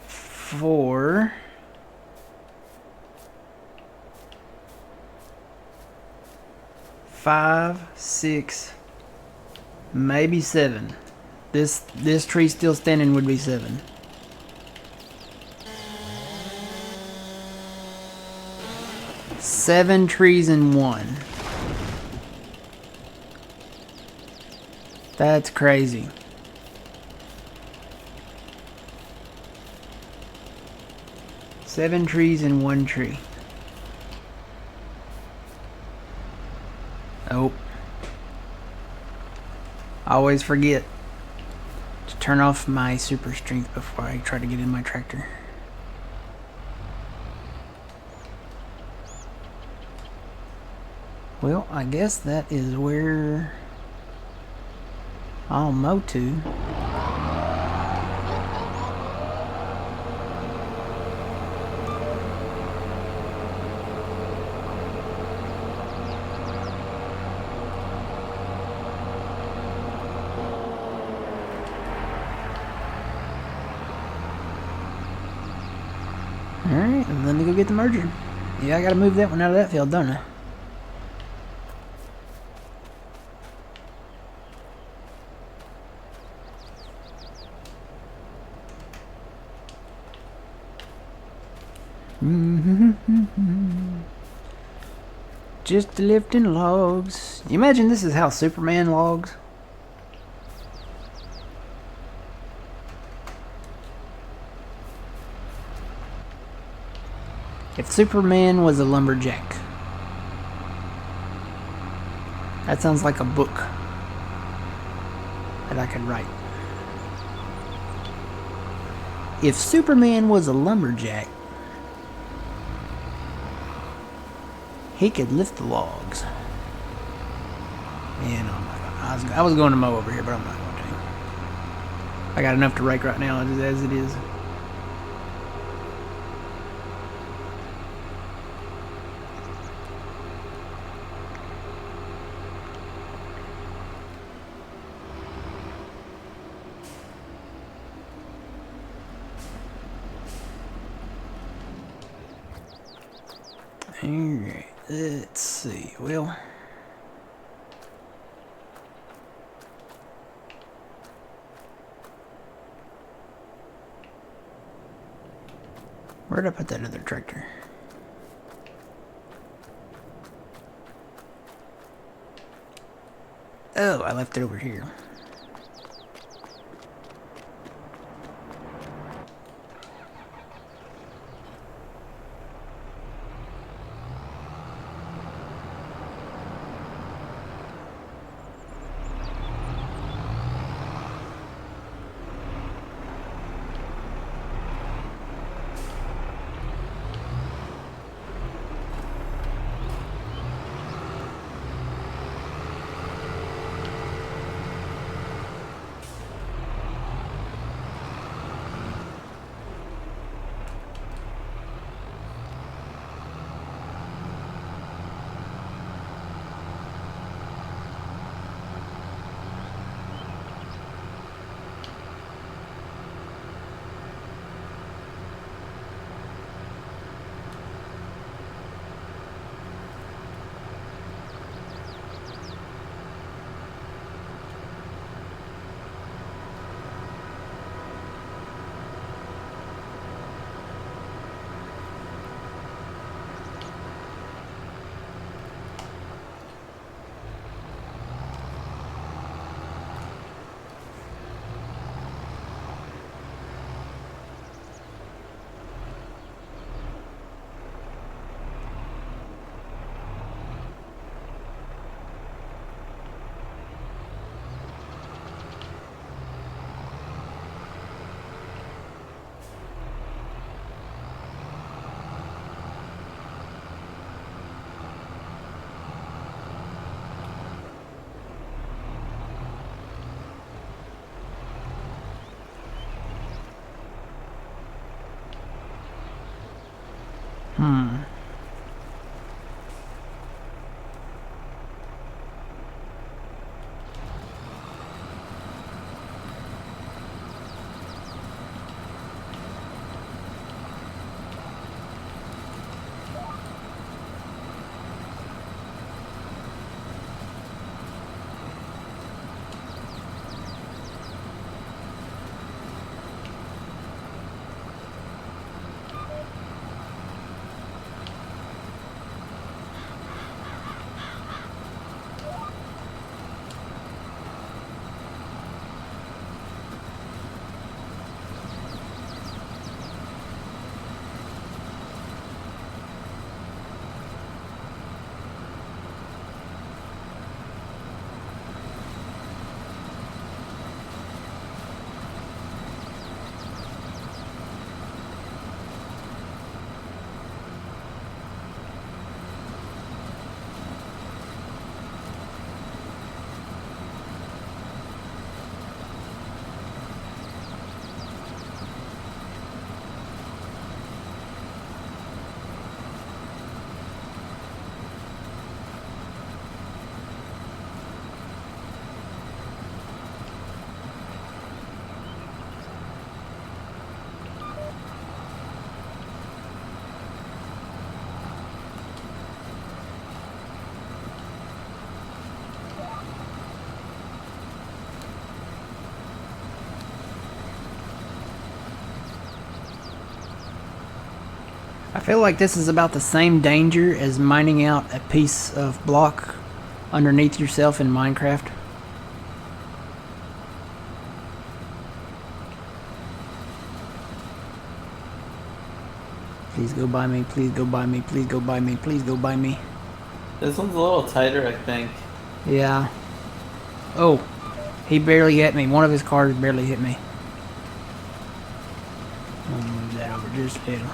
4, 5, 6, maybe 7. This tree still standing would be 7. 7 trees in one. That's crazy. Seven trees in one tree. Oh. I always forget to turn off my super strength before I try to get in my tractor. Well, I guess that is where I'll mow to. Alright, let me go get the merger. Yeah, I gotta move that one out of that field, don't I? Just lifting logs. You imagine this is how Superman logs? If Superman was a lumberjack. That sounds like a book that I could write. If Superman was a lumberjack, he could lift the logs. Yeah, no, I was going to mow over here, but I'm not going to. I got enough to rake right now as it is. Alright, let's see. Well, where'd I put that other tractor? Oh, I left it over here. I feel like this is about the same danger as mining out a piece of block underneath yourself in Minecraft. Please go by me, please go by me, please go by me, please go by me. This one's a little tighter, I think. Yeah. Oh, he barely hit me. One of his cars barely hit me. I'll move that over just a little.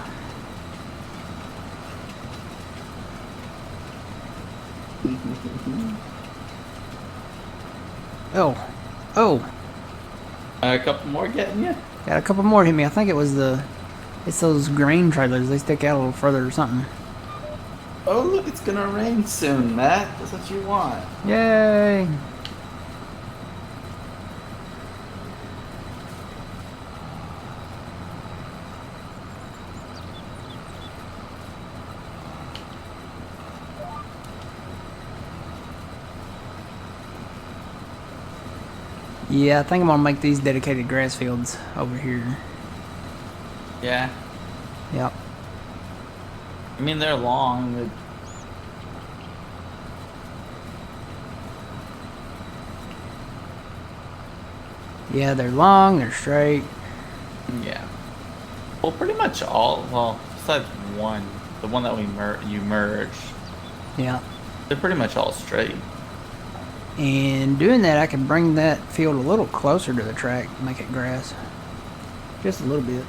Oh. Oh. A couple more getting you? Got a couple more hit me. I think it was it's those grain trailers. They stick out a little further or something. Oh, look, it's gonna rain soon, Matt. That's what you want. Yay! Yeah, I think I'm gonna make these dedicated grass fields over here. Yeah. Yep. I mean, they're long. Yeah, they're long, they're straight. Yeah. Well, pretty much all. Well, besides one, the one that you merged. Yeah. They're pretty much all straight. And doing that, I can bring that field a little closer to the track, make it grass. Just a little bit.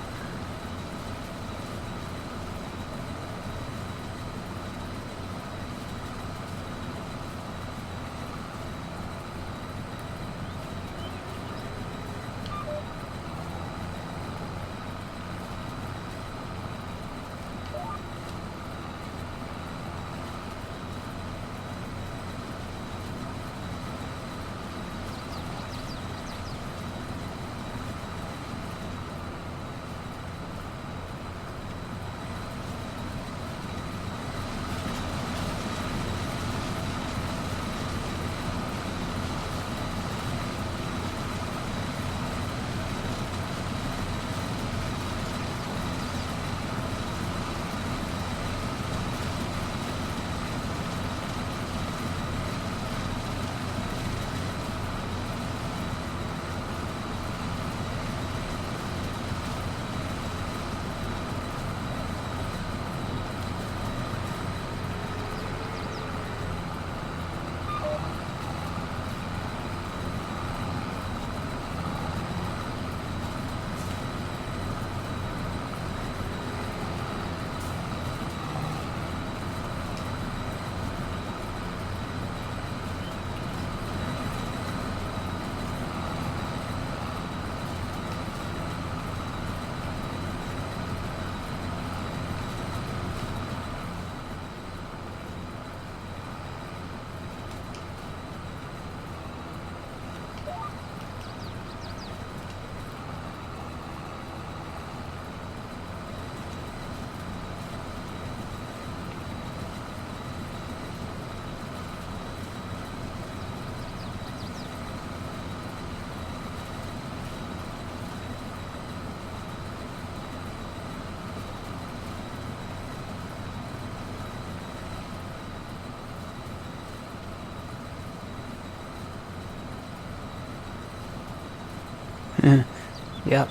Yep.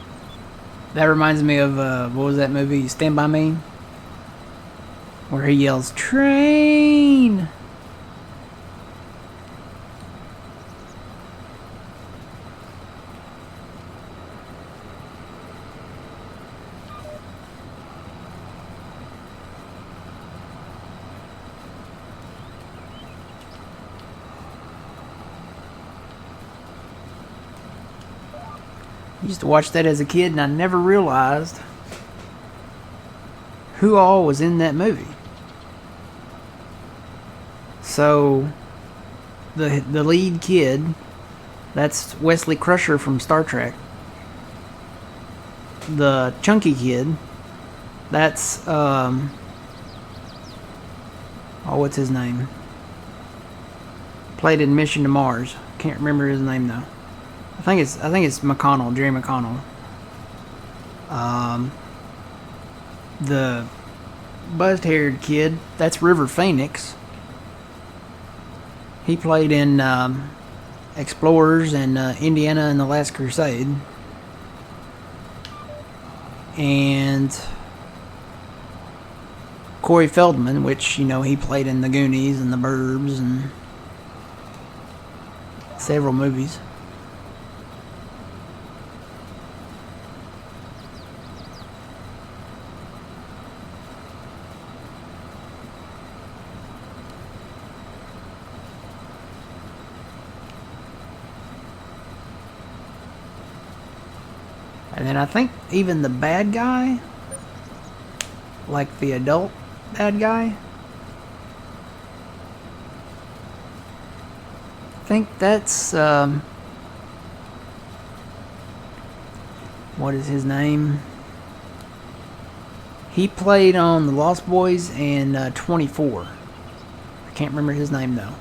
That reminds me of, what was that movie, Stand By Me? Where he yells, "Train!" Used to watch that as a kid and I never realized who all was in that movie. So the lead kid, that's Wesley Crusher from Star Trek. The chunky kid, that's what's his name? Played in Mission to Mars. Can't remember his name though. I think it's McConnell, Jerry McConnell. The buzzed-haired kid, that's River Phoenix. He played in Explorers and Indiana and the Last Crusade. And Corey Feldman, which, you know, he played in The Goonies and The Burbs and several movies. And then I think even the bad guy, like the adult bad guy, I think that's, what is his name? He played on The Lost Boys and 24. I can't remember his name though.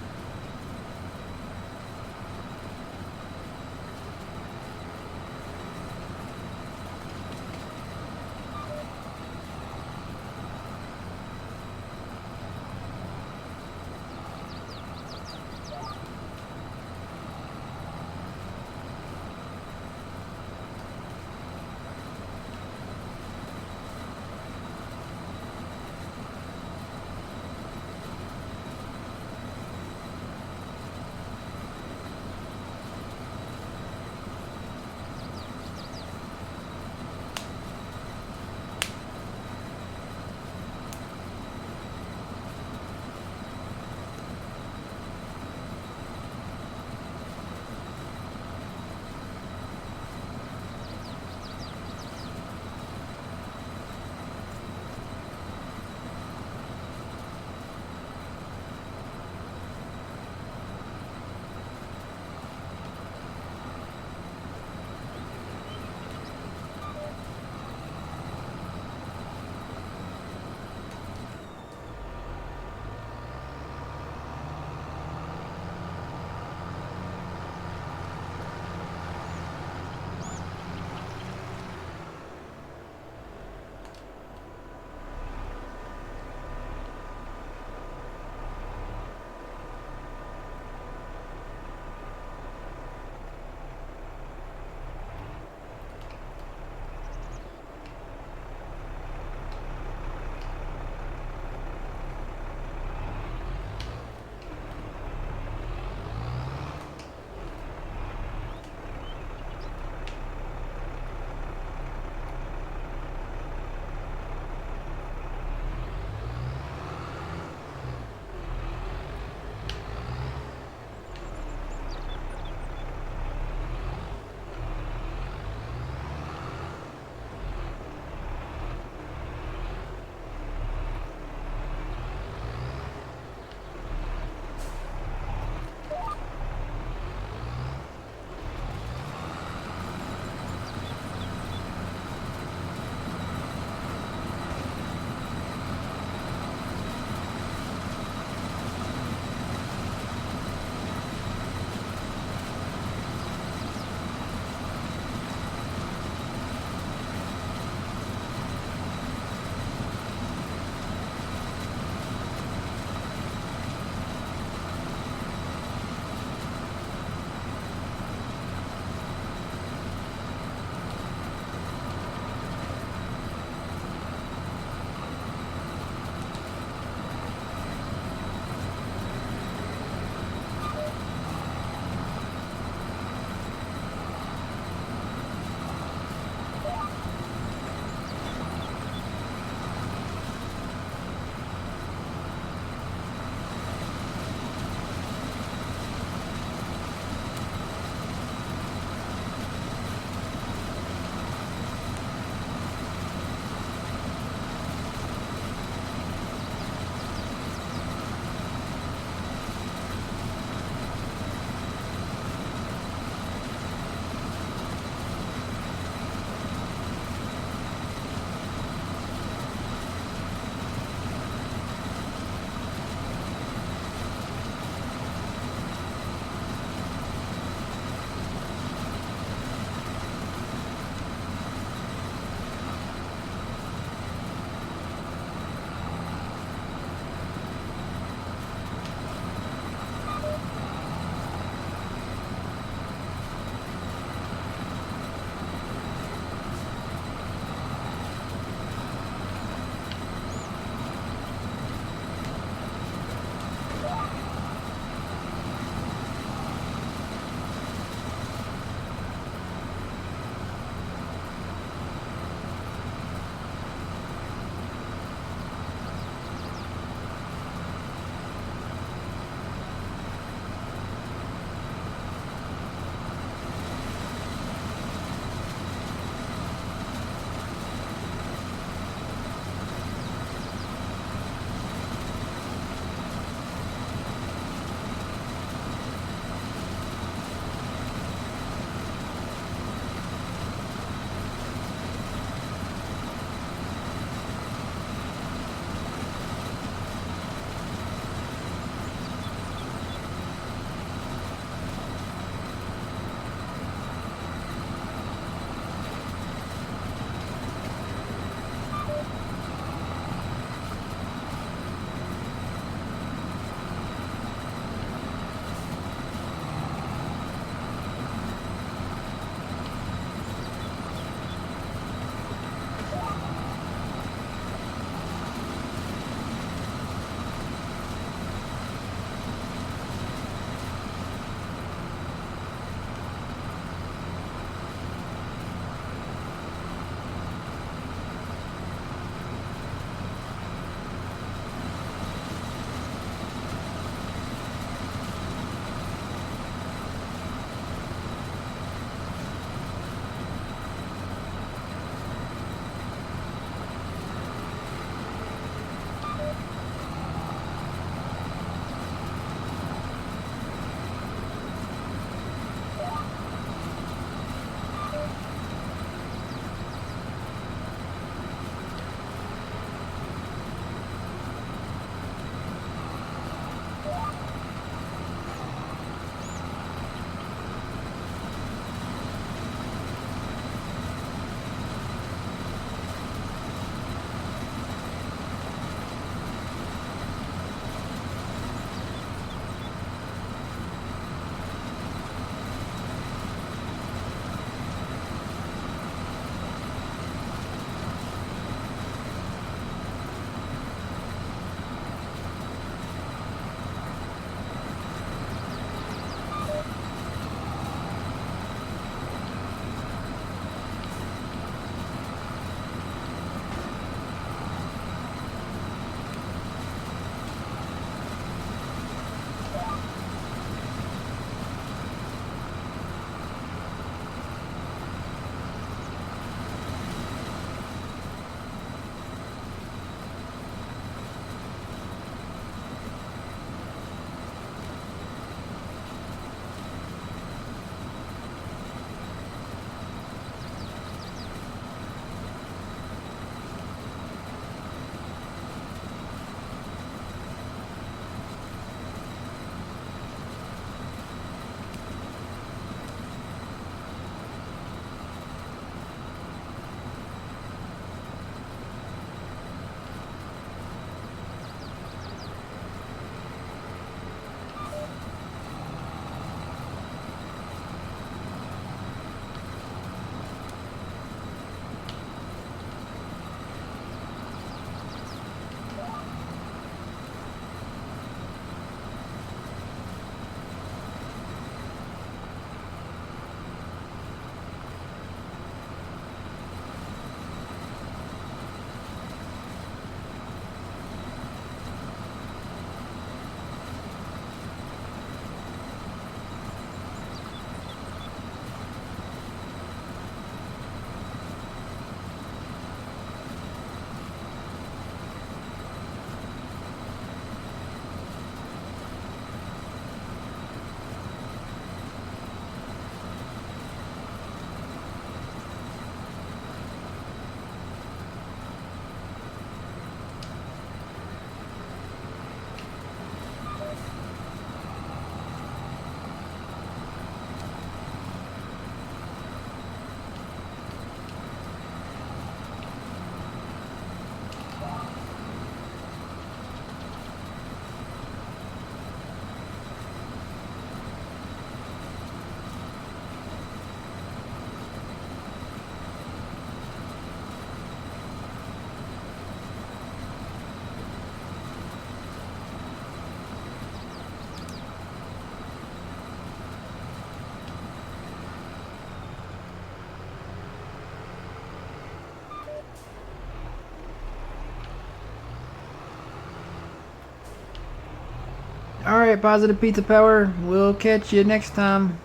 Alright, Positive Pizza Power. We'll catch you next time.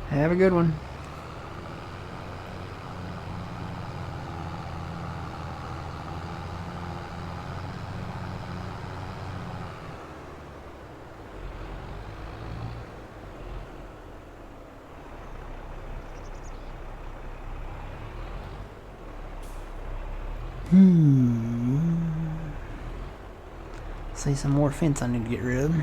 Have a good one. See some more fence I need to get rid of.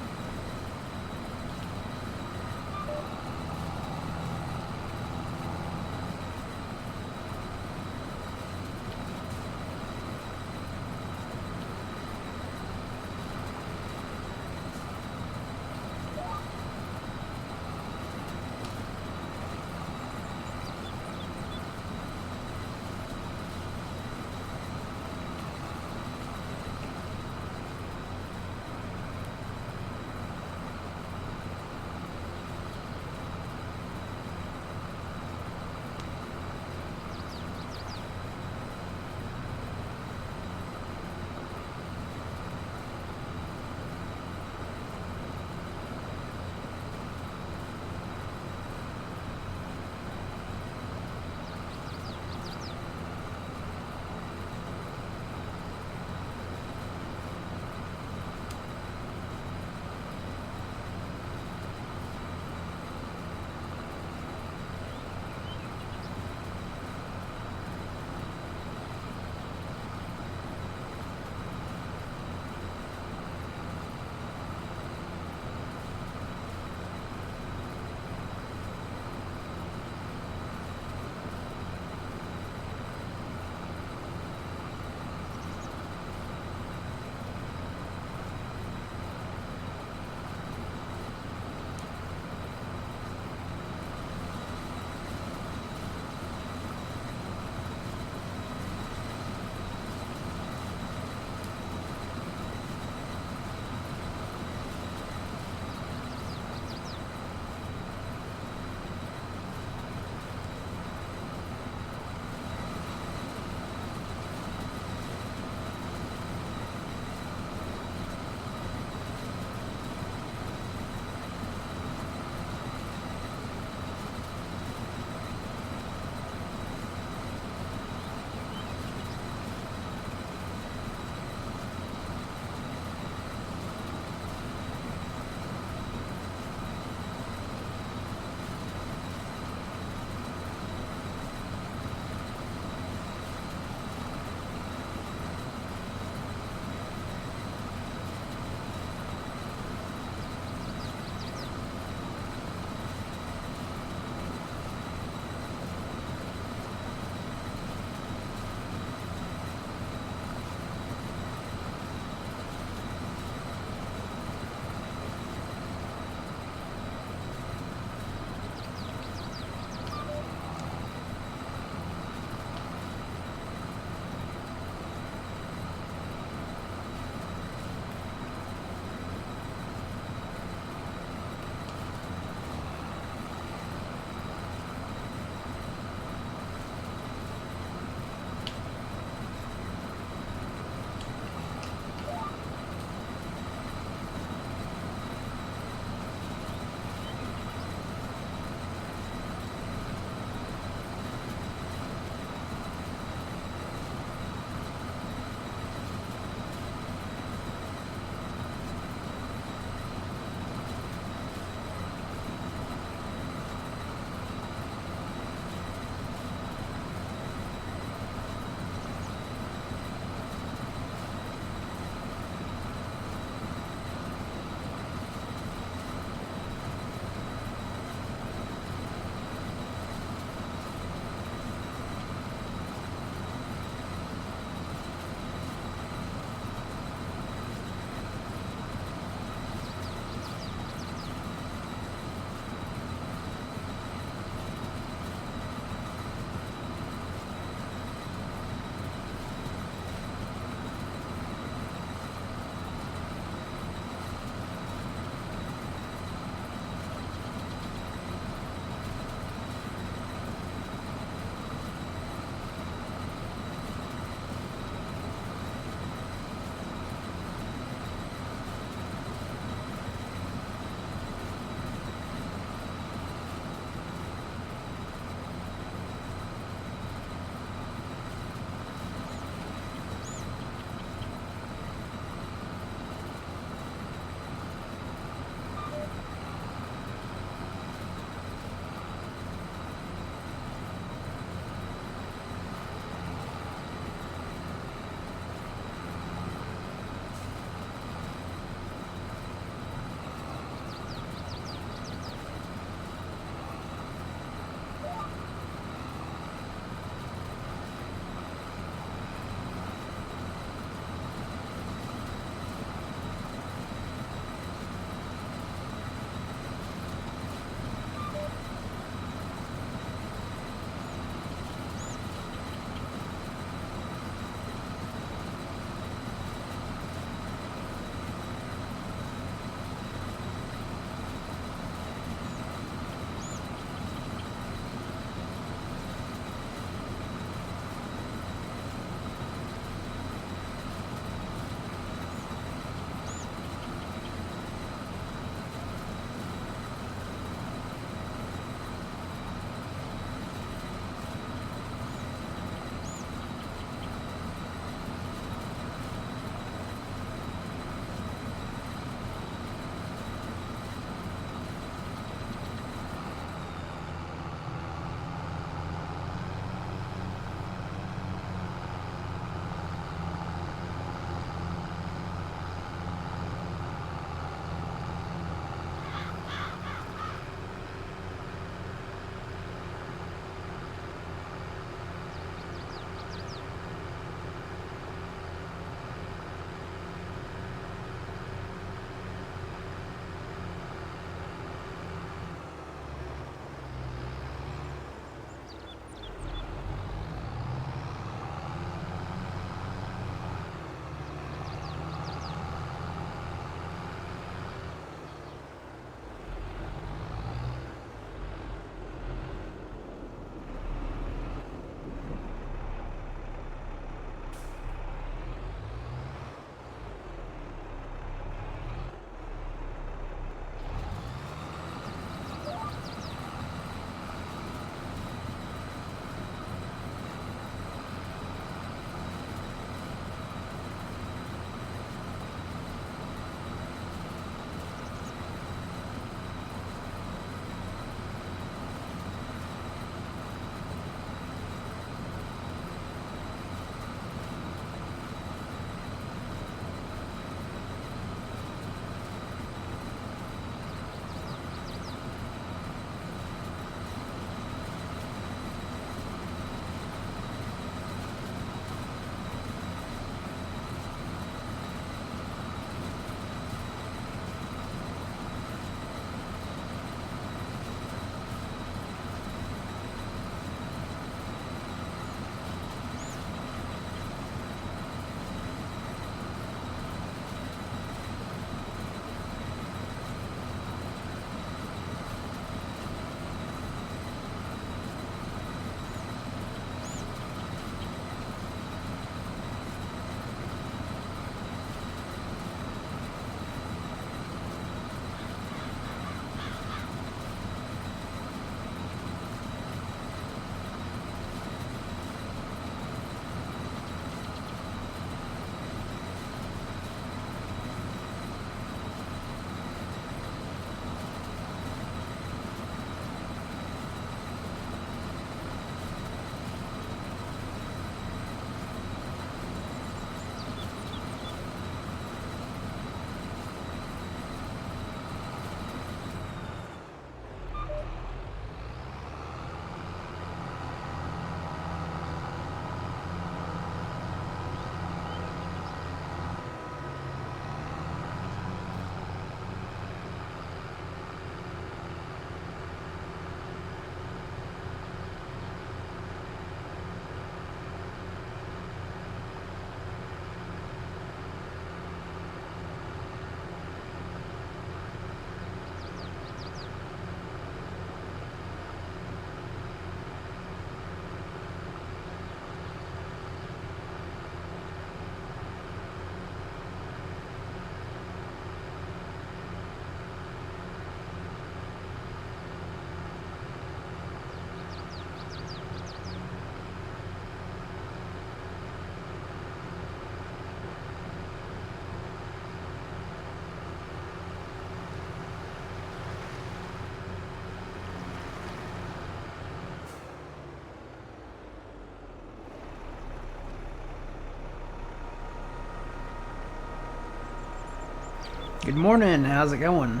Good morning. How's it going?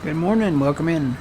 Good morning. Welcome in.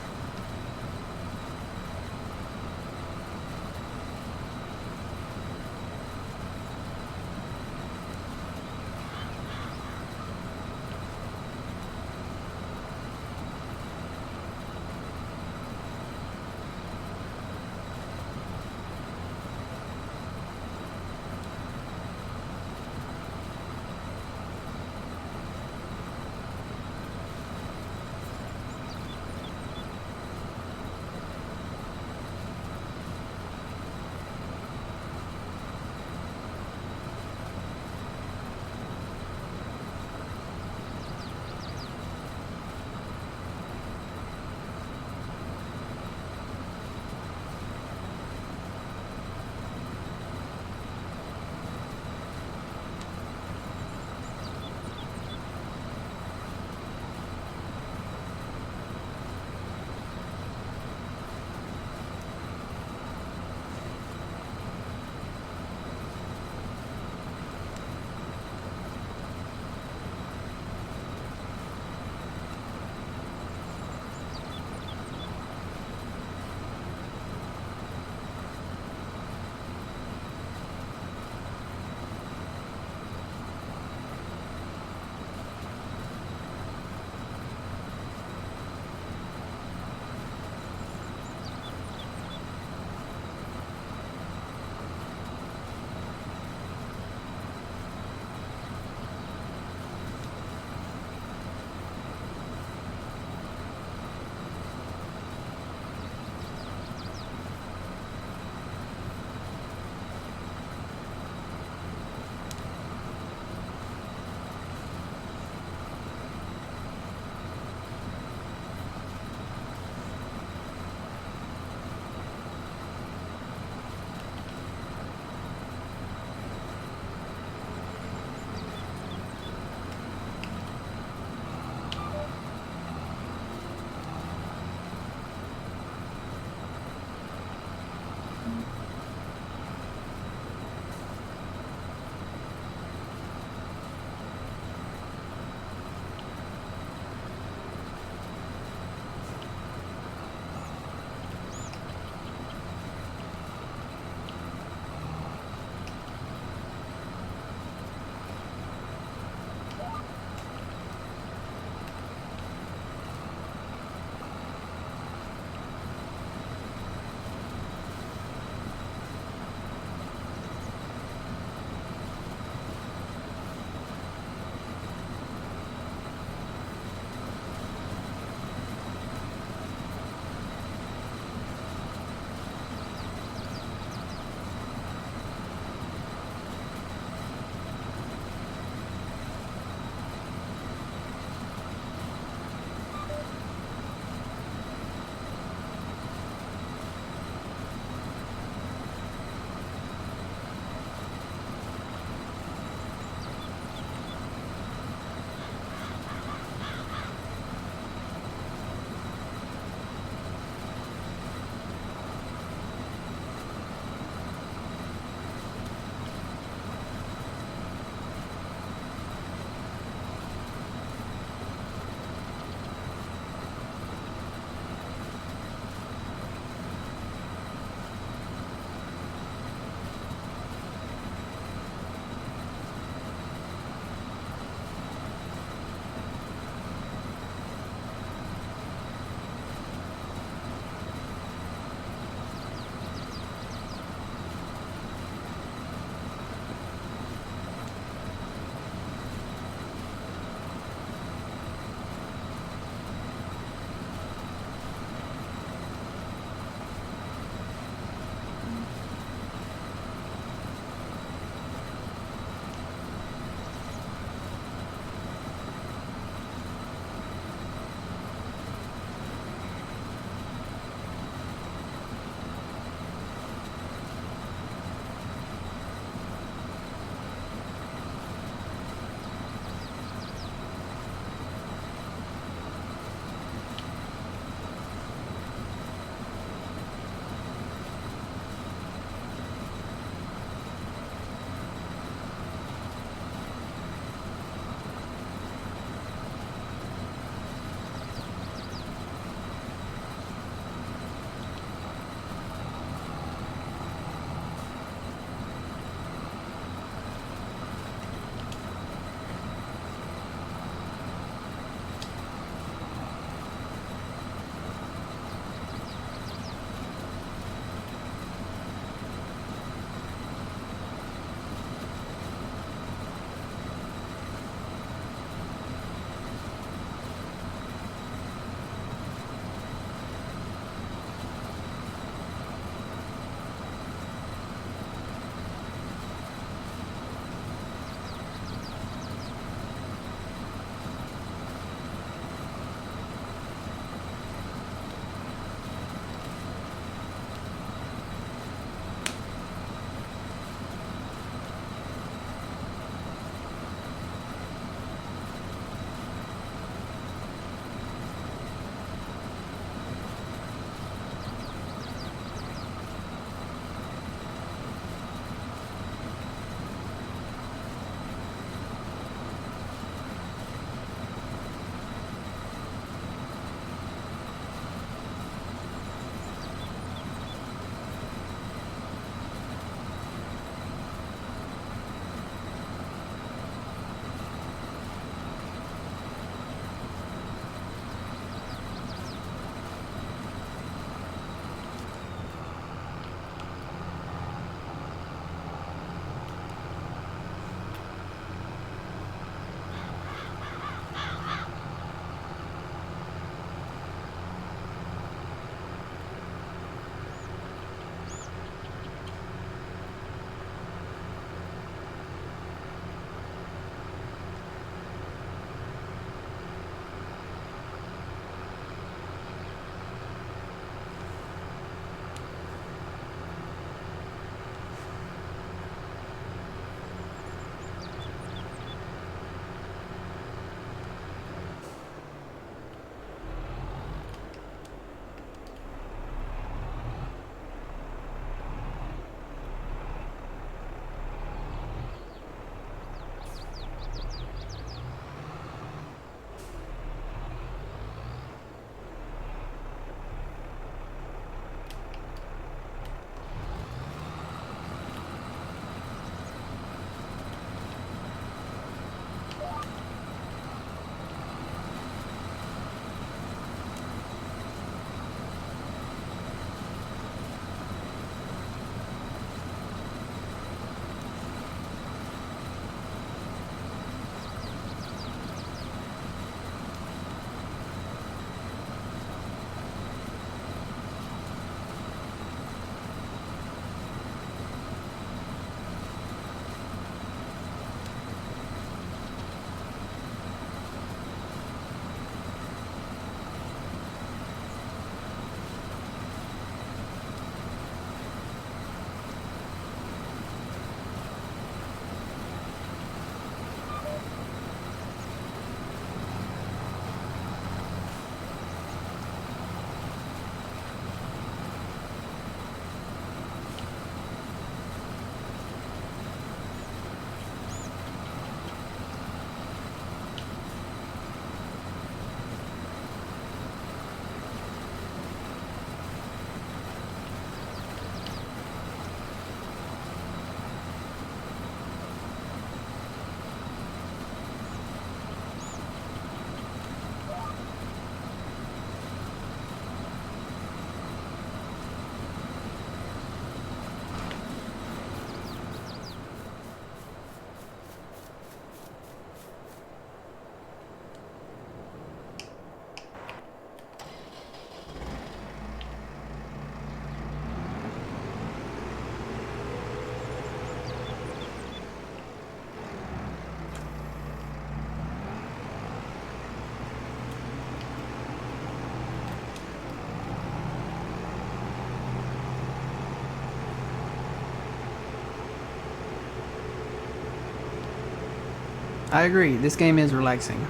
I agree. This game is relaxing.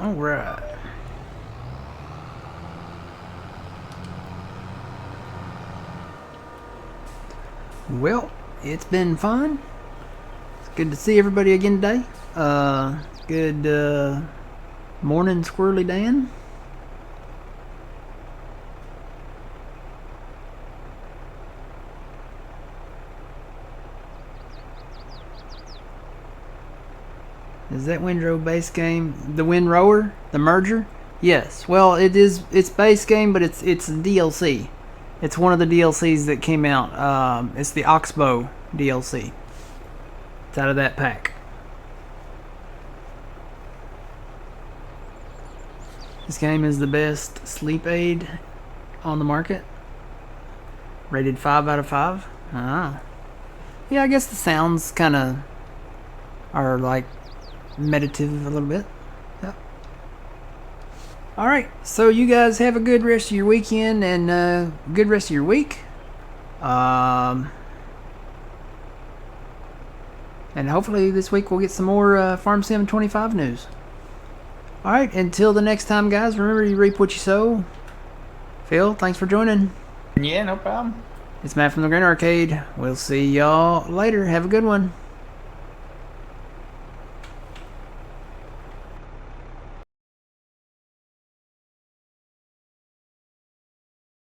All right. Well, it's been fun. It's good to see everybody again today. Good morning, Squirrely Dan. Is that Windrow base game the Windrower? The merger? Yes. Well, it is. It's base game, but it's DLC. It's one of the DLCs that came out. It's the Oxbow DLC. It's out of that pack. This game is the best sleep aid on the market. Rated 5 out of 5. Ah. Yeah, I guess the sounds kind of are like meditative a little bit. Yep. Alright, so you guys have a good rest of your weekend and good rest of your week. And hopefully this week we'll get some more Farm Sim 25 news. Alright, until the next time, guys, remember you reap what you sow. Phil, thanks for joining. Yeah, no problem. It's Matt from the Grand Arcade. We'll see y'all later. Have a good one.